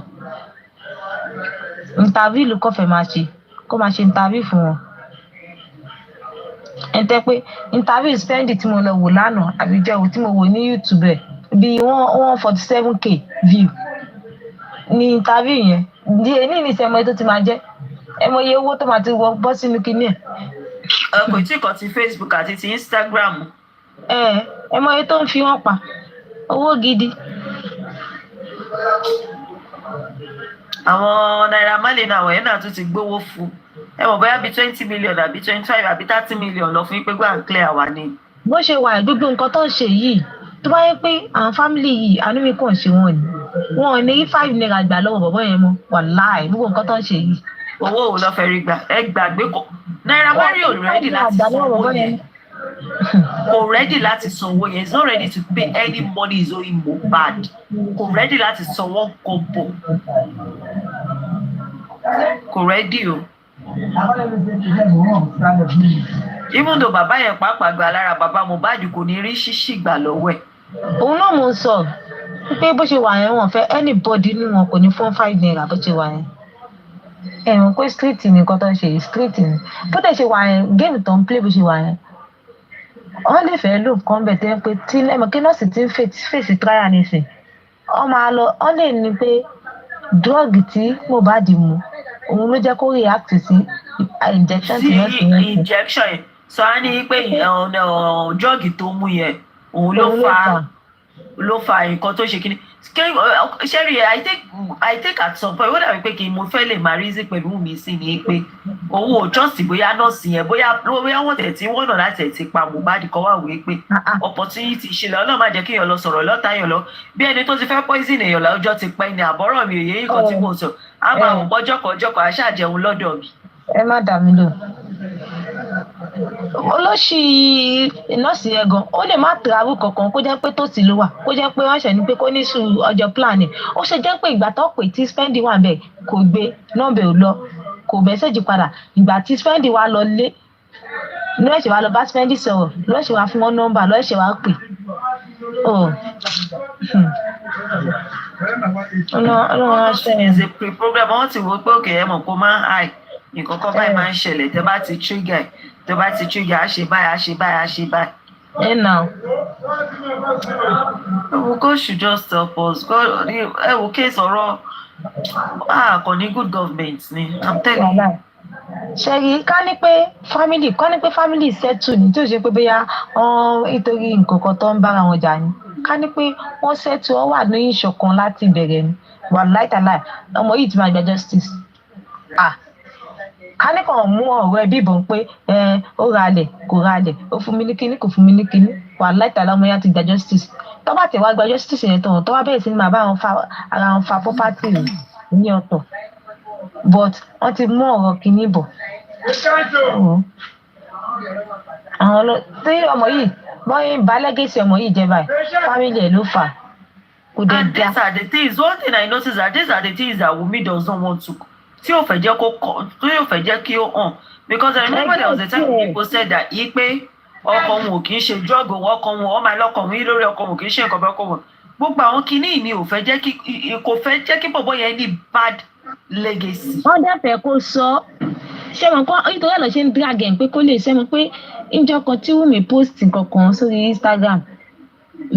interview ló kọ́fẹ́ máa ṣe kó máa ṣe interview fún wọn. ẹ tẹ́ pé interview spend tí mo lọ wò lánàá àbí jẹ́wò tí mo wò ní YouTube ẹ̀ bí 147k view ní interview yẹn ní ìsẹ̀mọ́ tó ti máa jẹ́ ẹ mọ iye owó tó máa ti wọ bọ́ sínú kinní ẹ̀. kò tí kò ti Facebook àti ti Instagram. ẹ mọ iye tó ń fi wọ́n pa owó gidi. àwọn Naira Marley náà àwọn yẹn náà tún ti gbówó fún ẹ mọ̀ bóyá bíi 20 million àbí 25 àbí 30 million lọ fún yín pé go and clear wa ni. bó ṣe wà gbogbo nǹkan tó ń ṣe yìí tó bá yẹ pé àwọn fámìlì yìí àánú mi kàn ṣe wọn ni wọn ò ní rí 5 naira gbà lọ́wọ́ bọ̀bọ́ yẹn mọ́ wàláì gbogbo nǹkan tó ń ṣe yìí. owó wo lọ fẹ́ rí gbà ẹ gbàgbé kọ Naira Marley ò rẹ́dì láti san owó yẹn kò rẹ́dì láti san owó yẹn, he's not ready to pay any money he's owing Mohbad, kò rẹ́dì láti san wọ́n kọ́bọ̀, kò rẹ́dì o. Even though bàbá yẹn pàápàá gba lára bàbá Mohbad kò ní rí ṣíṣì gbà lọ́wọ́ ẹ̀. òun náà mo sọ pé bó ṣe wà yẹn wọn fẹ́ anybody nínú wọn kò ní fún 5 naira bó ṣe wà yẹn. ẹ̀wọ̀n pé street ni nǹkan tó ń ṣe yìí street ni bó dẹ̀ ṣe wà yẹn géèmù tó ń play bó ṣe wà yẹn. wọ́n lè fẹ́ lò kán bẹ̀ tẹ́ pé tí ẹ̀mọ̀ kí nọ́ọ̀sì ti ń fèsì trial nísìn wọ́n máa lọ wọ́n lè ní pé drug tí Mohbad mu òun ló jẹ́ kó react sí injection tí wọ́n ti yẹn sí. injection yẹn sọ á ní pé drug tó mú yẹn òun ló fa nǹkan tó ṣe kíní. Sherry, I think at some point, ó dàbí pé kí mo fẹ́ lè máa rí sí pẹ̀lú mi sí ni pé owó just bóyá nọ́ọ̀sì yẹn bóyá wọ́n tẹ̀ tí wọ́n nà láti ti pa Mohbad kọ́ wà wí pé opportunity ìṣẹ̀lẹ̀ ọlọ́run má jẹ́ kí èèyàn lọ sọ̀rọ̀ lọ́ta èèyàn lọ bí ẹni tó ti fẹ́ poison èèyàn lọ́jọ́ ti pẹ́ ni àbọ̀rọ̀ mi ò yé nǹkan tí mo sọ á máa wò bọ́jọ́kọ̀ọ́jọ́kọ̀ àṣàjẹun lọ́dọ̀ mi. ẹ má dà mí lò olóṣì nọ́ọ̀sì yẹn gan ó lè má travel kankan kó jẹ́ pé tòsí ló wà kó jẹ́ pé wọ́n ṣẹ̀ ní pé kó ní sùn ọjọ́ plan ẹ̀ ó ṣe jẹ́ pé ìgbà tó pè tí spending wà bẹ́ẹ̀ kò gbé nọ́ọ̀bẹ̀ ò lọ kò mẹ́sẹ̀jì padà ìgbà tí spending wà lọ lé lọ́ọ̀ṣẹ̀ wa lọ bá spending sọ̀rọ̀ lọ́ọ̀ṣẹ̀ wa fún wọn nọ́mbà lọ́ọ̀ṣẹ̀ wa pè ọlọ́run aṣẹ́ is a pre-program wọ́n ti wò pé òkè ẹ̀ mọ̀ kó máa high nǹkan kan báyìí máa ń ṣẹlẹ̀ tẹ́ bá ti trigger á ṣe báyìí. ẹ nà. God should just help us. God ẹ wò case ọ̀rọ̀ kò ní good government ni I'm telling you. ṣẹ́gi ká ní pé family settle ní tí ò ṣe pé bóyá nítorí nǹkan kan tó ń bára wọn jà ni ká ní pé wọ́n settle wọ́n wà ní ìṣọ̀kan láti bẹ̀rẹ̀ ni wà láìtàláì ọmọ yìí ti máa gba justice. ká ní kàn mú ọ̀rọ̀ ẹbí bọ̀ pé ó ralẹ̀ kò ralẹ̀ ó fún mi ní kíní kò fún mi ní kíní wà láìtàlá ọmọ yẹn ti gba justice tó bá tẹ̀ wá gba justice yẹn tán tó wá bẹ̀rẹ̀ sí ní máa bá ara wọn fa property rẹ̀ ní ọ̀tọ̀ but wọ́n ti mú ọ̀rọ̀ kíní bọ̀ àwọn tí ọmọ yìí bọ́yìn bá lẹ́gẹ̀ẹ́sì ọmọ yìí jẹ́ báyìí family ẹ̀ ló fà kò dé and dá. these are the things one thing I notice that these are the things that Wunmi does not want to tí yóò fẹ́ jẹ́ kí ó hàn because I remember there was a time people said that yí pé ọkọ wọn ò kì í ṣe drug wọn ọkọ wọn ọmọ ẹlọ́kọ wọn yí lórí ọkọ wọn kì í ṣe nǹkan bẹ́ẹ̀ ọkọ wọn gbogbo àwọn kinní ni kò fẹ́ jẹ́ kí bọ̀bọ̀ yẹn ní bad legacy. wọ́n dẹ́fẹ̀ẹ́ kó sọ ṣé wọn kọ́ nítorí ẹ̀ lọ ṣe ń drag ẹ̀ pé kó lè ṣe wọn pé níjọ́ kan tí Wunmi post nǹkan kan sórí Instagram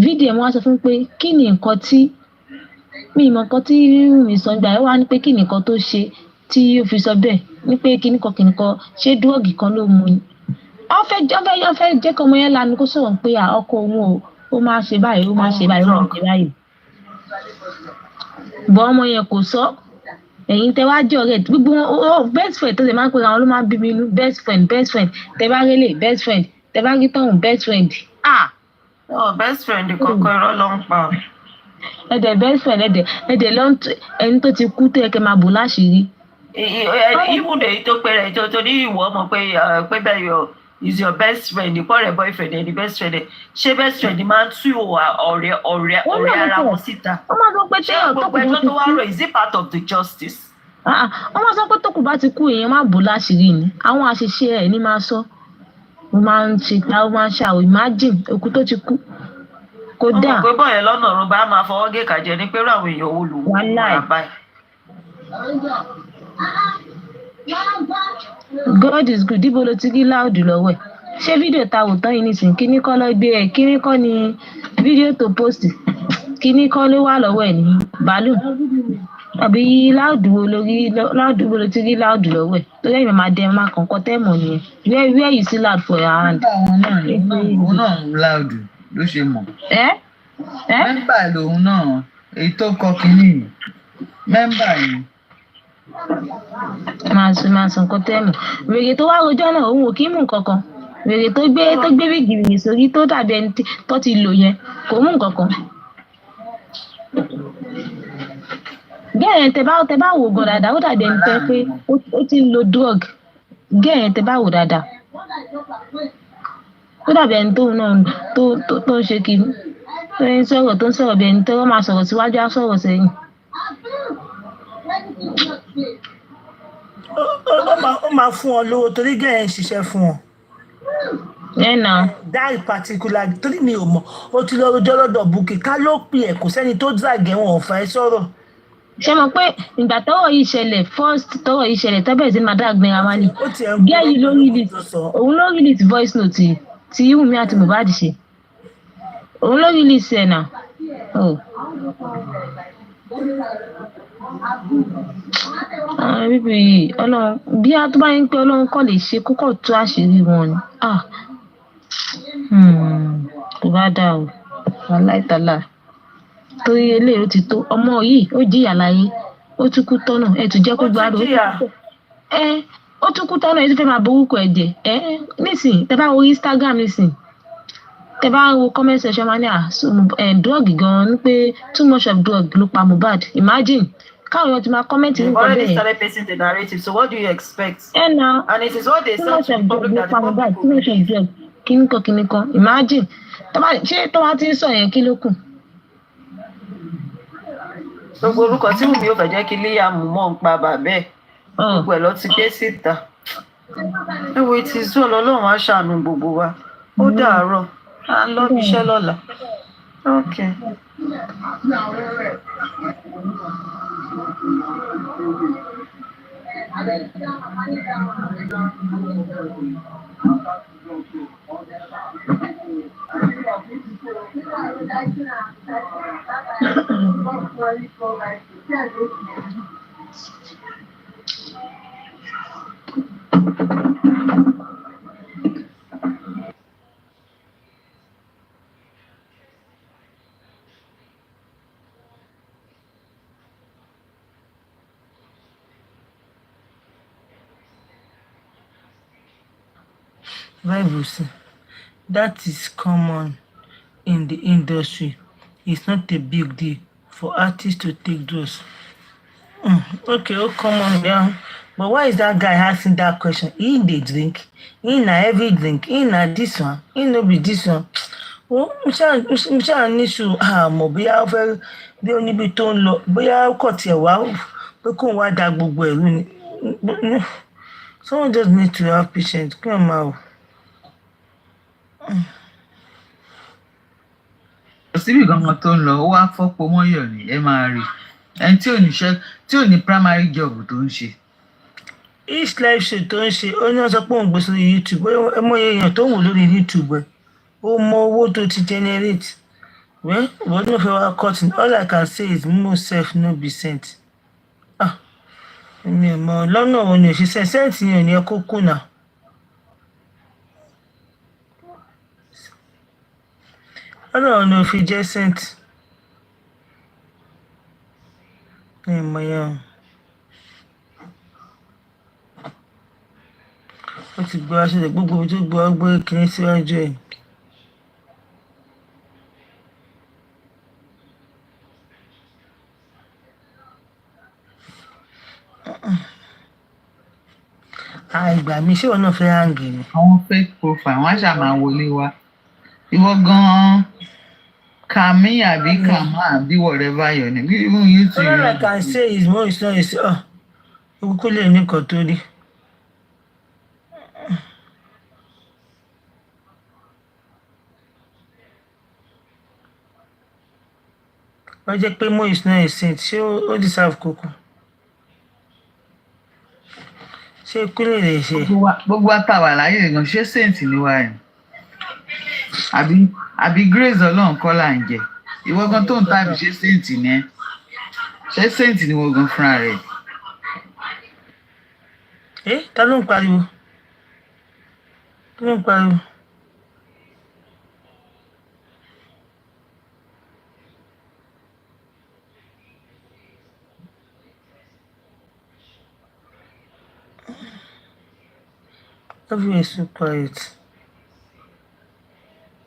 fídíò wọn wá sọ fún pé kí ni nǹkan tí mi ìmọ̀ nǹkan tí Wunmi sọ gbà ẹ̀ wá ní pé kí ni nǹkan tó ṣe tí ó fi sọ bẹ́ẹ̀ ní pé kíníkan ṣé dúrọ́ọ̀gì kan ló mu ni. wọ́n fẹ́ jẹ́ kí ọmọ yẹn lanu kó sọ̀rọ̀ pé ọkọ òun ó máa ṣe báyìí ó máa ṣe báyìí ó máa ṣe báyìí. bọ́ ọmọ yẹn kò sọ ẹ̀yin tẹ wá jẹ́ ọ̀rẹ́ gbogbo best friend tó ṣe máa ń pè àwọn ló máa ń bí mi inú best friend tẹ bá rélé best friend tẹ bá rí tọ̀hún best friend. best friend kọ̀ọ̀kan irọ́ ló ń pa. ẹ̀dẹ̀ best friend ẹ̀dẹ̀ ló ń ẹni tó ti kú tó yẹ kẹ́ máa bò láṣìírí. Even èyí tó pẹ́rẹ́ tó ní ìwọ mọ̀ pé bẹ́ẹ̀ yọ is your best friend ìpọ́ rẹ̀ boyfriend ẹni best friend ẹ̀ ṣé best friend máa ń tú ọ̀rẹ́ ara wọn síta ṣé gbogbo ẹjọ́ tó wá rọ̀ is it part of the justice. wọ́n máa sọ pé tókù bá ti kú èèyàn má bò láṣìírí ni àwọn àṣìṣe ẹ̀ ní máa sọ mo máa ń ṣe ta ó máa ń ṣàwò imagine òkú tó ti kú kó dà. ọmọ pé bọ́ọ̀yẹn lọ́nà ọ̀run bá máa fọwọ́ gé kàjẹ́ ní pé ráwọn èèyàn wo lù ú wà báyìí. God is good ibo ló ti rí láòdù lọ́wọ́ ẹ̀ ṣé fídíò ta wò tán yìí nísìnyí kíní kọ́ ló gbé ẹ̀ kíní kọ́ ni fídíò tó post kíní kọ́ ló wà lọ́wọ́ ẹ̀ ní bàálù àbí láòdù wo ló ti rí láòdù lọ́wọ́ ẹ̀ tó lẹ́yìn máa dẹ máa kàn kọ́ tẹ́mọ̀ nìyẹn where you see loud for your hand. òun náà ń láòdù ló ṣe mọ̀. mẹ́mbà lòun náà èyí tó kọ kínní mẹ́mbà yìí. máa sọ nǹkan tẹ́ mọ̀ wèrè tó wá rojọ́ náà òun ò kí ń mú nǹkan kan wèrè tó gbé bígìrì sórí tó dàbí ẹni tó ti lò yẹn kò mú nǹkan kan. gẹ́ẹ̀ tẹ bá wò gan dáadáa ó dàbí ẹni tẹ́ pé ó ti ń lo drug gẹ́ẹ̀ tẹ bá wò dáadáa ó dàbí ẹni tóun náà tó ń ṣe kiri tó ń sọ̀rọ̀ bí ẹni tó wọ́n máa sọ̀rọ̀ síwájú á sọ̀rọ̀ sẹ́yìn. ó máa fún ọ lówó torí gẹ́ẹ̀ ń ṣiṣẹ́ fún ọ. that particular torí mi ò mọ̀ ó ti lọ rojọ́ lọ́dọ̀ Bukky ká ló pè ẹ́ kò sẹ́ni tó dàgẹ́ wọn ò fẹ́ sọ̀rọ̀. ṣé mo pé ìgbà tọ́rọ̀ yìí ṣẹlẹ̀ tọ́rọ̀ yìí ṣẹlẹ̀ tọ́bẹ̀ sí máa dàgbẹ́ ara ni gẹ́ yìí òun ló release voice note tí Wunmi àti Mohbad ṣe òun ló release ẹ̀ náà. àwọn bíbí yìí Ọlọ́run bí a tó bá yín pé Ọlọ́run kọ́ lè ṣe kókò tó àṣírí wọn ni kò bá dáa o aláìtàlá torí eléyìí ó ti tó ọmọ yìí ó jìyà láyé ó tún kú tọ́nà ẹ tún jẹ́ kó gbádùn ó tún kú tọ́nà ẹ tún fẹ́ máa borúkọ ẹ̀ jẹ́ nísìnyí tẹ bá wo Instagram nísìnyí tẹ bá wo comment section máa ní drug gan ni pé too much of drug ló pa Mohbad imagine káwọn èèyàn ti máa comment ní nǹkan bẹ́ẹ̀. already started passing the narrative so what do you expect. and it is what they say to the public that the public too much of drug kíníkan imagine ṣé tọ́wá ti ń sọ yẹn kí ló kù. gbogbo orúkọ tí Wùmí ò fẹ́ jẹ́ kí Liam mọ̀ ń pa bàbá ẹ̀ gbogbo ẹ̀ lọ ti gbé síta ẹ wo ti sún Ọlọ́run á ṣàánú gbogbo wa ó dàárọ̀ à ń lọ bí iṣẹ́ lọ́la. Okay. Bible says that is common in the industry. It's not a big deal for artists to take drugs. Okay, come on down. But why is that guy asking that question? He in the drink, he na every drink, he na this one, he no be this one. Oh, mo ṣáà ní sùn àmọ́ bóyá ó fẹ́ bí ó níbi tó ń lọ bóyá ó kọ̀ tiẹ̀ wá pé kóun wá da gbogbo ẹ̀rú ni. Someone just need to have patience. Come on. síbì gangan tó ń lọ ó wá fọ́pọ̀ mọ́yọ̀ ni ẹ máa rí ẹni tí ò ní primary job tó ń ṣe. each live show tó ń ṣe ó ní wọ́n sọ pé òun gbé sórí YouTube ẹ mọ èèyàn tó ń wò lórí YouTube ẹ ó mọ owó tó ti generate well ìwọ ní òfin wa cutting all I can say is mo sef no be cent. èmi ò mọ lọ́nà òun ni òṣìṣẹ́ sẹ́ǹtì yẹn ò ní ẹ kó kùnà. Ọlọ́run ló fi jẹ́ sent. Ìmọ̀ yẹn ó ti gbọ́ aṣọ rẹ̀ gbogbo tó gbọ́ ọgbẹ́ kìíní síwájú ẹ̀. Ìgbà mi ṣé wọn náà fẹ́ hàngì ni. àwọn fake profile wọn á ṣàmà wọlé wa ìwọ gan-an kàmí àbí kàmá àbí whatever your name even you too. all I can say is more is not is kúkú lè ní nǹkan tó rí. wọ́n jẹ́ pé mo is not a saint ṣé ó deserve kókó. ṣé ikú lè lè ṣe. gbogbo àtàwà láyé gan ṣé saint ni wá ẹ̀ àbí grace Ọlọ́run kọ́ là ń jẹ ìwọ gan tó ń tàbí ṣé saint ni ẹ ṣé saint ni wọ́n gan fúnra rẹ̀. ta ló ń pariwo ta ló ń pariwo. Everywhere is so quiet.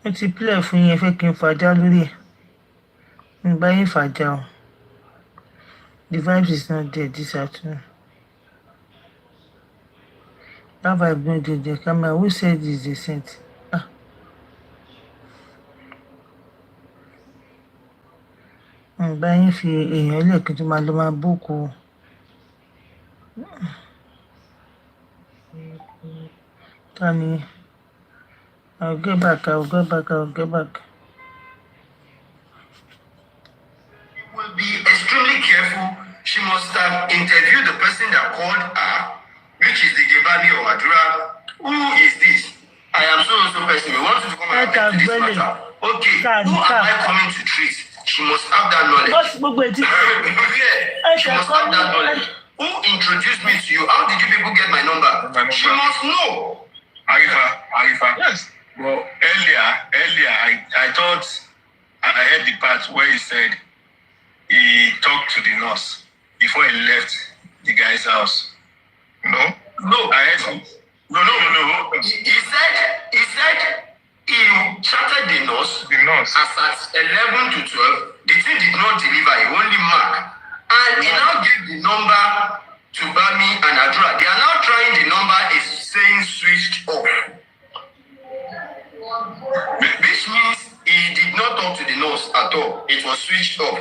Mo ti play fún yín, ẹ fẹ́ kí n fàájà lórí ẹ̀. Mo bá yín fàájà o. The vibes is not there this afternoon. That vibe no dey there. Camera, who said this is decent? Ah. Mo bá yín fi èèyàn lẹ́ẹ̀kí tó máa lọ máa bókù. Tani, I'll get back. Will be extremely careful. She must have interviewed the person that called her, which is the Gebani or Adura. Who is this? I am so person. We want you to come and attend to this matter. Okay, who am I coming to treat? She must have that knowledge. Yeah, she must have that knowledge. Who introduced me to you? How did you people get my number? She must know. Arifa. Yes. Well, earlier, I thought I heard the part where he said he talked to the nurse before he left the guy's house. No, I heard him. No. He said he chatted the nurse. As at 11 to 12, the thing did not deliver. He only marked, and he now gave the number to Bami and Adura. They are now trying the number is saying switched off. Which means he did not talk to the nurse at all. It was switched off.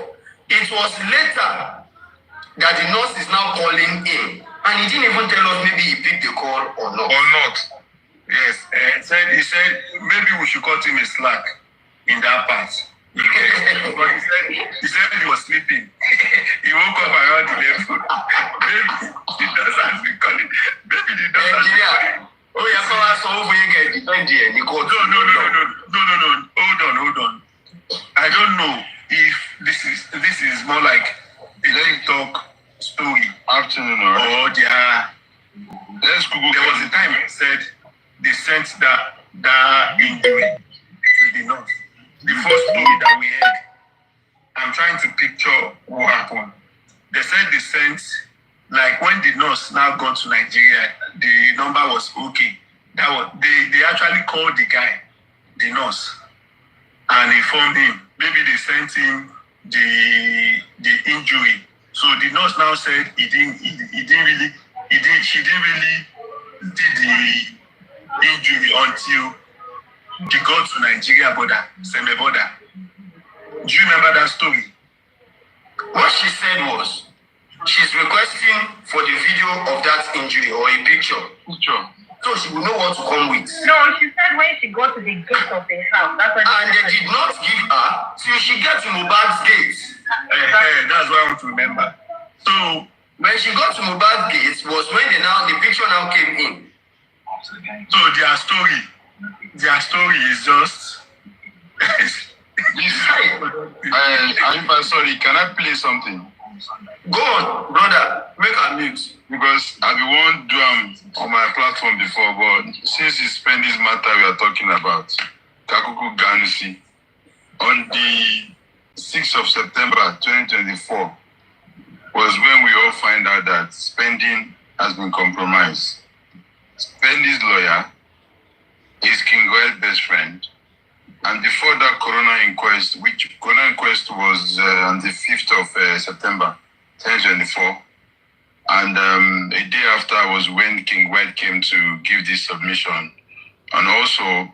It was later that the nurse is now calling him. And he didn't even tell us maybe he picked the call or not. Yes. He said maybe we should cut him a slack in that part. But he said he was sleeping. He woke up around 11. Maybe he doesn't be calling. Maybe he doesn't. Oh, yeah, so I saw over here defend here. No. Hold on. I don't know if this is more like a let talk story. Afternoon, or let's Google. There was a time he said they sent that injury to the north. The first story that we heard, I'm trying to picture what happened. They said they sent, like when the nurse now got to Nigeria, the number was okay. They actually called the guy, the nurse, and informed him. Maybe they sent him the injury. So the nurse now said she didn't really did the injury until she got to Nigeria border, Seme border. Do you remember that story? What she said was, she's requesting for the video of that injury or a picture. So she will know what to come with. No, she said when she got to the gate of the house. That's when and they did not give her till she got to Mohbad's gate. That's what I want to remember. So when she got to Mohbad's gate was when the picture now came in. So their story is just I'm sorry, can I play something? Go on, brother, make a mute. Because I won't do on my platform before, but since it's Spendy's matter we are talking about, Kakuku Ganusi, on the 6th of September 2024 was when we all find out that spending has been compromised. Spendy's lawyer is King Well's best friend. And before that coroner inquest, which coroner inquest was on the 5th of September 2024, and a day after was when King White came to give this submission. And also,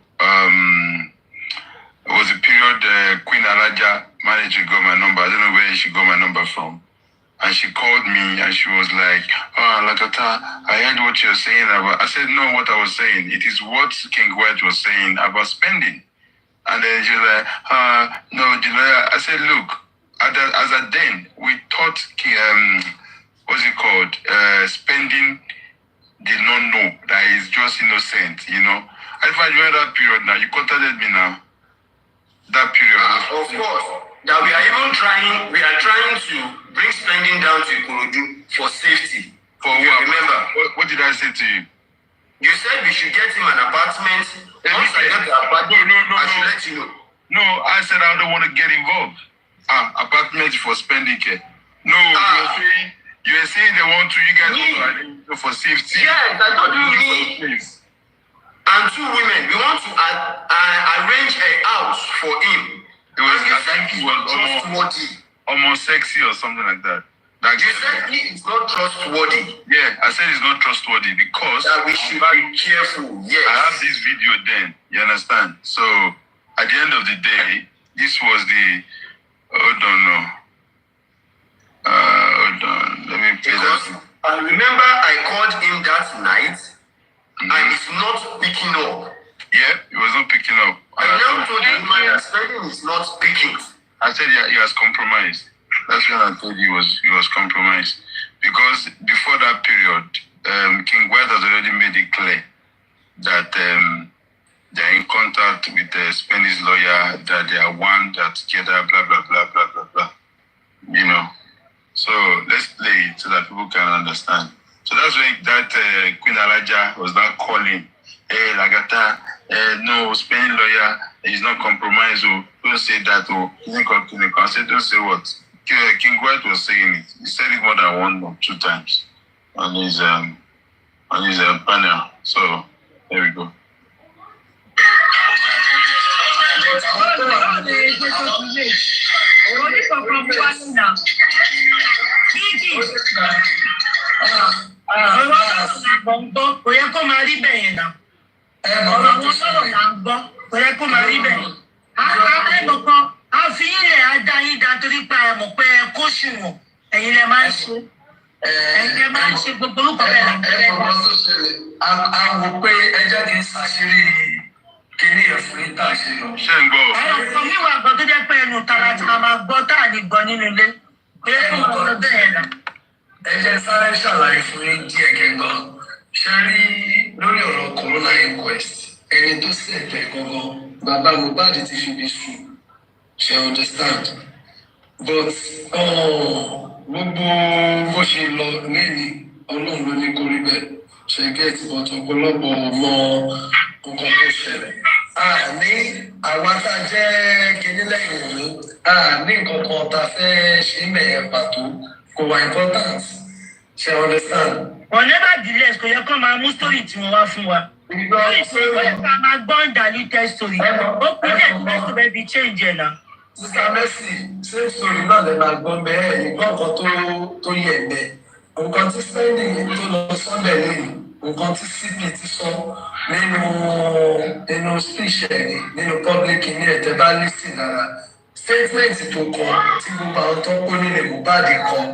it was a period Queen Alaja manager got my number. I don't know where she got my number from. And she called me and she was like, Lakata, I heard what you're saying about. I said, no, what I was saying. It is what King White was saying about spending. And then she was like, no, I said, look, as a then, we thought, what's it called? Spending did not know that he's just innocent, you know. I find you that period now, you contacted me now. That period. Of course. That we are trying to bring spending down to Ikorodu for safety. For what? Remember. What did I say to you? You said we should get him an apartment. Once I get the apartment, I should let you know. No, I said I don't want to get involved. Apartment for spending care. No, you were saying they want to, you guys want to for safety. Yes, I told you me. and 2 women. We want to arrange a house for him. It was, I think he was almost sexy or something like that. You said he is not trustworthy. Yeah, I said he's not trustworthy because that we should be careful. Yes. I have this video then. You understand? So at the end of the day, this was the hold on. Let me play that. I remember I called him that night and he's not picking up. Yeah, he was not picking up. I now told the woman that spending is not picking. I said he was compromised. That's when I told you he was compromised. Because before that period, King White has already made it clear that they're in contact with the Spanish lawyer, that they are one, that together, blah, blah, blah, blah, blah, blah. You know. So let's play it so that people can understand. So that's when that Queen Alaja was now calling, hey, Lagata, no, Spain lawyer is not compromised. Oh, don't say that. Oh, I said, don't say what? King White was saying it. He said it more than 1 or 2 times on his panel. So there we go. Kò yẹ kó máa rí bẹ́ẹ̀ yẹn náà. Ọ̀rọ̀ àwọn sọ̀rọ̀ là ń gbọ́. Kò yẹ kó máa rí bẹ́ẹ̀. Ẹnìkan á fi ilẹ̀ ajá yín dá torí pé ẹ mọ̀ pé ẹ kó ṣùwọ̀n. Ẹ̀yin lẹ máa ń ṣe. Ẹ̀yin lẹ máa ń ṣe gbogbo orúkọ bẹ́ẹ̀ lọ. Ẹ mọ̀ tó ṣẹlẹ̀, a wò pé ẹjọ́ kì í ṣàṣírí kíní ẹ̀fún yín tá a ṣe lọ. Ṣé ń gbọ́? Ọ̀rọ̀ mi wà gbọ́ tó jẹ́ pé ẹnu tara tí a máa gbọ́ tá à ní gbọ́ nínú ilé. Kò yẹ kó máa lọ bẹ́ẹ̀ yẹn náà. Ẹ jẹ́ sáré ṣàlàyé fún yín díẹ̀ gẹ́gàn. Ṣé rí lórí ọ̀rọ̀ corona inquest ẹni tó ṣẹ̀fẹ̀ gangan bàbá Mohbad ti fi bí sùn ṣe understand but gbogbo bó ṣe lọ lẹ́yìn ọlọ́run ló ní kó rí bẹ́ẹ̀ ṣe gẹ́ẹ̀tì but ọ̀pọ̀lọpọ̀ ọmọ nǹkan tó ṣẹlẹ̀. Ní àwa tá a jẹ́ kinní lẹ́yìn òní ní nǹkan kan tá a fẹ́ ṣe mẹ́ẹ̀ pàtó kò wá important ṣe understand. Whenever the less kò yẹ kó máa mú story tí wọ́n wá fún wa. Story tí wọ́n yẹ ká máa gbọ́ ìdálítẹ́ story. Ó kú ní ẹ̀kọ́ tó bẹ́ẹ̀ bí change ẹ̀ náà. Mr. Messi same story náà lè máa gbọ́ bẹ́ẹ̀ nígbà kan tó yẹ bẹ́ẹ̀. Nǹkan tí spending tó lọ sọ́ndẹ̀ lẹ́yìn nǹkan tí CP ti sọ nínú speech ẹ̀ nínú public ní ẹ̀tẹ̀ bá lísì lára. Statement tó kọ tí gbogbo àwọn tó kó nílẹ̀ Mohbad kan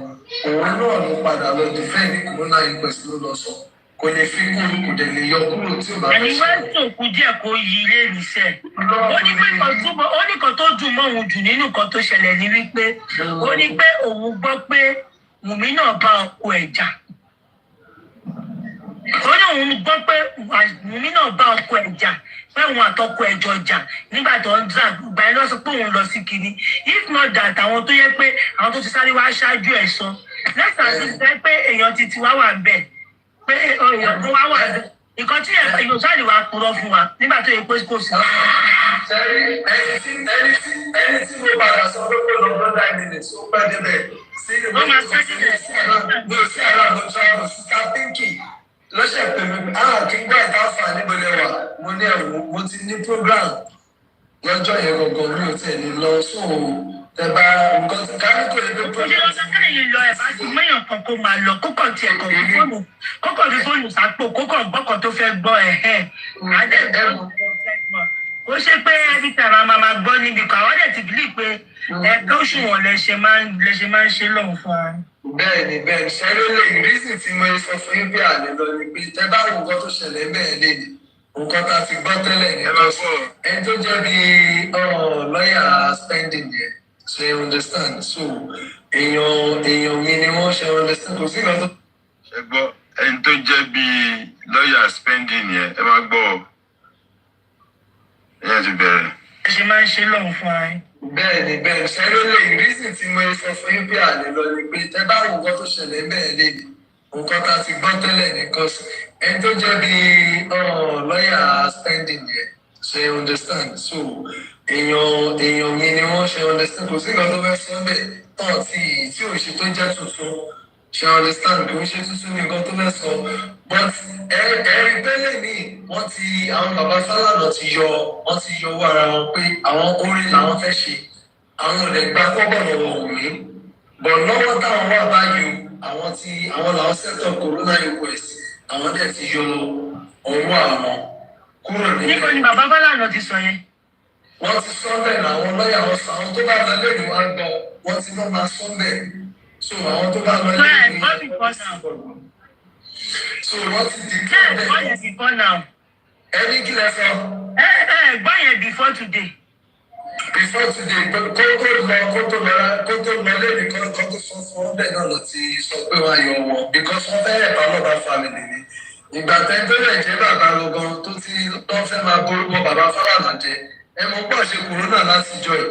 òun náà ló padà lọ defend corona inquest ló lọ sọ kò lè fi kúrò kò dẹ̀ lè yọ kúrò tí ò bá fẹ́ ṣe. Ẹni wá tó kú díẹ̀ kó yí ilé ìrìnsẹ̀. Ó ní kan tó dùn mọ́ òun jù nínú kan tó ṣẹlẹ̀ ní wípé ó ní pé òun gbọ́ pé Wùmí náà bá ọkọ ẹ̀ jà. Ó ní òun gbọ́ pé Wùmí náà bá ọkọ ẹ̀ jà pé òun àtọkọ ẹ̀ jọ jà nígbà tó ń dà gbà ẹ́ lọ́sọ pé òun lọ sí kinní. If not that àwọn tó yẹ pé àwọn tó ti sáré wá ṣáájú ẹ̀ sọ. Lẹ́sàn-án ti sẹ́ pé èèyàn ti wá wà ń bẹ̀ pé èèyàn tó wá wà ń bẹ̀. Nǹkan tí èèyàn sáré wá purọ́ fún wa nígbà tó yẹ pé kò sí. Ẹni tí mo padà sọ pé kó lọ bọ́dà ìdílé tó pẹ́ débẹ̀ sí ìlú Wọ́n máa ṣáájú ẹ̀ sí ní òsì aláàbò travel síta pínkì lọ́sẹ̀ pẹ̀lú kí n gbọ́ ìta fà níbo lẹ́wà mo ní ẹ̀wọ̀n mo ti ní program lọ́jọ́ yẹn gangan mi ò tẹ̀lé lọ sóò tẹ̀bá nǹkan tí kárí kò lè gbé program. Ṣé ọjọ́ kẹ́yìn lọ ẹ̀ bá ti mẹ́yàn kan kó máa lọ kókò tiẹ̀ kàn fi fóònù kókò fi fóònù sápò kókò gbọ́kàn tó fẹ́ gbọ́ ó ṣe pé ẹbí tàrà máa gbọ́ níbi kan àwọn dẹ̀ ti bìlí pé ẹ̀ka òṣùwọ̀n lẹ ṣe máa ń ṣe lọ́hùn fún wa. Bẹ́ẹ̀ni ṣẹlẹ̀ lè rísì tí mo sọ fún yín bí àlè lọ ni pé tẹ bá wo nǹkan tó ṣẹlẹ̀ bẹ́ẹ̀ lè ní nǹkan tá a ti gbọ́ tẹ́lẹ̀ ní ọ̀sán ẹni tó jẹ́ bí lọ́ọ̀yà spending yẹn ṣe understand so èèyàn mi ni wọ́n ṣe understand kò sí nǹkan tó. Ẹ gbọ́ ẹni tó jẹ́ bí lọ́ọ̀yà spending yẹn ẹ máa gbọ́ ọ. Ẹ ti bẹ̀rẹ̀. Ẹ ṣe máa ń ṣe lọ́hùn fún wa. Bẹ́ẹ̀ni ṣẹlẹ̀ lè rísì tí mo sọ fún yín bí àlè lọ ni pé tẹ bá wo nǹkan tó ṣẹlẹ̀ bẹ́ẹ̀ lè ní nǹkan tá a ti gbọ́ tẹ́lẹ̀ nìkan sí ẹni tó jẹ́ bí lọ́ọ̀yà spending yẹn ṣe understand so èèyàn mi ni wọ́n ṣe understand kò sí nǹkan tó fẹ́ sọ bẹ́ẹ̀ tán tí ò ṣe tó jẹ́ tuntun She understand kò ń ṣe tuntun ní nǹkan tó fẹ́ sọ but ẹ̀rí pẹ́lẹ́ mi wọ́n ti àwọn bàbá Fálànà ti yọ owó ara wọn pé àwọn orin làwọn fẹ́ ṣe àwọn ò lè gba kọ́bọ̀ lọ́wọ́ Wùmí but lọ́wọ́ táwọn wà báyìí àwọn làwọn set up corona inquest àwọn dẹ̀ ti yọ owó àwọn kúrò ní. níbo ni bàbá Fálànà ti sọ yẹn. wọ́n ti sọ bẹ́ẹ̀ náà àwọn lọ́ọ̀yà wọn sọ àwọn tó bá lọ lẹ́yìn wá gbọ́ wọ́n ti náà máa sọ bẹ́ẹ̀ so àwọn tó bá lọ lẹ́yìn wá gbọ́ so wọ́n ti di kí ẹ̀ gbọ́ yẹn before now. ẹni kí lẹ sọ. gbọ́ yẹn before today. before today kó tó lọ lẹ́yìn kan tó sọ fún ọ bẹ́ẹ̀ náà lọ ti sọ pé wọ́n á yọ wọn because wọ́n fẹ́ ẹ̀bá lọ́ba family ni ìgbà tẹ́ńtẹ́lẹ̀ jẹ́ bàbá lọ́gán tó ti lọ́ fẹ́ máa borúkọ bàbá Fálànà jẹ ẹ mọ̀ gbọ́ ṣe kòrónà láti jọ ẹ̀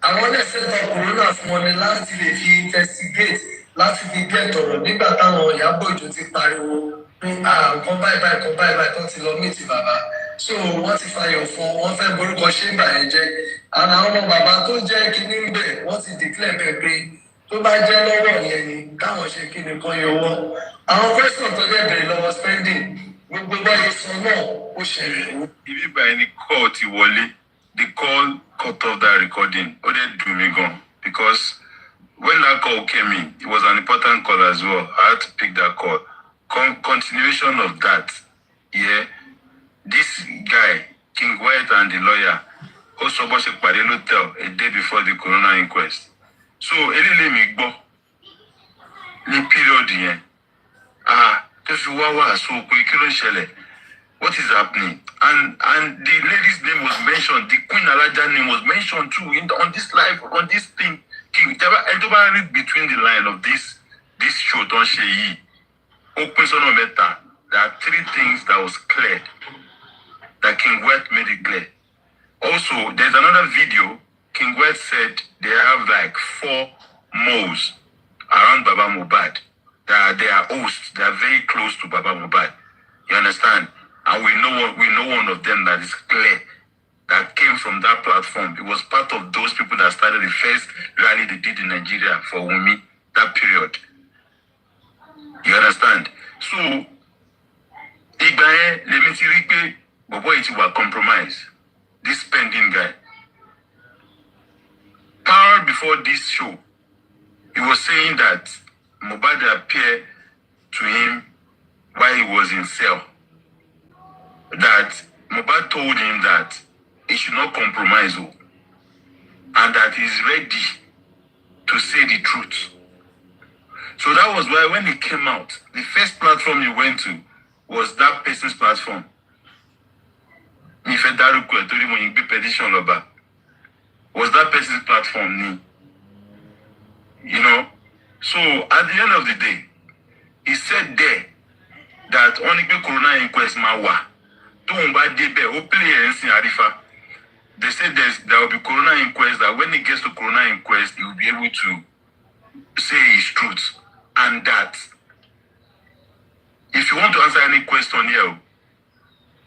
àwọn ẹlẹ́sẹ̀ tán kòrónà fún wọn ni láti lè fi investigate láti fi gẹ̀ tọ̀rọ̀ nígbà táwọn Ìyábọ̀ Òjó ti pariwo pé nǹkan báyìí tó ti lọ mìtì bàbá so wọ́n ti fàyọ̀ fún wọn fẹ́ borúkọ ṣéǹbà yẹn jẹ́ àwọn ọmọ bàbá tó jẹ́ kínní ń bẹ̀ wọ́n ti declare bẹ́ẹ̀ pé tó bá jẹ́ lọ́wọ́ yẹn ni káwọn ṣe kíni kan yọwọ́ àwọn question tó jẹ́ bẹ̀rẹ̀ lọ́wọ́ spending gbogbo báyìí sọ náà ó ṣẹlẹ̀. ibi báyìí ni call ti wọlé the call cut off that recording ó dẹ̀ dùn mí gan because when that call came in it was an important call as well I had to pick that call continuation of that yeah this guy King White and the lawyer ó sọ bó ṣe pàdé l'hotel a day before the corona inquest so eléyìí mi gbọ́ ní period yẹn tó fi wá wàásù pé kí ló ń ṣẹlẹ̀ what is happening and the lady's name was mentioned the Queen Alaja name was mentioned too on this live on this thing ẹni tó bá read between the line of this show tó ń ṣe yìí ó pín sọ́nà mẹ́ta there are 3 things that was cleared that King White made it clear also there's another video King White said they have like 4 moles around Baba Mohbad that they are hosts they are very close to Baba Mohbad you understand and we know one of them that is clear that came from that platform. It was part of those people that started the first rally they did in Nigeria for Wunmi, that period. You understand? So, Igbaye, let me see, Bobo it was compromise. This pending guy. Power before this show, he was saying that Mohbad appeared to him while he was in cell. That Mohbad told him that he should not compromise and that he's ready to say the truth. So that was why when he came out, the first platform he went to was that person's platform. Was that person's platform? You know? So at the end of the day, he said there that only corona inquest mawa. They said there will be corona inquest, that when he gets to corona inquest, he will be able to say his truth. And that if you want to answer any question here,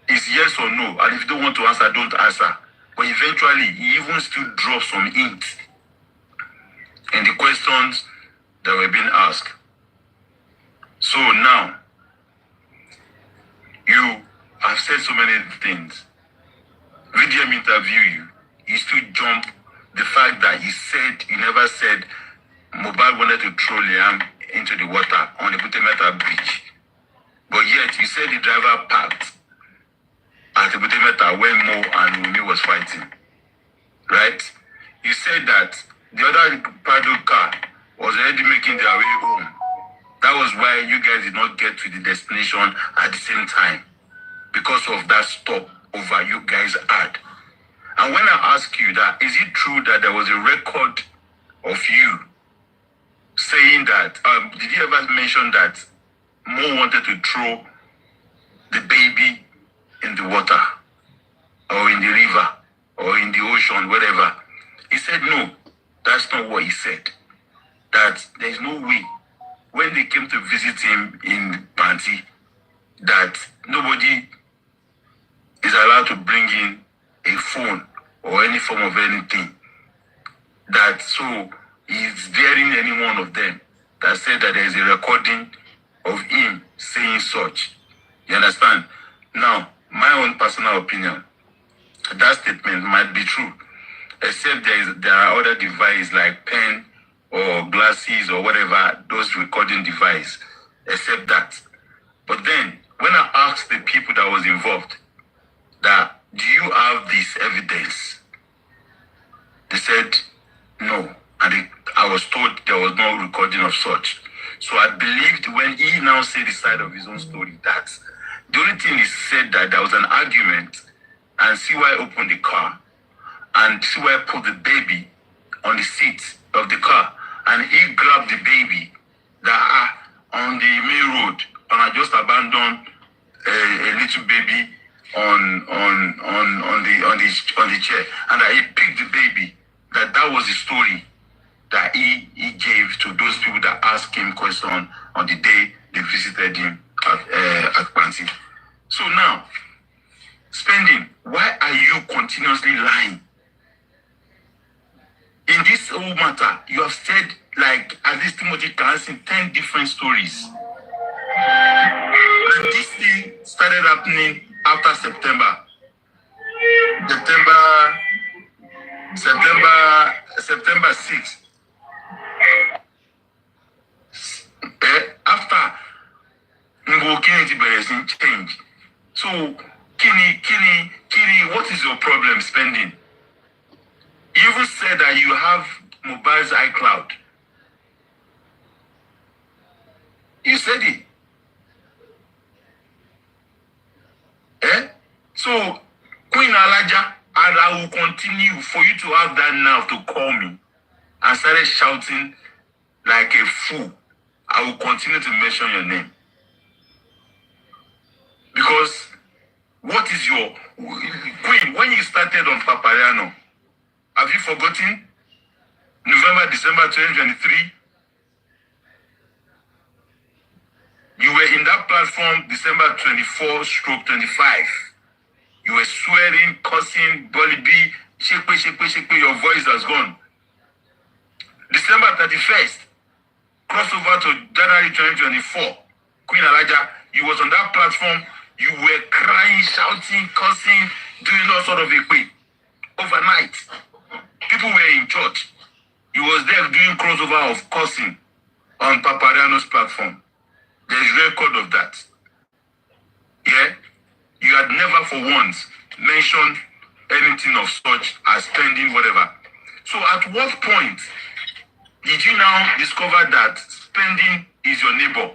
it's yes or no. And if you don't want to answer, don't answer. But eventually, he even still drops some hint in the questions that were being asked. So now, you have said so many things. VDM interview you still jump the fact that he never said Mohbad wanted to throw Liam into the water on the Domenica beach. But yet you said the driver parked at the Domenica when Mo and Wunmi was fighting. Right? You said that the other paddle car was already making their way home. That was why you guys did not get to the destination at the same time. Because of that stop over you guys had. And when I ask you that, is it true that there was a record of you saying that, did you ever mention that Mo wanted to throw the baby in the water or in the river or in the ocean, whatever? He said, no, that's not what he said. That there's no way when they came to visit him in Panti that nobody is allowed to bring in a phone or any form of anything. That so he's daring any one of them that said that there is a recording of him saying such. You understand? Now, my own personal opinion, that statement might be true, except there are other devices like pen or glasses or whatever, those recording device, except that. But then, when I asked the people that was involved, that, do you have this evidence? They said, no. And I was told there was no recording of such. So I believed when he now said the side of his own story, that the only thing he said that there was an argument, and CY opened the car, and CY put the baby on the seat of the car, and he grabbed the baby that on the main road, and I just abandoned a little baby on the chair, and that he picked the baby. That was the story that he gave to those people that asked him question on the day they visited him at Pansi. So now, Spending, why are you continuously lying? In this whole matter, you have said, like, at least Timothy Kansi, 10 different stories. And this thing started happening after September 6th. After Ngokini change. So, Kini, what is your problem, Spending? You even said that you have Mohbad's iCloud. You said it. So, Queen Alaja, and I will continue for you to have that now to call me and started shouting like a fool. I will continue to mention your name. Because what is your Queen, when you started on Papariano, have you forgotten? November, December 2023. You were in that platform December 24/25. You were swearing, cursing, Bolly B, shake, your voice has gone. December 31st, crossover to January 2024. Queen Alaja, you was on that platform, you were crying, shouting, cursing, doing all sort of a way. Overnight, people were in church. You was there doing crossover of cursing on Papariano's platform. There's record of that. Yeah? You had never for once mentioned anything of such as Spending, whatever. So at what point did you now discover that Spending is your neighbor?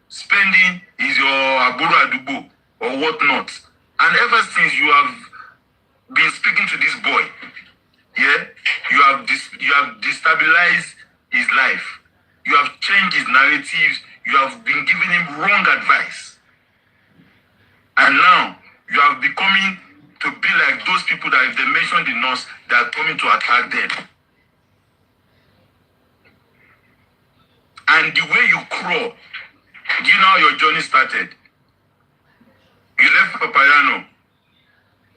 Spending is your Aburo Adubo or whatnot? And ever since you have been speaking to this boy, yeah, you have destabilized his life. You have changed his narratives. You have been giving him wrong advice. And now you are becoming to be like those people that if they mention the nurse, they are coming to attack them. And the way you crawl, do you know how your journey started? You left Papayano.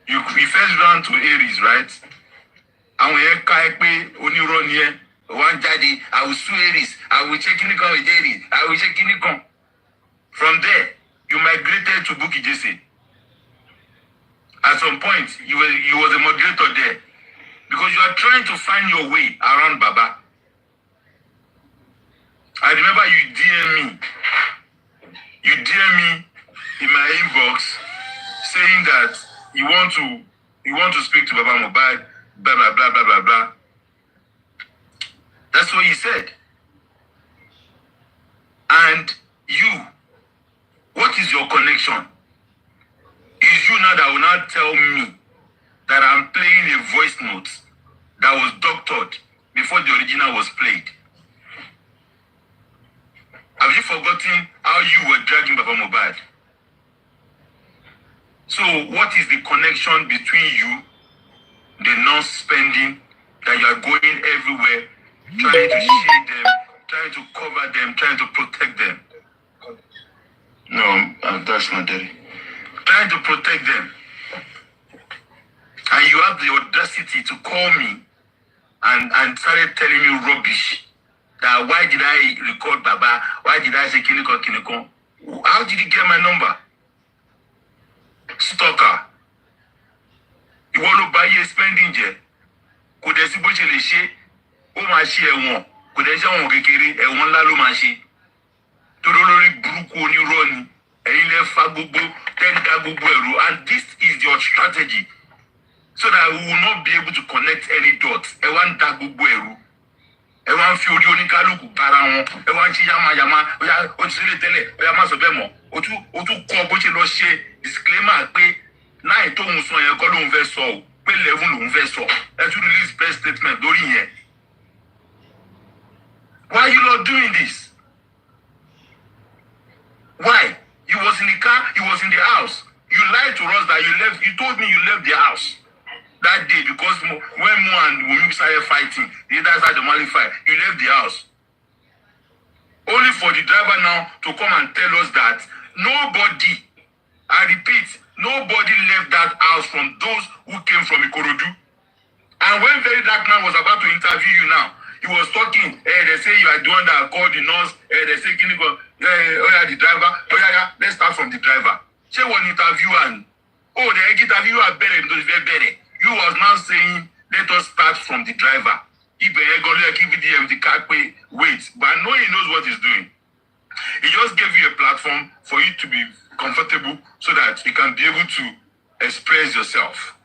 You first ran to Aries, right? And when you only run here, one daddy, I will sue Aries. I will check in with Aries. I will check in. From there, you migrated to Buki Jesse. At some point, you was a moderator there. Because you are trying to find your way around Baba. I remember you DM me. You DM me in my inbox saying that you want to speak to Baba Mohbad, blah blah blah blah blah blah. That's what he said. And you, what is your connection? Is you now that will now tell me that I'm playing a voice note that was doctored before the original was played? Have you forgotten how you were dragging Baba Mohbad? So what is the connection between you, the non-spending, that you are going everywhere, trying to shade them, trying to cover them, trying to protect them? No, that's not it. Trying to protect them. And you have the audacity to call me and started telling me rubbish. that why did I record Baba? Why did I say Kiniko? How did you get my number? Stalker. You want to buy your spending jet? Could they see what you say? Oh, my share one. Could they say one kekere? A one lalo mashi. To the Bruku ni run. And Fagubo, and this is your strategy. So that we will not be able to connect any dots. I want Dagubu. I want Fury Onikalu Paramon. I want Yama. We are Otsile, we are Masobemo. Otu Kobochi Loshe, disclaimer, pay 9 tones on your column vessel, pay level vessel. That you release press statement during here. Why are you not doing this? Why? You was in the car, you was in the house. You lied to us that you left, you told me you left the house that day because when Mo and Wumi started fighting, the other side of the Mali fight, you left the house. Only for the driver now to come and tell us that nobody, I repeat, nobody left that house from those who came from Ikorodu. And when Very Dark Man was about to interview you now, he was talking, they say you are the one that called the nurse, they say, the driver, let's start from the driver. Say one interview and, the interview are better, you was now saying, let us start from the driver. If they're going to give the car pay, wait, but I know he knows what he's doing. He just gave you a platform for you to be comfortable so that you can be able to express yourself.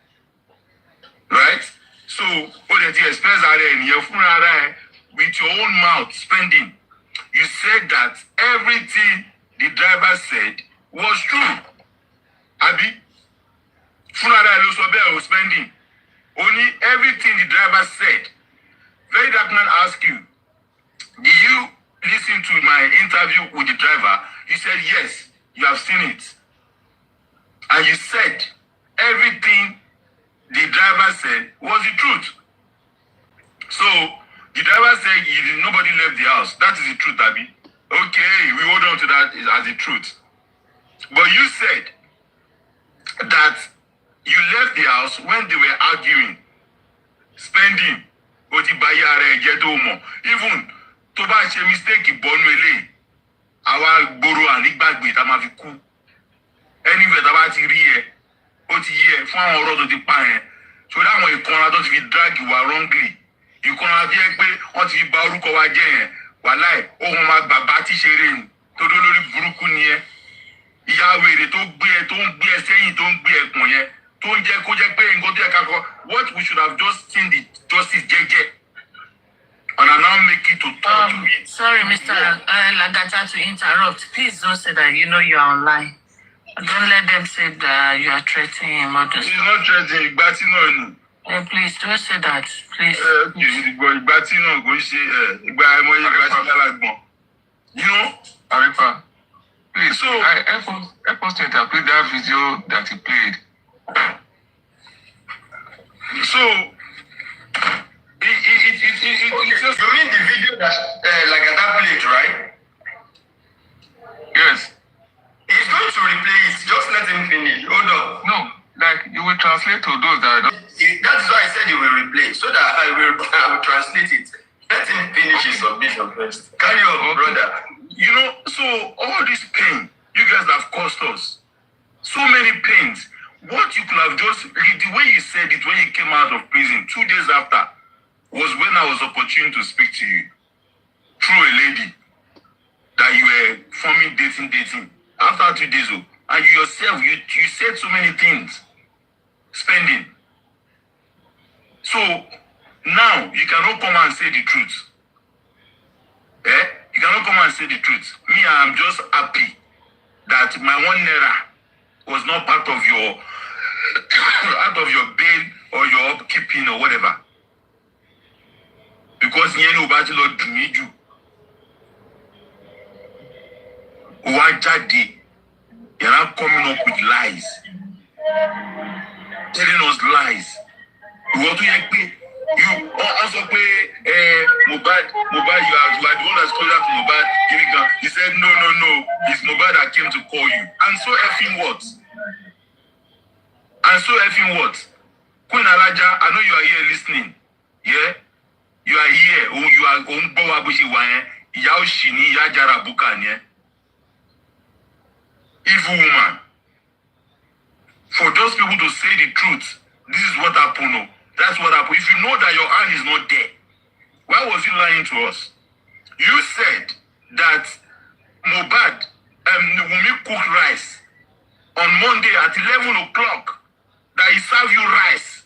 Right? So, that you express with your own mouth, spending. You said that everything the driver said was true. Abi, was spending. Only everything the driver said. Very Dark Man asked you, did you listen to my interview with the driver? You said yes, you have seen it. And you said everything the driver said was the truth. So the driver said nobody left the house. That is the truth, Abi. Okay, we hold on to that as the truth. But you said that you left the house when they were arguing, spending. Even to buy a mistake, Bonwele, our Boro and Igbagbe, Tamaviku. Anyway, Tabati, Otiye, found a lot of the pine. So that when you come out, if you drag you are wrongly. You come out here, until you Baruko again. Walai, my Babati Sherin, Todolori Burukunie, Yahweh, don't be a saying, don't be a moye. What we should have just seen the justice JJ. And I now make it to talk to me. Sorry, Mr. Lagata, to interrupt. Please don't say that you know you are online. Don't let them say that you are threatening him. He's not threatening, but you know. Please don't say that, please. You know, Arifa, please, so help us to interpret that video that he played. So, it's just... You mean the video that Lagata played, right? Yes. He's going to replay it. Just let him finish. Hold on. No, like you will translate to those that don't... That's why I said he will replay, so that I will translate it. Let him finish his submission first. Carry on, brother. You know, so all this pain you guys have caused us. So many pains. What you could have just, the way you said it when you came out of prison 2 days after was when I was opportune to speak to you. Through a lady that you were forming dating. After 2 days, and you yourself, you said so many things. Spending. So now you cannot come and say the truth. You cannot come and say the truth. Me, I am just happy that my 1 naira was not part of your out of your bail or your upkeeping or whatever. Because you know about Lord Dumiju. Wajadi, you're not coming up with lies. Telling us lies. You want to you also pay Mohbad, you are the one that's called out to Mohbad. He said, no, it's Mohbad that came to call you. And so effing what? Queen Alaja, I know you are here listening. Yeah? You are here. You are on Bowabushi Wine. Bukanye. Evil woman. For those people to say the truth, this is what happened. No. That's what happened. If you know that your hand is not there, why was you lying to us? You said that Mohbad Wunmi cooked rice on Monday at 11 o'clock, that he served you rice.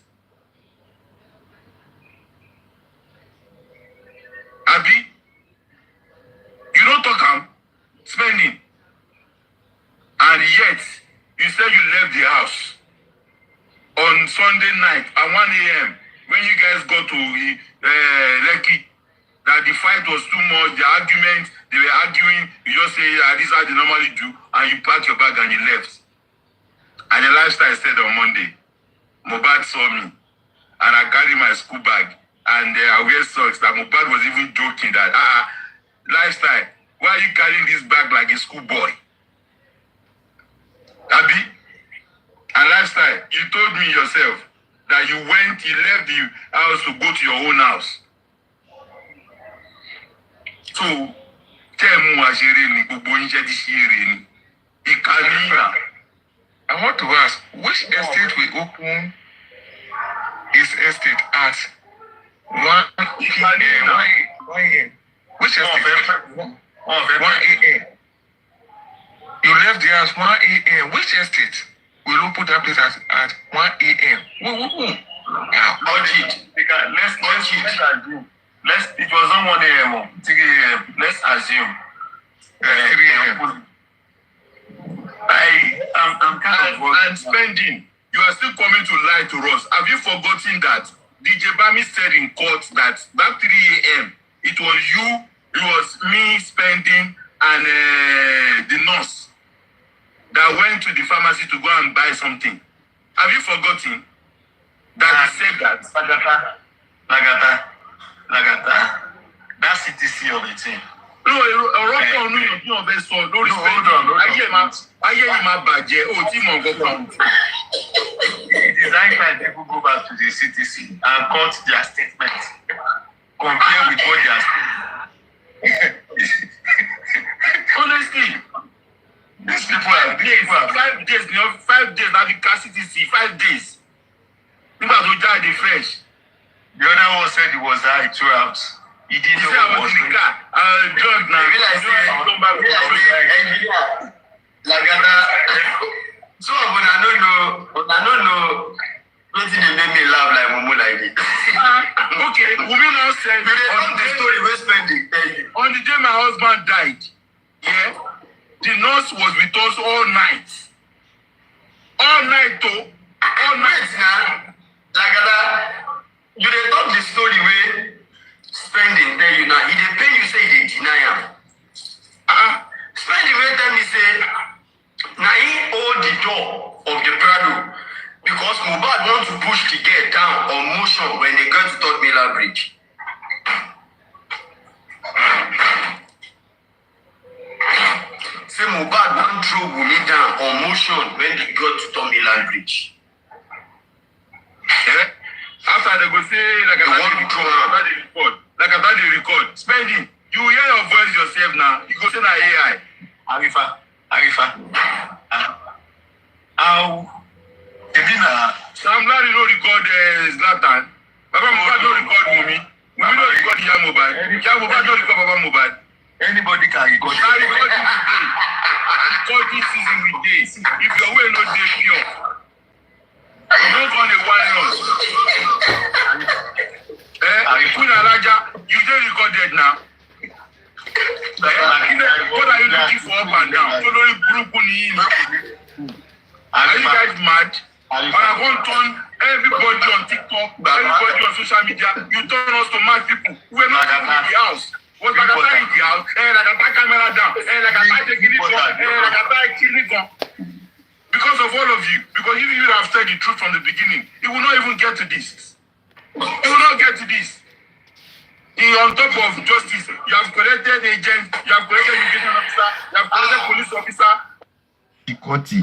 Abi, you don't talk spending. And yet, you said you left the house on Sunday night at 1 a.m. when you guys got to Lekki, that the fight was too much, the argument, they were arguing, you just say, this is how they normally do, and you pack your bag and you left. And the lifestyle said on Monday, Mohbad saw me, and I carry my school bag, and I wear socks, that Mohbad was even joking that, lifestyle, why are you carrying this bag like a schoolboy? Abi? And lifestyle, you told me yourself that you left the house to go to your own house. So, I want to ask, which estate will open his estate at 1 a.m.? Which estate? 1 a.m. You left the house 1 a.m. Which estate will open that place at 1 a.m.? It was not 1 a.m. 3 a.m. Let's assume 3 a.m. I'm kind of and spending. You are still coming to lie to us. Have you forgotten that DJ Bami said in court that 3 a.m. it was me spending and the nurse that went to the pharmacy to go and buy something. Have you forgotten that he said that? Lagata. That's CTC of the team. No, hold on. It is high time people go back to the CTC and cut their statements. Compare with what they are saying. Honestly, these people are 5 days. 5 days. Now the CTC 5 days. You got to die the fresh. The other one said it was high throughout. He didn't know what was in the car. Drug now. So when I don't know, what did they make me laugh like Momo like it? Okay, Wunmi now said on the story we're spending. On the day my husband died, yeah, the nurse was with us all night. All night though. All night now. Lagata, you dey talk the story where spending tell you now. He dey pay you say he dey deny am. Spending wey tell me say na he hold the door of the Prado because Mohbad want to push the girl down on motion when they go to Third Miller Bridge. Say Mohbad want throw Wunmi down on motion when they go to Third Miller Bridge. Yeah. After they go say like I they record. Spending. You hear your voice yourself now. You go say na AI. Arifa. How? Sam Larry no record Zlatan. Baba Mohbad no record Wunmi. Wunmi no record Mohbad. Mohbad no record Baba Mohbad. Anybody can record. I record record this season with days. If your way no dey pure, you don't want the wireless. Queen Alaja, you dey recorded now. What are you looking for up and down? Following group are you guys mad? I want to turn everybody on TikTok, everybody on social media. You turn us to mad people. We're not in the house. Was Lagata in the house? Lagata camera down. Lagata taking it on. Lagata killing it. Because of all of you. Because if you have said the truth from the beginning, it will not even get to this. It will not get to this. On top of justice, you have collected agents, you have collected education officer, you have collected police officer. Ikoti.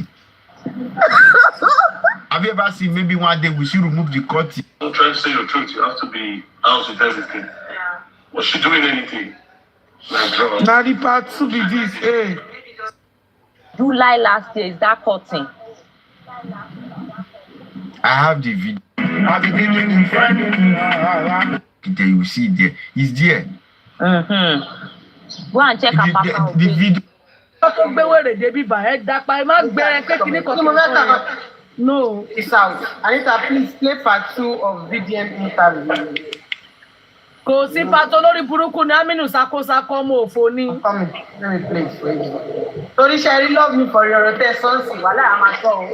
Have you ever seen maybe one day we should remove the Ikoti? Don't try to say your truth. You have to be out with everything. Yeah. Was she doing anything? like drugs. Now the part 2 be this, hey. July last year, is that cutting? I have the video. I've been doing the friend. There you see it there. It's there. Go and check out The video. tó gbé wèrè débi bà ẹ́ dápa ẹ má gbé ẹ pé kíní kan tó no. It's out. Anita, please play part 2 of VDM interview. Kò sí pàtó lórí burúkú ní Aminu sákósákó ọmọ òfò ni. Let me play it for you. Torí Sherry love me for your hotel sonsi. Wàhálà a máa sọ o.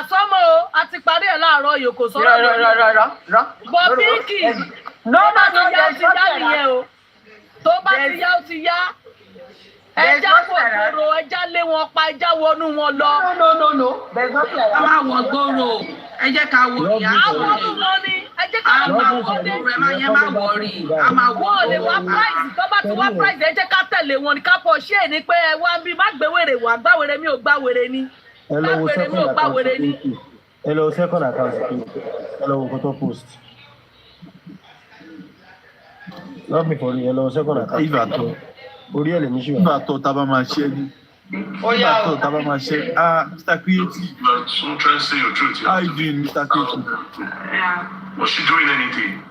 Sọ́mọ o, a ti parí ẹ̀ láàárọ̀ yìí kò sọ́rọ̀ rọ. Bọ̀ Pínkì, No, ó ti yá nìyẹn o. Tó bá ti yá ó ti yá. Ẹja wọ gbòòrò, ẹja lé wọn pa, ẹja wọnú wọn lọ. No. There's nothing like that. A máa wọ̀ gbòòrò, ẹ jẹ́ ká wọ ìyá. Àwọn ọdún wọn ni, ẹ jẹ́ ká máa wọ̀ gbòòrò, ẹ máa yẹ máa wọ̀ rí. A máa wọ̀ wọ́n lè wá price, tó bá ti wá price, ẹ jẹ́ ká tẹ̀lé wọn ní ká pọ̀ ṣé ẹ̀ ní pé ẹ wá ń bí má gbé wèrè wá, gbá wèrè mi ò gbá wèrè ni. Gbá wèrè mi ò gbá wèrè ni. Ẹ lọ wo second account, ẹ lọ wo photo post. Love me for real, ẹ lọ wo second account. If at all. Orí ẹ̀ lè ní ṣùgbọ́n. If at all, taba máa ṣe ni. If at all, taba máa ṣe. Mr. Creative. But so try to say your truth. How you doing, Mr. Creative? Yeah. Was she doing anything?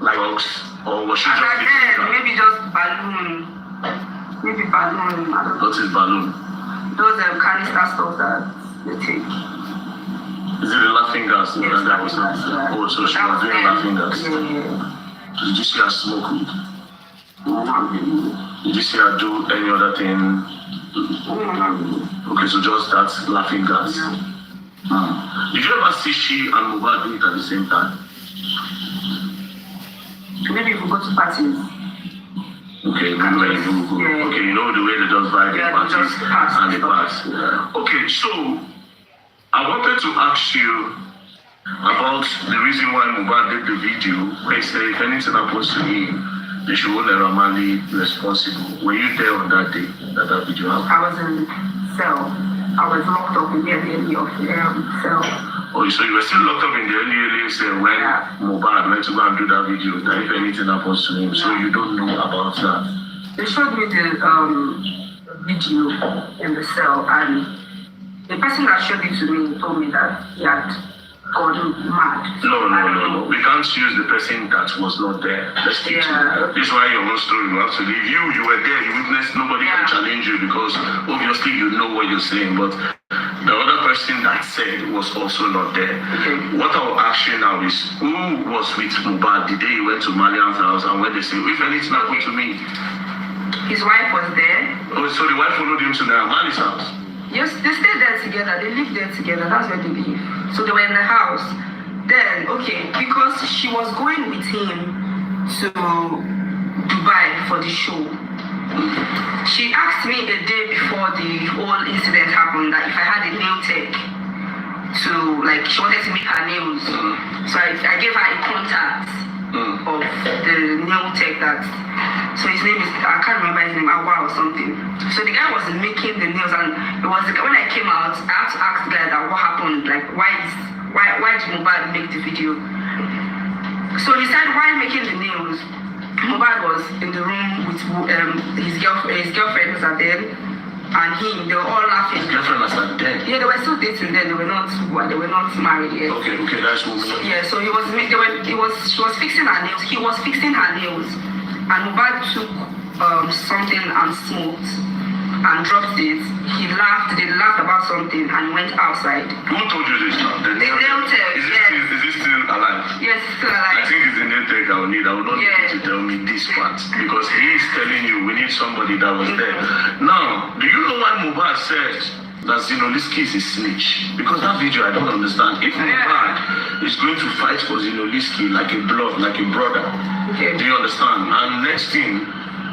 Like drugs? Or was she As just I said, maybe just balloon. Maybe balloon. I don't know. What is balloon? Those canister stuff that they take. Is it the laughing gas? Yes, That was laughing gas, yeah. Oh, so she was doing laughing gas. Yeah. Did you see her smoke weed? Did you see her do any other thing? Okay, so just that laughing gas. Did you ever see she and Mohbad do it at the same time? Maybe if we go to parties. Okay, okay, you know the way they just vibe in parties and they pass. Okay, so I wanted to ask you about the reason why Mohbad did the video where he said if anything happens to me, they should hold Ramali responsible. Were you there on that day that video happened? I was in cell. I was locked up in the early of cell. Oh, so you were still locked up in the early cell when Mohbad went to go and do that video, that if anything happens to him, so you don't know about that? They showed me the video in the cell, and the person that showed it to me told me that he had gone mad. No. We can't use the person that was not there. Let's keep to this is why your whole story will have to leave. You were there, you witnessed, nobody can challenge you because obviously you know what you're saying, but the other person that said was also not there. What I will ask you now is who was with Mohbad the day he went to Malian's house and when they say, if anything happened to me? His wife was there. Oh, so the wife followed him to Mali's house? Yes, they stayed there together. They lived there together. That's where they live. So they were in the house. Then, because she was going with him to Dubai for the show. She asked me a day before the whole incident happened that if I had a nail tech she wanted to make her nails. So I gave her a contact of the nail tech so his name is, I can't remember his name, Awa or something. So the guy was making the nails and it was when I came out, I had to ask the guy that what happened, like why did Mohbad make the video? So he said while making the nails, Mohbad was in the room with his girlfriend was there, and him, they were all laughing. His girlfriend was dead? Yeah, they were still dating then, they were not married yet. Okay, that's what so she was fixing her nails, he was fixing her nails, and Mohbad took something and smoked and dropped it. They laughed about something and went outside. Who told you this now? The nail tech, Is it still alive? Yes, it's still alive. I think it's the nail tech I will need. I will not need you to tell me this part because he is telling you we need somebody that was there. Now, do you know why Mohbad said that Zinoliski is a snitch? Because that video I don't understand. If Mohbad is going to fight for Zinoliski like a brother, do you understand? And next thing,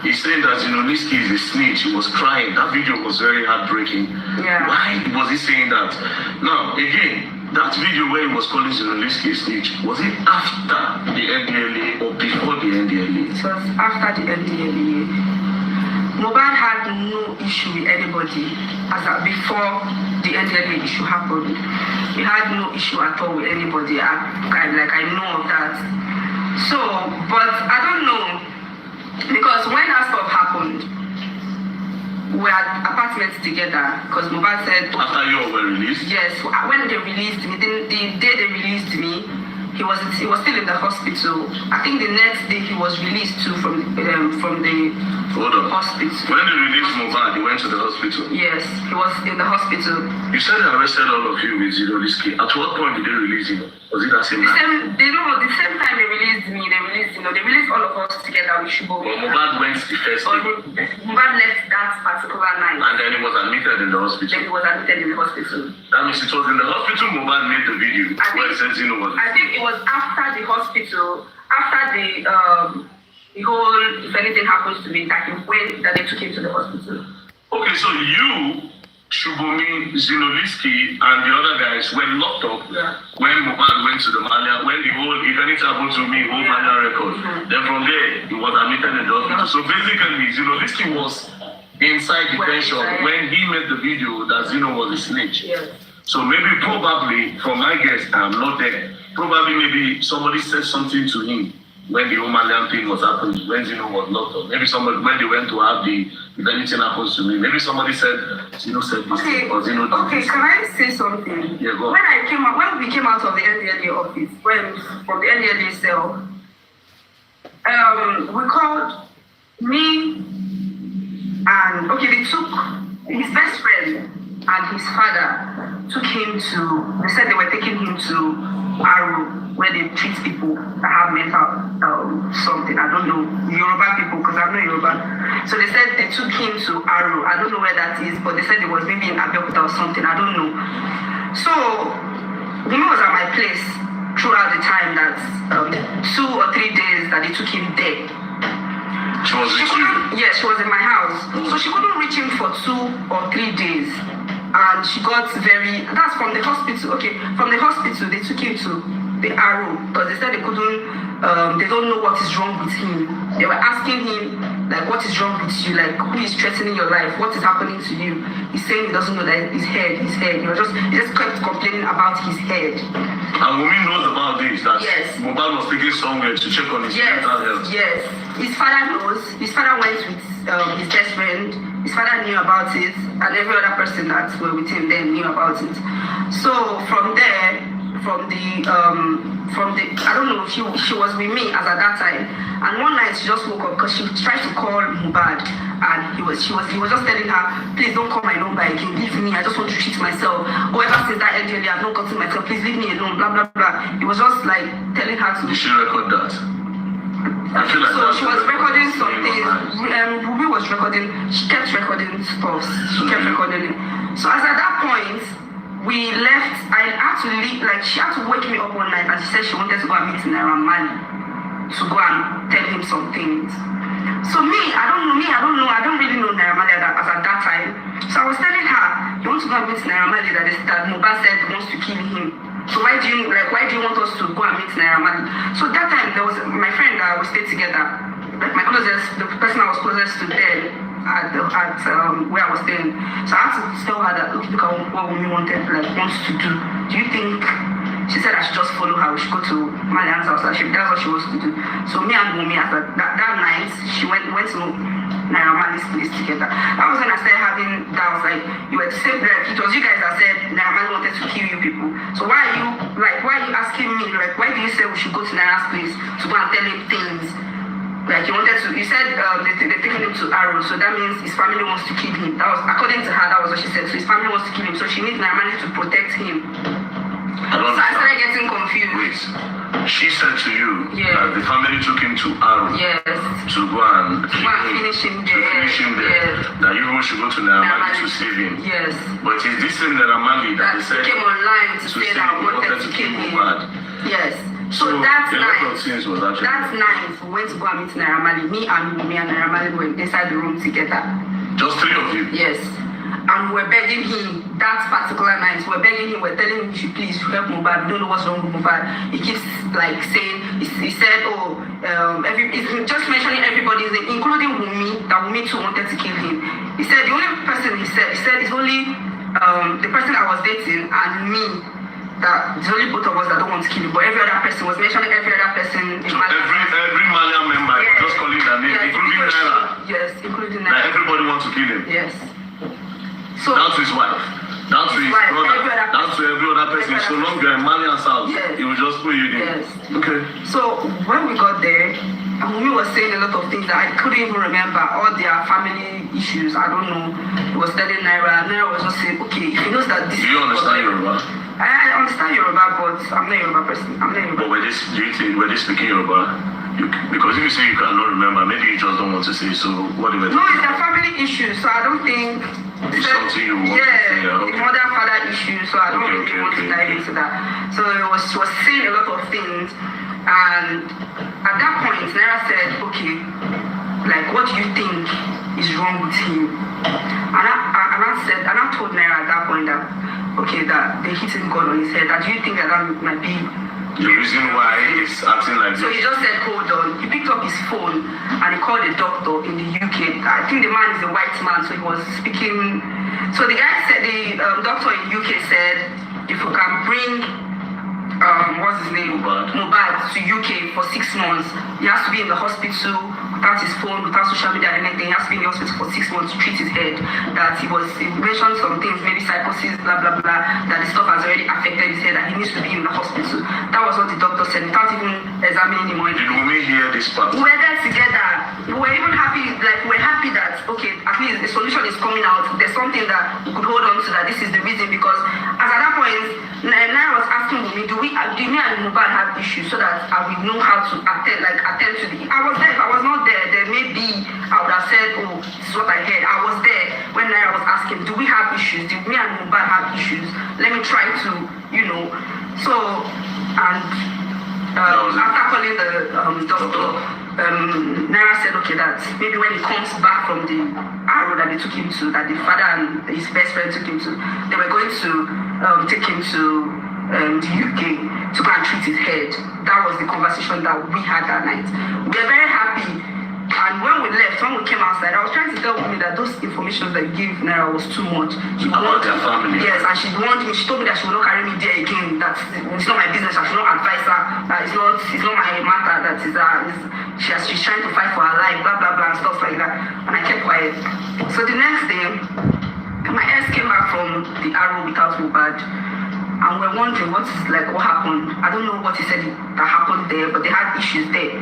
he's saying that Zinoliski is a snitch. He was crying. That video was very heartbreaking. Yeah. Why was he saying that? Now, again, that video where he was calling Zinoliski a snitch, was it after the NDLA or before the NDLA? It was after the NDLA. Mohbad had no issue with anybody before the NDLA issue happened. He had no issue at all with anybody. I know of that. So, but I don't know. Because when that stuff happened, we had apartments together. Because Mohbad said after you were released. Yes, when they released me, the day they released me, he was still in the hospital. I think the next day he was released too from the hospital. When they released Mohbad, he went to the hospital. Yes, he was in the hospital. You said they arrested all of you with Zinovsky. At what point did they release him? Was it that same time? The same time they released me, they released all of us together with Shubo. Well, Mohbad went the first day. Mohbad left that particular night. And then he was admitted in the hospital. Then he was admitted in the hospital. That means it was in the hospital Mohbad made the video where he said Zino was. I think it was after the hospital, after the whole, if anything happens to me, that they took him to the hospital. Okay, so you, Shubomi, Zinovsky, and the other guys were locked up when Mohbad went to the Mania, when the whole, if anything happened to me, whole Mania record. Then from there, he was admitted in the hospital. So basically, Zinovsky was inside detention when he made the video that Zino was a snitch. So maybe, probably, from my guess, I'm not there. Probably, maybe somebody said something to him when the Omalian thing was happening, when Zino was locked up. Maybe somebody, when they went to have the, if anything happens to me, maybe somebody said, Zino said this thing, or Zino did this. Can I say something? Yeah, go on. When we came out of the NDLA office, from the NDLA cell, we called me and, they took his best friend and his father, took him to, they said they were taking him to Aru, where they treat people that have mental something. I don't know, Yoruba people, because I'm not Yoruba. So they said they took him to Aru. I don't know where that is, but they said it was maybe in Abeokuta or something. I don't know. So Wumi was at my place throughout the time that 2 or 3 days that they took him there. She was with you? Yes, she was in my house. So she couldn't reach him for 2 or 3 days. And she got that's from the hospital. Okay, from the hospital, they took him to the Arrow because they said they couldn't, they don't know what is wrong with him. They were asking him, like, what is wrong with you? Like, who is threatening your life? What is happening to you? He's saying he doesn't know that his head. He just kept complaining about his head. And Wumi knows about this, that Mohbad was taking somewhere to check on his mental health. Yes, his father knows. His father went with his best friend. His father knew about it, and every other person that were with him then knew about it. So from there, from the I don't know, she was with me as at that time. And one night she just woke up because she tried to call Mohbad, and he was just telling her, please don't call my number again, leave me, I just want to treat myself. Or ever since that NDLA, I've not gotten myself, please leave me alone, blah blah blah. He was just like telling her to. Did she record that? I feel like so she was recording something. Ruby was recording. She kept recording stuff. She kept recording it. So as at that point, we left. I had to leave. Like, she had to wake me up one night, and she said she wanted to go and meet Naira Marley to go and tell him some things. So I don't know. I don't really know Naira Marley as at that time. So I was telling her, you want to go and meet Naira Marley that Mohbad said wants to kill him. So why do you want us to go and meet Naira Marley? So that time there was my friend that we stayed together, like the person I was closest to then at where I was staying. So I had to tell her that look at what Wumi wants to do. Do you think? She said I should just follow her. We should go to Malian's house. That's what she wants to do. So me and Wumi after that night, she went to Naira Marley's place together. That was when I started having doubts. Like, you were the same. Like, it was you guys that said Naira Marley wanted to kill you people. So why are you asking me? Like, why do you say we should go to Naira's place to go and tell him things? Like, you said they're taking him to Arrow, so that means his family wants to kill him. That was, according to her, that was what she said. So his family wants to kill him, so she needs Naira Marley to protect him. So I started getting confused. Wait, she said to you that the family took him to Arrow to go and finish him there. That you should go to Naira Marley to save him. Yes. But is this in Naira Marley that they said came online to say that I wanted to kill him? Yes. So that night, we went to go and meet Naira Marley. Me and Naira Marley were inside the room together. Just 3 of you? Yes. And we're begging him that particular night. We're begging him. We're telling him, you should please help Mohbad. We don't know what's wrong with Mohbad. He keeps like saying, he said, he's just mentioning everybody's name, including Wumi, that Wumi too wanted to kill him. He said the only person he said it's only the person I was dating and me that it's only both of us that don't want to kill him, but every other person was mentioning every other person. So every Malian member just calling their name, including Naira. Yes, including Naira. Like everybody wants to kill him. Yes. So that's his wife. That's his brother. That's to every other person. So long you're in Malian's house, he will just put you in. Yes. Okay. So when we got there, Wumi was saying a lot of things that I couldn't even remember. All their family issues, I don't know. He was telling Naira. Naira was just saying, okay, if he knows that this. Do you understand Yoruba? I understand Yoruba, but I'm not a Yoruba person. I'm not a Yoruba. But do you think were they speaking Yoruba? Because if you say you cannot remember, maybe you just don't want to say. So what do you? No, it's a family issue. So I don't think. It's something you want to say. Okay. Mother-father issue. So I don't really want to dive into that. So she was saying a lot of things, and at that point, Naira said, "Okay, like what do you think is wrong with him?" And I told Naira at that point that, okay, that they hit him gun on his head. That do you think that might be the reason why he's acting like this? So he just said, hold on. He picked up his phone and he called a doctor in the UK. I think the man is a white man, so he was speaking. So the guy said, the doctor in the UK said, if you can bring, what's his name? Mohbad to UK for 6 months, he has to be in the hospital without his phone, without social media and anything. He has to be in the hospital for 6 months to treat his head. That he mentioned some things, maybe psychosis, blah, blah, blah, that the stuff has already affected his head, that he needs to be in the hospital. That was what the doctor said, without even examining him or anything. Did we hear this part? We were there together. We were even happy, like, we were happy that, okay, at least the solution is coming out. There's something that we could hold on to, that this is the reason, because as at that point, Naira was asking me, do me and Mohbad have issues so that I will know how to attend to the. I was there. If I was not there, then maybe I would have said, oh, this is what I heard. I was there when Naira was asking, do we have issues? Do me and Mohbad have issues? Let me try to, So, and after calling the doctor, Naira said, okay, that maybe when he comes back from the arrow that they took him to, that the father and his best friend took him to, they were going to take him to the UK to go and treat his head. That was the conversation that we had that night. We were very happy. And when we left, when we came outside, I was trying to tell me that those information that you gave Naira was too much. About their family. Yes, and she told me that she will not carry me there again. That it's not my business. I should not advise her. That it's not my matter. That she's trying to fight for her life, blah blah blah and stuff like that. And I kept quiet. So the next day, my ex came back from the arrow without Mohbad. And we're wondering what happened. I don't know what he said that happened there, but they had issues there.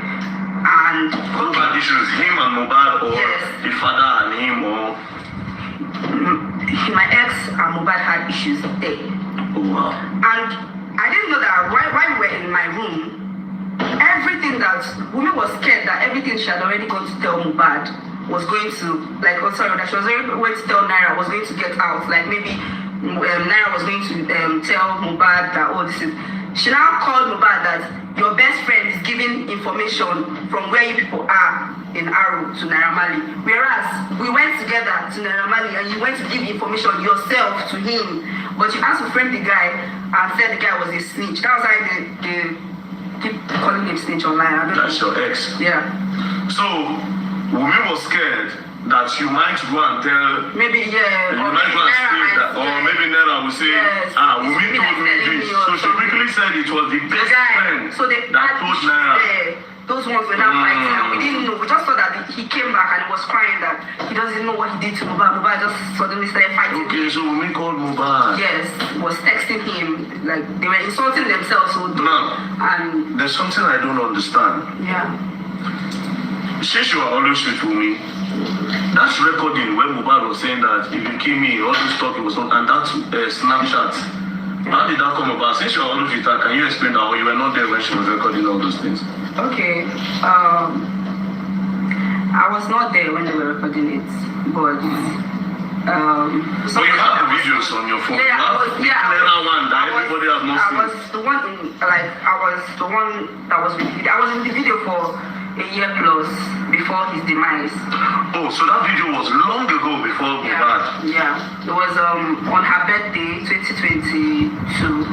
And who had issues? Him and Mohbad, or the father and him, or my ex and Mohbad had issues there. Oh wow. And I didn't know that while we were in my room, everything that Wumi was scared that everything she had already gone to tell Mohbad was going to that she was already going to tell Naira was going to get out. Like maybe Naira was going to tell Mohbad that, oh, this is. She now called Mohbad that your best friend is giving information from where you people are in Arrow to Naira Marley. Whereas we went together to Naira Marley and you went to give information yourself to him. But you asked to frame the guy and said the guy was a snitch. That was why they keep calling him snitch online. I don't That's know. your ex? Yeah. So, Wumi was scared that you might go and tell. Maybe, yeah. You might go and say that, or maybe Naira will say, Wumi told me this. So she quickly said it was the best friend so they that told Naira. Those ones were not fighting, and we didn't know. We just saw that he came back and he was crying that he doesn't know what he did to Mohbad. Mohbad just suddenly started fighting. Okay, so Wumi called Mohbad. Yes, was texting him, like they were insulting themselves. So and there's something I don't understand. Yeah. Since you are always with Wumi, that's recording when Mohbad was saying that if you kill me, all this talk it was not, and that Snapchat. How did that come about? Since you are always with her, can you explain that, or you were not there when she was recording all those things? Okay. I was not there when they were recording it, but so you have the videos on your phone. I was the one that was with the video. I was in the video for a year plus before his demise. Oh, so that video was long ago before Mohbad. Yeah. It was on her birthday, 2022.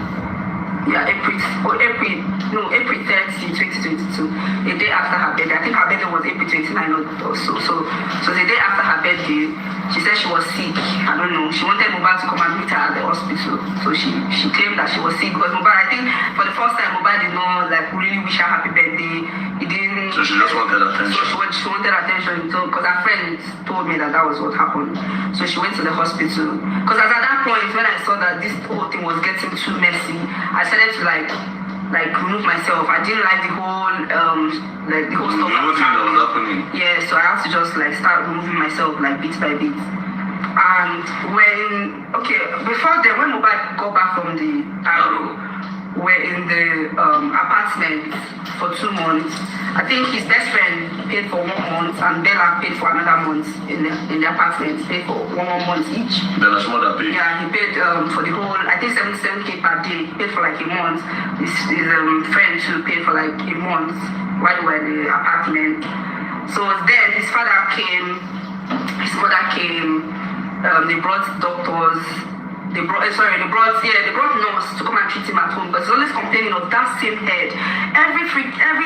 April 30, 2022, a day after her birthday. I think her birthday was April 29 or so. So the day after her birthday, she said she was sick. I don't know. She wanted Mohbad to come and meet her at the hospital. So she claimed that she was sick because Mohbad, I think for the first time, Mohbad did not like really wish her happy birthday. He didn't. So she just wanted attention. So she wanted attention. So because her friend told me that was what happened. So she went to the hospital. Because at that point, when I saw that this whole thing was getting too messy, I started to like remove myself. I didn't like the whole the whole stuff that was happening. Yeah, so I had to just like start removing myself like bit by bit. And before then, when Mohbad got back from the Arrow, we're in the apartment for 2 months. I think his best friend paid for 1 month and Bella paid for another month in the apartment. Paid for 1 month each. Bella's mother paid? Yeah, he paid for the whole, I think 77K per day. He paid for like a month. His friend too paid for like a month while we were in the apartment. So then his father came, his mother came, they brought doctors. They brought nurse to come and treat him at home, but he's always complaining of that same head. Every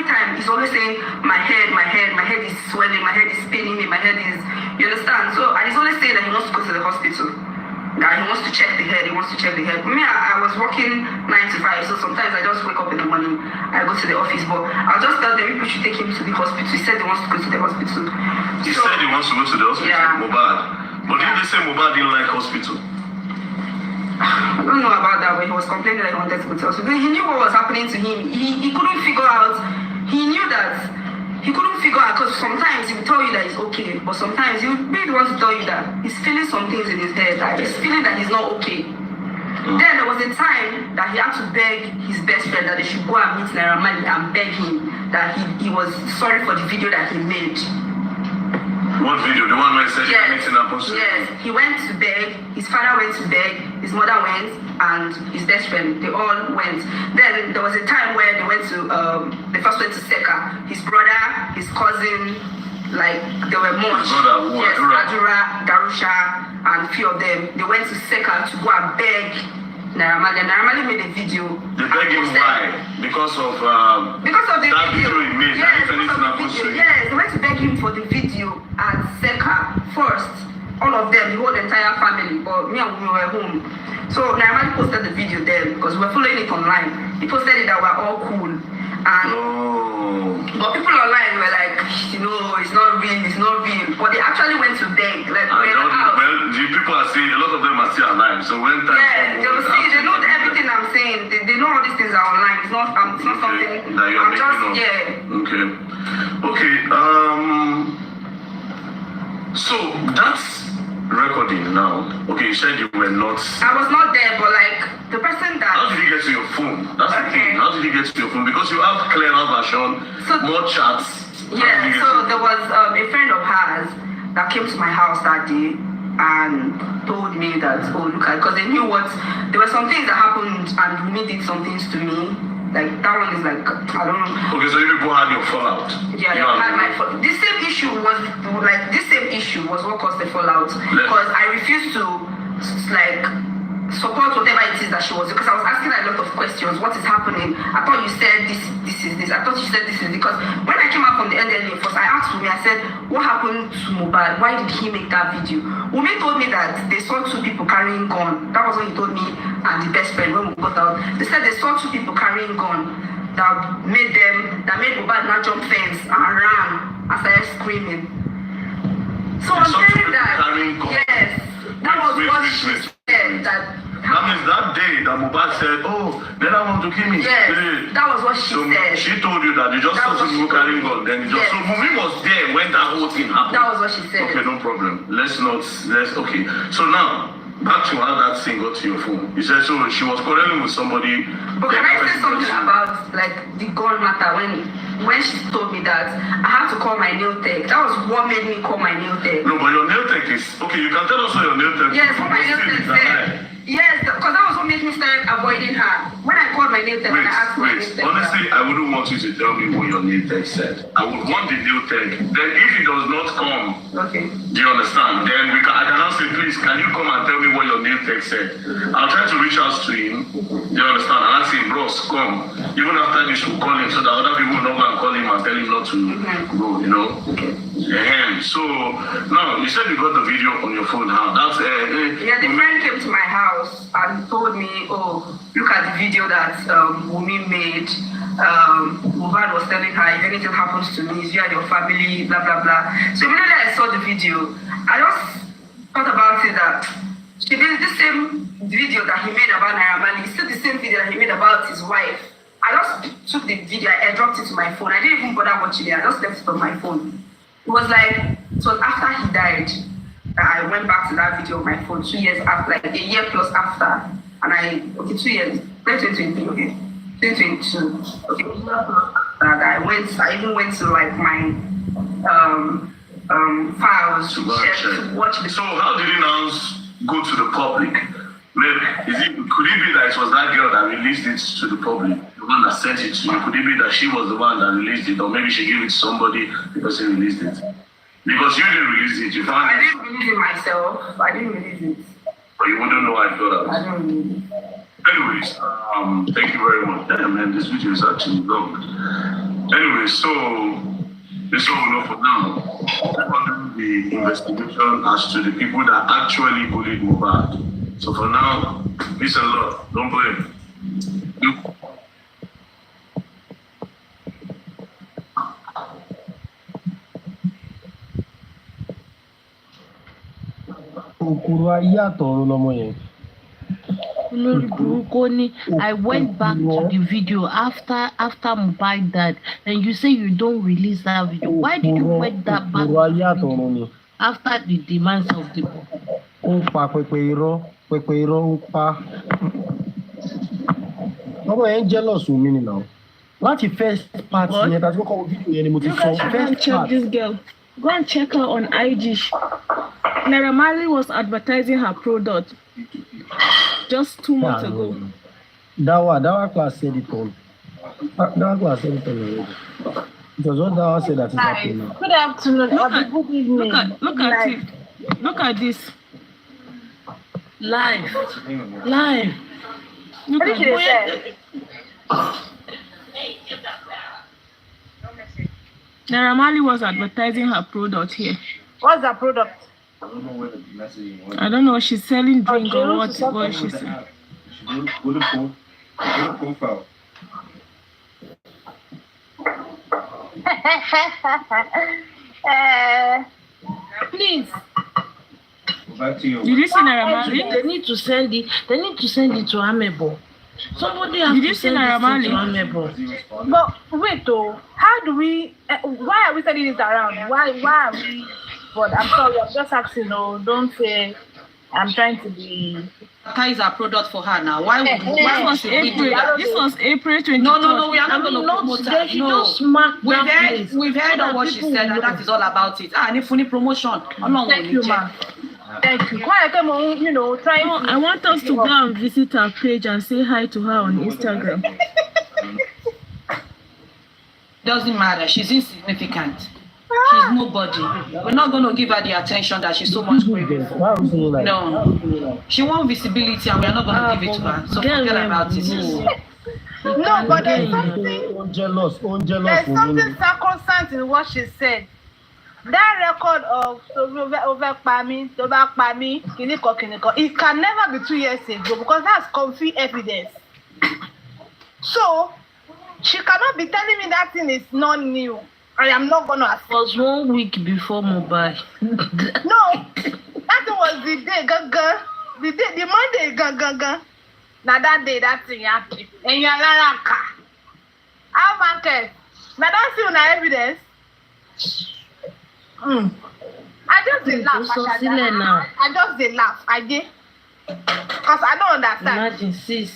time he's always saying, my head is swelling, my head is spinning me, my head is, you understand? So, and he's always saying that he wants to go to the hospital. That he wants to check the head, Me, I was working 9 to 5, so sometimes I just wake up in the morning, I go to the office, but I'll just tell them people should take him to the hospital. He said he wants to go to the hospital. He said he wants to go to the hospital? Yeah. Mohbad. But didn't they say Mohbad didn't like hospital? I don't know about that, but he was complaining that he wanted to go to hospital. He knew what was happening to him. He couldn't figure out. He knew that he couldn't figure out, because sometimes he will tell you that he's okay, but sometimes he will be the one to tell you that he's feeling some things in his head, that he's feeling that he's not okay. Then there was a time that he had to beg his best friend that they should go and meet Naira Marley and beg him that he was sorry for the video that he made. What video? The one where he said anything happens to him? Yes, he went to beg, his father went to beg, his mother went, and his best friend, they all went. Then there was a time where they went to, they first went to Seka. His brother, his cousin, like, they were much. His brother, yes, Adura, Darusha, and a few of them. They went to Seka to go and beg Naira Marley. Naira Marley made a video. They begged him why? Because of the that video he made. Yes, if anything happens to him. Yes, they went to beg him for the video at Seka first. All of them, the whole entire family. But me and we were home. So Naira Marley posted the video then because we were following it online. He posted it that we're all cool. And but people online were like, it's not real. But they actually went to beg. Like, well, the people are saying, a lot of them are still alive. So when time they will see, they know everything I'm saying. They know all these things are online. It's not something that you're making up. Okay. So that's recording now. Okay, you said you were not. I was not there, but like the person that. How did you get to your phone? That's the thing. How did you get to your phone? Because you have clearer version, more chats. Yeah. So there was a friend of hers that came to my house that day and told me that, because they knew there were some things that happened and Wunmi did some things to me. Like, that one is like, I don't know. Okay, so you people had your fallout. Yeah, I had my fallout. This same issue was what caused the fallout. Because I refused to, support whatever it is that she was, because I was asking her a lot of questions. What is happening? I thought you said this is this. I thought you said this is because when I came out from the NDLA first, I asked Wunmi, I said, what happened to Mohbad? Why did he make that video? Wunmi told me that they saw 2 people carrying gun. That was what he told me and the best friend when we got out. They said they saw 2 people carrying gun that made Mohbad not jump fence and ran and started screaming. So I'm telling that, yes, that was what she said. That means that day that Mohbad said, they don't want to kill me. Yes, that was what she said. She told you that they just saw 2 people carrying gun. Then so Wunmi was there when that whole thing happened. That was what she said. Okay, no problem. Okay. So now, back to how that thing got to your phone. You said so she was quarreling with somebody. But can I say something about the gun matter? When she told me that, I had to call my nail tech. That was what made me call my nail tech. No, but your nail tech is okay. You can tell us what your nail tech is. Yes, what my nail tech said. Yes, because that was what made me start avoiding her. When I called my nail tech and I asked my nail tech. Honestly, I wouldn't want you to tell me what your nail tech said. I would want the nail tech. Then if it does not come, do you understand? Then I can ask you, please please, can you come and tell me what your name tag said? I'll try to reach out to him. You understand? And ask him, bros, come. Even after this, we'll call him so that other people will not go and call him and tell him not to go, you know? So, now, you said you got the video on your phone. How? That's yeah, the friend came to my house and told me, oh, look at the video that Wumi made. Mohbad was telling her, if anything happens to me, it's you and your family, blah, blah, blah. So immediately I saw the video, I just thought about it that she did the same video that he made about Naira Marley. It's still the same video that he made about his wife. I just took the video, I dropped it to my phone. I didn't even bother watching it, I just left it on my phone. It was after he died that I went back to that video on my phone 2 years after, like a year plus after. And 2 years, 2023, okay. 2022. Okay, I even went to like my files to watch the. So how did it now go to the public? Could it be that it was that girl that released it to the public, the one that sent it to you? Could it be that she was the one that released it, or maybe she gave it to somebody because he released it? Because you didn't release it, you found I didn't release it myself. I didn't release it. But you wouldn't know I thought I didn't release it. Anyways, thank you very much. Damn, man, this video is actually long. Anyway, so this is all we know for now. We're doing the investigation as to the people that actually bullied Mohbad. So for now, peace and love. Don't blame. Òkúrò ayé àtọ̀run lọmọ yẹn. I went back to the video after Mohbad died, and you say you don't release that video. Why did you went that back after the demands of the book? Ó pa pẹpẹ irọ́ ó pa. Ọmọ yẹn jealous mi ni now. Láti first part yẹn tàbí kọ́kọ́ video yẹn ni mo ti sọ. Go and check this girl. Go and check her on IG. Naira Marley was advertising her product just 2 months ago. Dawa class said it all. Dawa class said it all already. It was what Dawa said that is happening now. Good afternoon. Good evening. Look at it. Look at this. Live. Look at it. Naira Marley was advertising her product here. What's her product? I don't know where the message was. I don't know. She's selling drink or what she's saying. Go to profile. Please. Back to you. Did you see Naira Marley? They need to send it to Amebo. Somebody has to send it to Amebo. But wait, how do we? Why are we sending it around? Why are we? But I'm sorry, I'm just asking. No, don't say. I'm trying to be. Advertise our product for her now. Why was April? This was April 20. No, we are not going to promote her. No, we've heard of what she said, and that is all about it. And if we promotion, thank you, ma'am. Thank you. Why I come on, trying. No, I want us to go and visit her page and say hi to her on Instagram. Doesn't matter. She's insignificant. She's nobody. We're not going to give her the attention that she's so much craving for. No. She wants visibility and we're not going to give it to her. So forget about it. No, but there's something circumstance in what she said. That record of over Pami, Kiniko, it can never be 2 years ago because that's confirmed evidence. So, she cannot be telling me that thing is not new. I am not going to accept. It was 1 week before Mohbad. No, that was the day, the Monday, Now that day, that thing happened. And you are like, how market? Now don't see on evidence. I just did laugh. I just did laugh. I did. Because I don't understand. Imagine, see.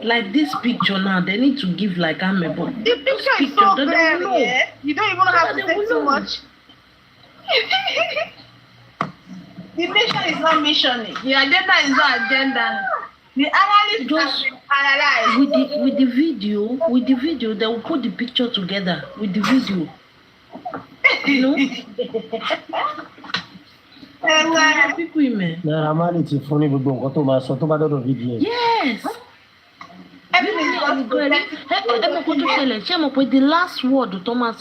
Like this picture now, they need to give like Amebo. The picture is so clear, yeah? You don't even have to say too much. The mission is not missioning. The agenda is not agenda. The analyst just analyze. With the video, they will put the picture together with the video. You know? People in me. Naira Marley ti fún ní gbogbo nǹkan tó máa sọ tó bá dọ́dọ̀ VDS. Yes. The last word Thomas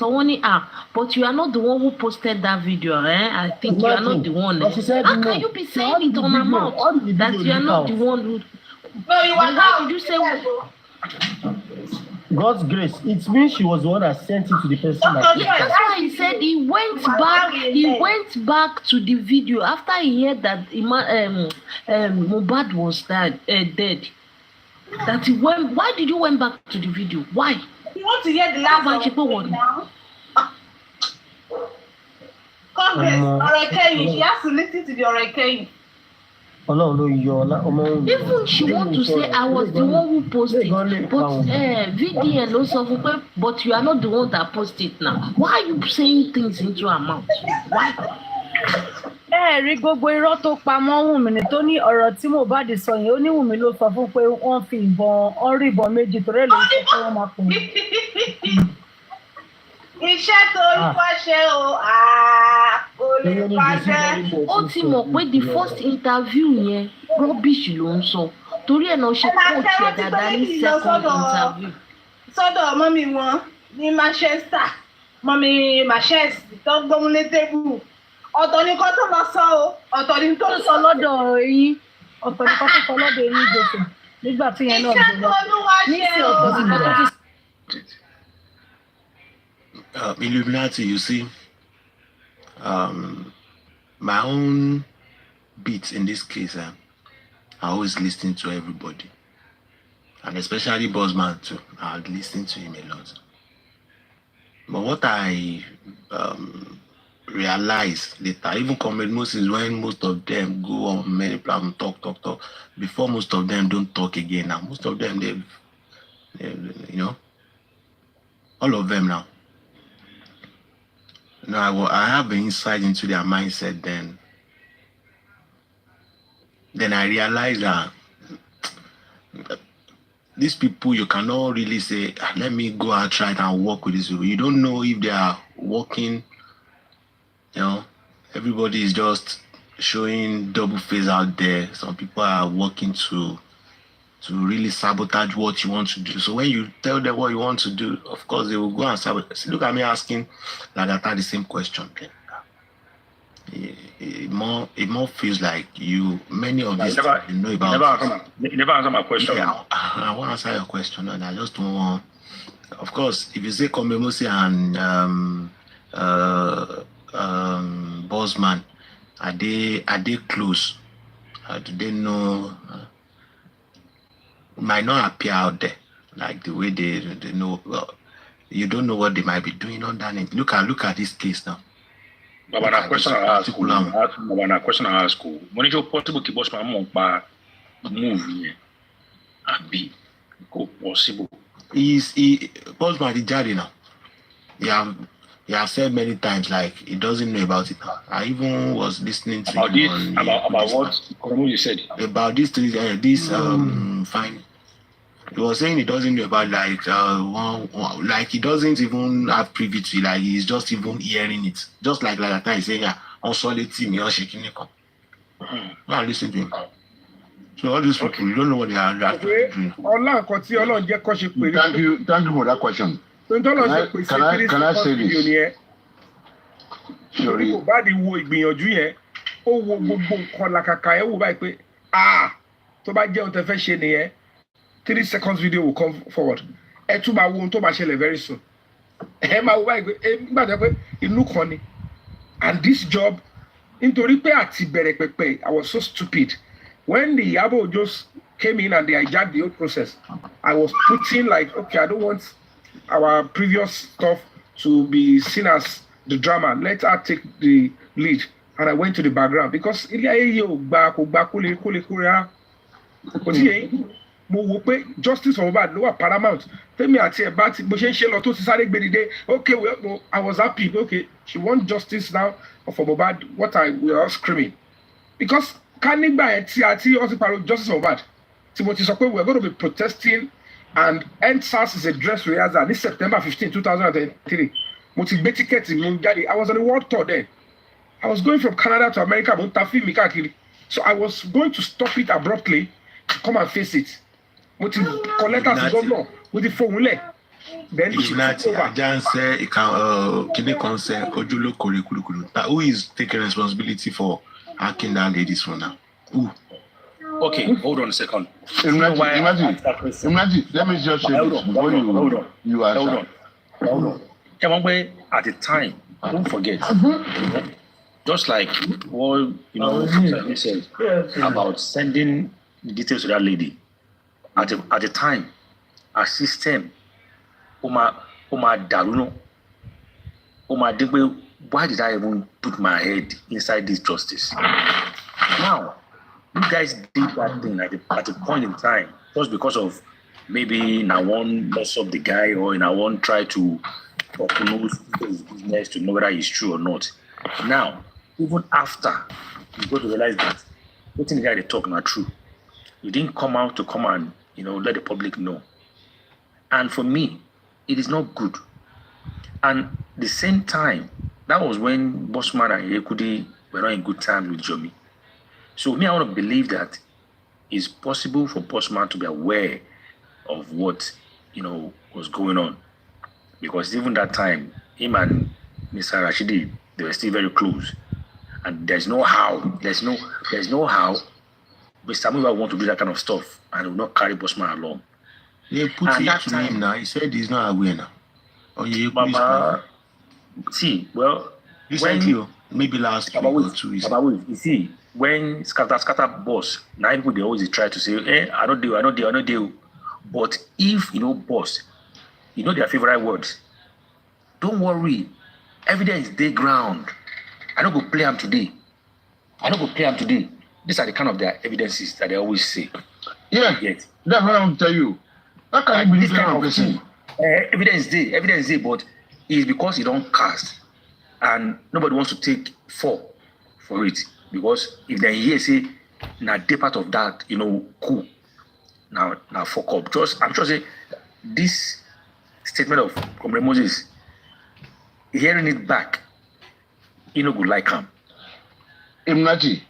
but you are not the one who posted that video. I think you are not the one. How can you be saying it on my mouth that you are not the one who? No, you are. How did you say? God's grace. It means she was the one that sent it to the person. That's why he said he went back. He went back to the video after he heard that Mohbad was dead. That he went. Why did you went back to the video? Why? You want to hear the last one now? She has to listen to the Oracle. Even she want to say I was the one who posted, but VDN also, but you are not the one that posted now. Why are you saying things into her mouth? Why? Rí gbogbo irọ́ tó pa mọ́ Wùnmí tó ní ọ̀rọ̀ tí Mohbad sọ yẹn ó ní Wùnmí ló sọ fún pé wọ́n fi rí ìbọn méjì torí ẹ̀ ló sọ pé wọ́n máa pè é. Iṣẹ́ tó wá ṣe o, kò lè bàjẹ́. Ó ti mọ̀ pé the first interview yẹn rubbish ló ń sọ torí ẹ̀ náà ṣe coach ẹ̀ dáadáa ní second interview. Sọ́dọ̀ mọ́mí wọn ní Manchester, mọ́mí Manchester tó gbómúlé tébù. Ọ̀tọ̀ ni kọ́ tó lọ sọ o, ọ̀tọ̀ ni tó sọ lọ́dọ̀ yín, ọ̀tọ̀ ni kọ́ tó sọ lọ́dọ̀ yín gbèsè nígbà tí yẹn náà dé lọ. Ní sí ọ̀tọ̀ ni kọ́ tó ti. Illuminati, you see, my own beats in this case, I always listen to everybody, and especially Bossman too. I listen to him a lot. But what I realize later, even Comrade Moses, when most of them go on many platforms, talk, before most of them don't talk again now. Most of them, they've you know, all of them now. Now I have an insight into their mindset then I realized that these people, you cannot really say, let me go and try it and work with these people. You don't know if they are working, you know, everybody is just showing double face out there. Some people are working to really sabotage what you want to do. So when you tell them what you want to do, of course they will go and sabotage. Look at me asking Lagata the same question. It more feels like many of these you know about. You never answer my question. Yeah, I want to answer your question, and I just want. Of course, if you say Kombemosi and Bossman, are they close? Do they know? Might not appear out there like the way they know. Well, you don't know what they might be doing underneath. Look at this case now. But when a question I ask you, when it's possible to boss my mom by movie and be possible. Boss my daddy now. He has said many times like he doesn't know about it now. I even was listening to about him about what you said about this fine. He was saying he doesn't know about like like he doesn't even have privy to it, like he's just even hearing it. Just like that time he's saying, yeah, on solid team, you're shaking it up. Now listen to him. So all these people, you don't know what they are doing. Thank you for that question. Can I say this? Sorry. Tó bá jẹ́ ohun tẹ́ fẹ́ ṣe nìyẹn 3 seconds video will come forward ẹ tún máa wo ohun tó máa ṣẹlẹ̀ very soon ẹ máa wo báyìí pé nígbà tó pé inú kan ni and this job nítorí pé àti bẹ̀rẹ̀ pẹ̀pẹ̀ I was so stupid when the Iyabo just came in and they hijacked the whole process I was putting like okay I don't want our previous stuff to be seen as the drama let her take the lead and I went to the background because ilé ayé yóò gba kò gba kólé kò tí yẹn mo wo pé justice for Mohbad ló wà paramount tèmi àti ẹ̀ bá ti bó ṣe ń ṣe lọ tó ti sáré gbèdìde okay well, I was happy okay she want justice now for Mohbad we are all screaming because ká nígbà yẹn tí àti ó ti pariwo justice for Mohbad tí mo ti sọ pé we are going to be protesting and EndSARS is a dress rehearsal ní September 15, 2003 mo ti gbé tíkẹ́ẹ̀tì mi jáde I was on a world tour then I was going from Canada to America, but Tafi Mikakiri. So I was going to stop it abruptly to come and face it. With the collector to governor, with the formula. Then she took over. Who is taking responsibility for hacking that lady's phone now? Who? Okay, hold on a second. Imagine, let me just say this before you answer. Hold on. At the time, don't forget, just like what you said about sending details to that lady. At the time, our system, why did I even put my head inside this justice? Now, you guys did that thing at a point in time just because of maybe now one mess up the guy or now one try to know his business to know whether it's true or not. Now, even after you go to realize that what the guy they talk not true, you didn't come out to come and let the public know. And for me, it is not good. And the same time, that was when Bossman and Yekudi were not in good terms with Jomi. So me, I want to believe that it's possible for Bossman to be aware of what was going on, because even that time, him and Mr. Rashidi, they were still very close, and there's no how Mr. Muba want to do that kind of stuff and will not carry Bossman along. They put it to him now. He said he's not aware now. Mama, see, well, recently, maybe last week or 2 weeks. You see, when scatter boss, now people they always try to say, I don't deal. But if boss, their favorite words. Don't worry, evidence day ground. I don't go play them today. These are the kind of their evidences that they always say. Yeah, that's what I'm tell you. How can you believe that kind of person? Evidence day, but it's because you don't cast, and nobody wants to take fall for it, because if they hear say na day part of that, cool. Now fuck up. I'm sure say this statement of Comrade Moses, hearing it back, no good like him. Imnati,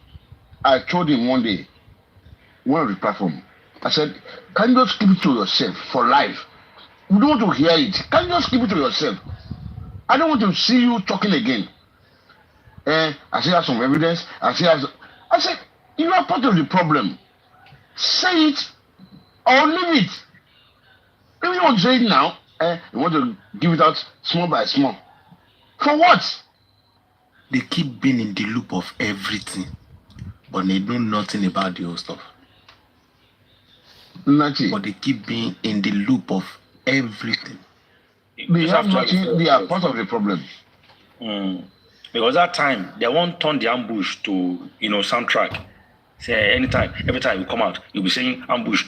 I told him one day, one of the platform, I said, can you just keep it to yourself for life? You don't want to hear it. Can you just keep it to yourself? I don't want to see you talking again. I still have some evidence. I said, you are part of the problem. Say it or leave it. If you want to say it now, you want to give it out small by small. For what? They keep being in the loop of everything, but they know nothing about the whole stuff. Nothing. But they keep being in the loop of everything. They have nothing. They are part of the problem. Because that time they won't turn the ambush to soundtrack. Say anytime, every time you come out, you'll be saying ambush,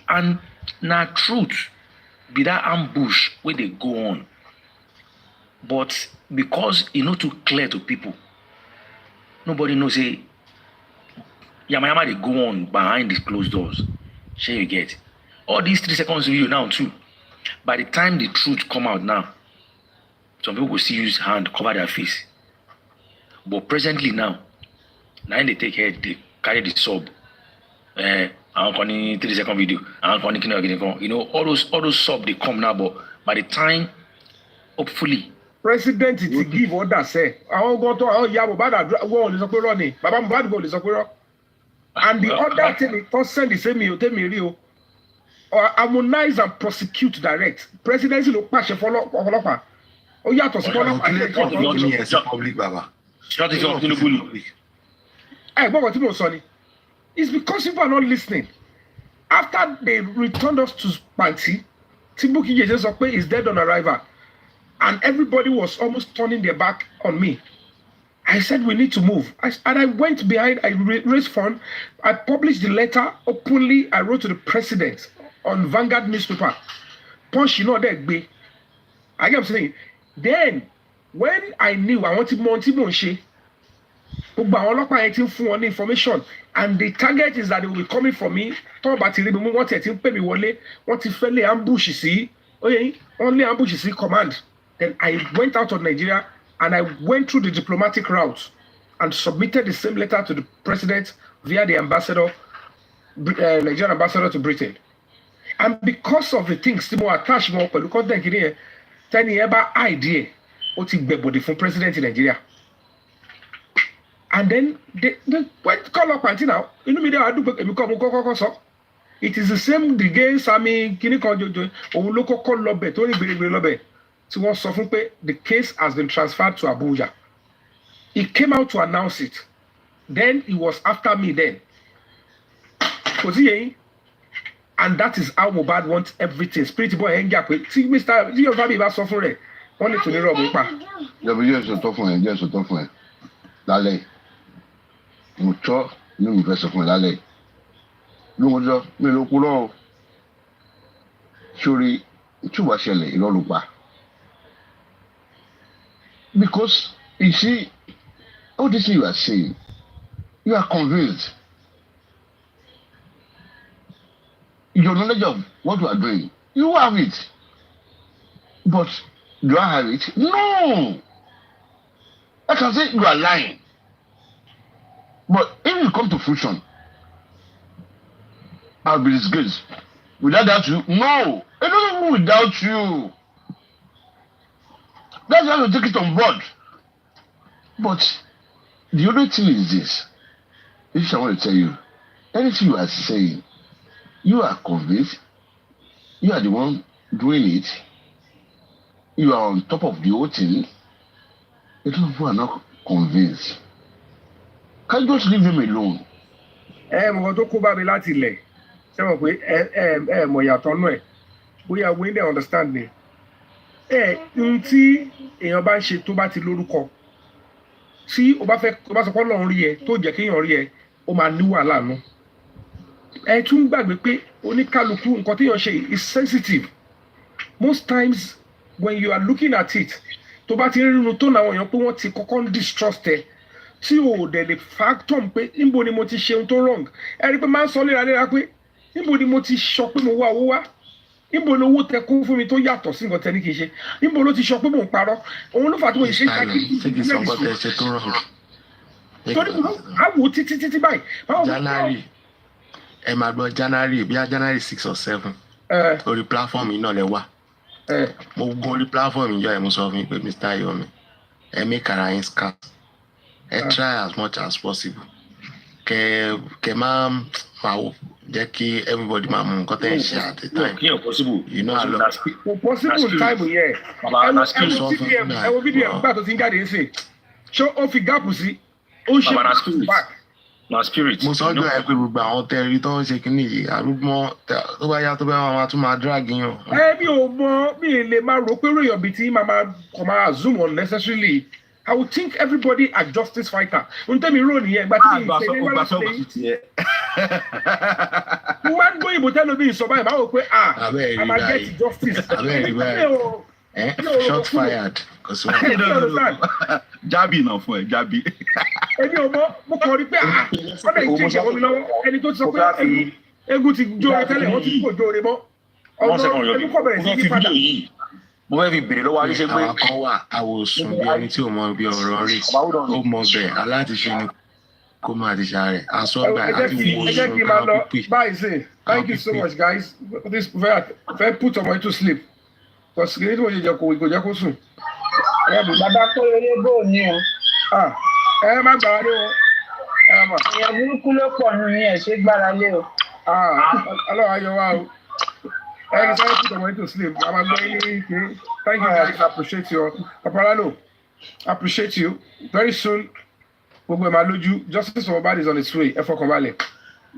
and now truth be that ambush where they go on. But because too clear to people, nobody knows say Yama they go on behind these closed doors. Sure you get all these 3 seconds video now too. By the time the truth come out now, some people will still use hand cover their face. But presently now they take head, they carry the sub. I don't 3-second video. I don't all those sub they come now, but by the time, hopefully. President to give order say, I won't go to Mohbad won't listen to Baba Mohbad go listen to. And the other thing it don't send the same you or harmonize and prosecute direct. Presidency no pass for ọlọ́pàá. Ó yàtọ̀ sí public baba. It's because people are not listening. After they returned us to Panti, Tibuki Jeje is dead on arrival. And everybody was almost turning their back on me. I said we need to move. And I went behind, I raised fund. I published the letter openly. I wrote to the president on Vanguard newspaper. Punch, that I kept saying, then when I knew I wanted Monty Monshi, information, and the target is that they will be coming for me. Talk about only ambush command. Then I went out of Nigeria And I went through the diplomatic route and submitted the same letter to the president via the ambassador, Nigerian ambassador to Britain. And because of the things tí mo attach mọ́ pẹ̀lú content kìíní yẹn, tẹ́ni ẹ bá idea ó ti gbẹ̀bọ̀dì fún president in Nigeria. And then they went call up until now. Inú mi dé wàá dùn pé èmi kọ́ mo kọ́kọ́ sọ. It is the same again Sami kìíní kan jojo òun ló kọ́kọ́ lọ́bẹ̀ tó ní gbèrègbèrè lọ́bẹ̀ tí wọ́n sọ fún pé the case has been transferred to Abuja. He came out to announce it. Then he was after me then. Kò sí yẹn. And that is how Mohbad wants everything. Spirit boy ẹ̀ ń jà pé tí Mr. tí Yorùbá mi bá sọ fún rẹ̀ wọ́n lè tún ní rọ̀bù pa. Yọ̀bí yóò sọ̀tọ̀ fún ẹ, yóò sọ̀tọ̀ fún ẹ lálẹ́ yìí. Mo tọ́ ní mo fẹ́ sọ fún ẹ lálẹ́ yìí. Ló mo sọ mi ló kú lọ́wọ́. Sori túbọ̀ ṣẹlẹ̀ irọ́ ló pa. Because you see, all this you are saying, you are convinced. Your knowledge of what you are doing, you have it. But do I have it? No. I can say you are lying. But if you come to fruition, I'll be disgraced. Without that you? No. I don't know without you. That's why you take it on board. But the only thing is this. If I want to tell you, anything you are saying, you are convinced, you are the one doing it, you are on top of the whole thing, the two people are not convinced. Can you just leave them alone? Mo tó kó bá mi láti ilẹ̀ ṣé mo pé mọ̀ yàtọ̀ nú ẹ̀ bóyá we dey understand me. Ohun tí èèyàn bá ń ṣe tó bá ti lórúkọ tí o bá sọ pé Ọlọ́run rí ẹ tó jẹ́ kéèyàn rí ẹ ó máa ní wàhálà nù. Ẹ tún gbàgbé pé oníkálukú nǹkan téèyàn ṣe is sensitive. Most times when you are looking at it tó bá ti ń rínú tó náà èèyàn pé wọ́n ti kọ́kọ́ ń distrust ẹ tí o dẹ̀ lè factor pé níbo ni mo ti ṣe ohun tó wrong. Ẹ rí i pé máa ń sọ léraléra pé níbo ni mo ti sọ pé mo wá owó wá níbo ni owó tẹ kún fún mi tó yàtọ̀ sí nǹkan tẹ ní kì í ṣe níbo ló ti sọ pé mò ń parọ́ òun ló fà á tí mo ṣe ń ka kí torí àwò títí báyìí. January ẹ máa gbọ́ January bí i January 6 or 7 orí platform yìí náà lẹ wà mo gun orí platform yìí yọ ẹ mo sọ fún mi pé Mr. Yomi ẹ make ara yín scarce ẹ try as much as possible kẹ máa wò jẹ́ kí everybody máa mú nǹkan tẹ̀ ń ṣe at the time. You know how possible time yẹn ẹ wo video nígbà tó ti ń jáde ń sìn ṣé ó fi gáàpù sí ó ṣe back. My spirit. Mo sọ ọjọ́ ẹ pé gbogbo àwọn tẹ́rí tó ń ṣe kínní yìí arúgbó tó bá yá tó bá máa tún máa drag yín. Mi ò mọ mi lè máa rò pé ròyìn bíi tí máa zoom unnecessarily. I would think everybody are justice fighter. N tẹ́mi rò nìyẹn gba tí mi ìpè ní wàlá ṣe. Mo máa ń gbọ́ ìbò tẹ́lẹ̀ bí ìsọ̀bá ẹ̀ máa wò pé a máa get justice. Shot fired. Jabi náà fún ẹ Jabi. Èmi ò mọ̀ mo kàn rí pé ọ̀dà ìjì ìjọba mi lọ́wọ́ ẹni tó ti sọ pé egun ti jóore tẹ́lẹ̀ wọ́n ti kò jóore mọ́. Ọ̀dọ́ egun kọ̀ bẹ̀rẹ̀ sí ní padà. Mo fẹ́ fi bèrè lọ́wọ́ Adé ṣe pé. Àwọn kan wà àwòsùn bí ẹni tí ò mọ bí ọ̀rọ̀ rí ó mọ bẹ́ẹ̀ aláàtìṣe ni kó máa ti ṣàárẹ̀ àsọgbà àti ìwòsàn kan pípé. Báyìí sè thank you so much guys this very put ọmọ into sleep because kìnìún tí mo ṣe jẹ kò jẹ kó sùn. Bàbá kó eré bò ní o. Ẹ má gbára lé wọn. Èèyàn burúkú ló pọ̀ nù yín ẹ̀ ṣe gbára lé o. Ọlọ́run ayọ̀ wa o. Ẹ sáré put ọmọ into sleep. I'm going to thank you guys. I appreciate you. Paparano, I appreciate you. Very soon, gbogbo ẹ̀ máa lójú. Justice for Mohbad is on its way. Ẹ fọkàn balẹ̀.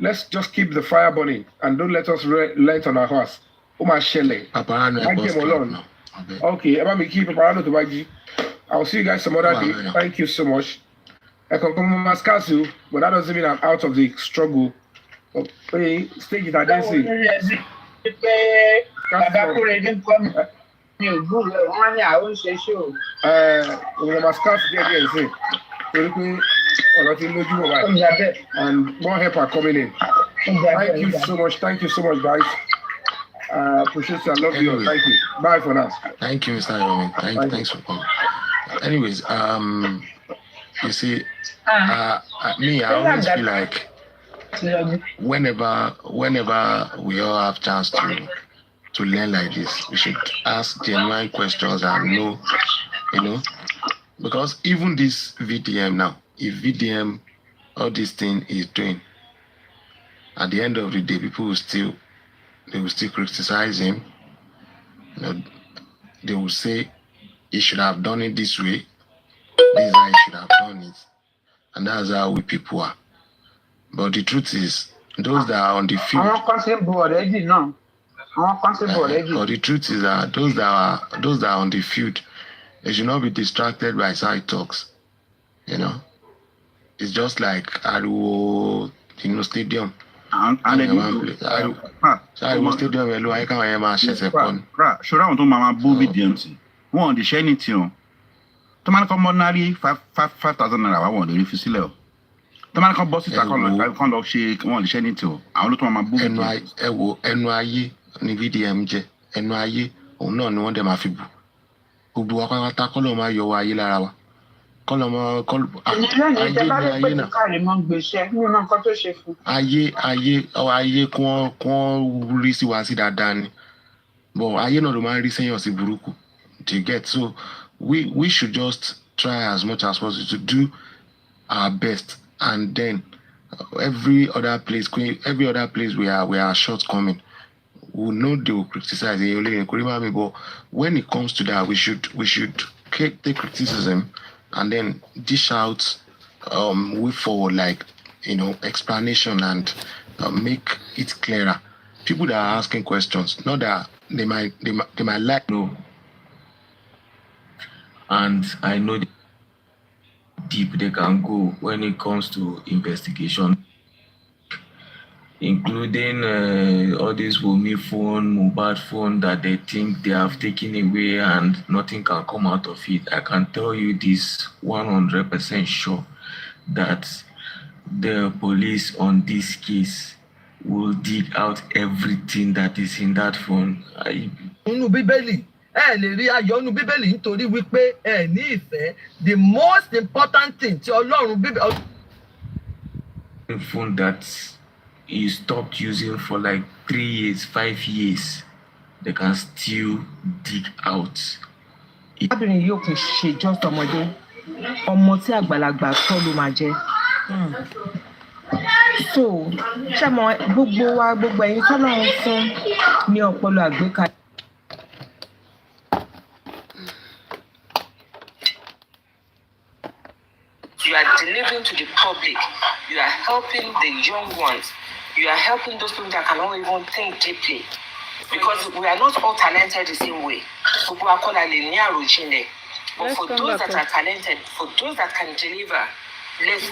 Let's just keep the fire burning and don't let us light on our horse. Ó máa ṣẹlẹ̀. Paparano ẹ̀ bọ́ sí okay, ẹ bá mi kí Paparano tó bá jí. I will see you guys some other day. Thank you so much. I can come on Mascasu, but that doesn't mean I'm out of the struggle. Okay, stage it, I didn't see. Bàbá kúrè ní kọ́ mi ò gbúrò ẹ̀ wọ́n ní àwọn ṣe ṣó. Òun Mascasu díẹ̀ díẹ̀ sí. Torí pé ọ̀rọ̀ ti lójú mọ̀ báyìí. And more help are coming in. Thank you so much. Thank you so much, guys. Appreciate you. I love you. Thank you. Bye for now. Thank you, Mr. Yomi. Thanks for coming. anyways, you see, me, I always feel like whenever we all have chance to learn like this, we should ask genuine questions and know, because even this VDM now, if VDM all this thing is doing, at the end of the day, people will still criticize him. They will say he should have done it this way. This is how he should have done it, and that's how we people are. But the truth is, those that are on the field. But the truth is that those that are on the field, they should not be distracted by side talks. It's just like Aruwo, stadium. And stadium hello, I can't hear my shit upon. Sure, I want to mama booby DMC. One the share anything. To man come ordinary 5,000 naira. I want the refuse level. To man come boss it come of shake. One the share anything. I want to mama booby. NYE ni VDM je. NYE no no one dem afibu. Gbogbo wa pátá kọ́ ló máa yọ wa ayé lára wa. Ayé kún rí sí wa sí dáadáa ni. But ayé náà ló máa ń rí sẹ́yìn sí burúkú. Do you get? So we should just try as much as possible to do our best, and then every other place we are shortcoming, we know they will criticize it. But when it comes to that, we should take the criticism and then dish out way forward, like explanation, and make it clearer. People that are asking questions, not that they might like no. And I know deep they can go when it comes to investigation, including all this Wunmi phone, Mohbad phone that they think they have taken away and nothing can come out of it. I can tell you this 100% sure that the police on this case will dig out everything that is in that phone. The most important thing tí Ọlọ́run Bíbélì. The phone that you stopped using for like 3 years, 5 years, they can still dig out. Abirin yóò kì í ṣe just ọmọdé, ọmọ tí àgbàlagbà tọ́ ló máa jẹ́. So, ṣé mo gbogbo ẹ̀yin tọ́lọ́run fún ní ọpọlọ àgbékalẹ̀. You are delivering to the public. You are helping the young ones. You are helping those people that cannot even think deeply. Because we are not all talented the same way. But for those that are talented, for those that can deliver, let's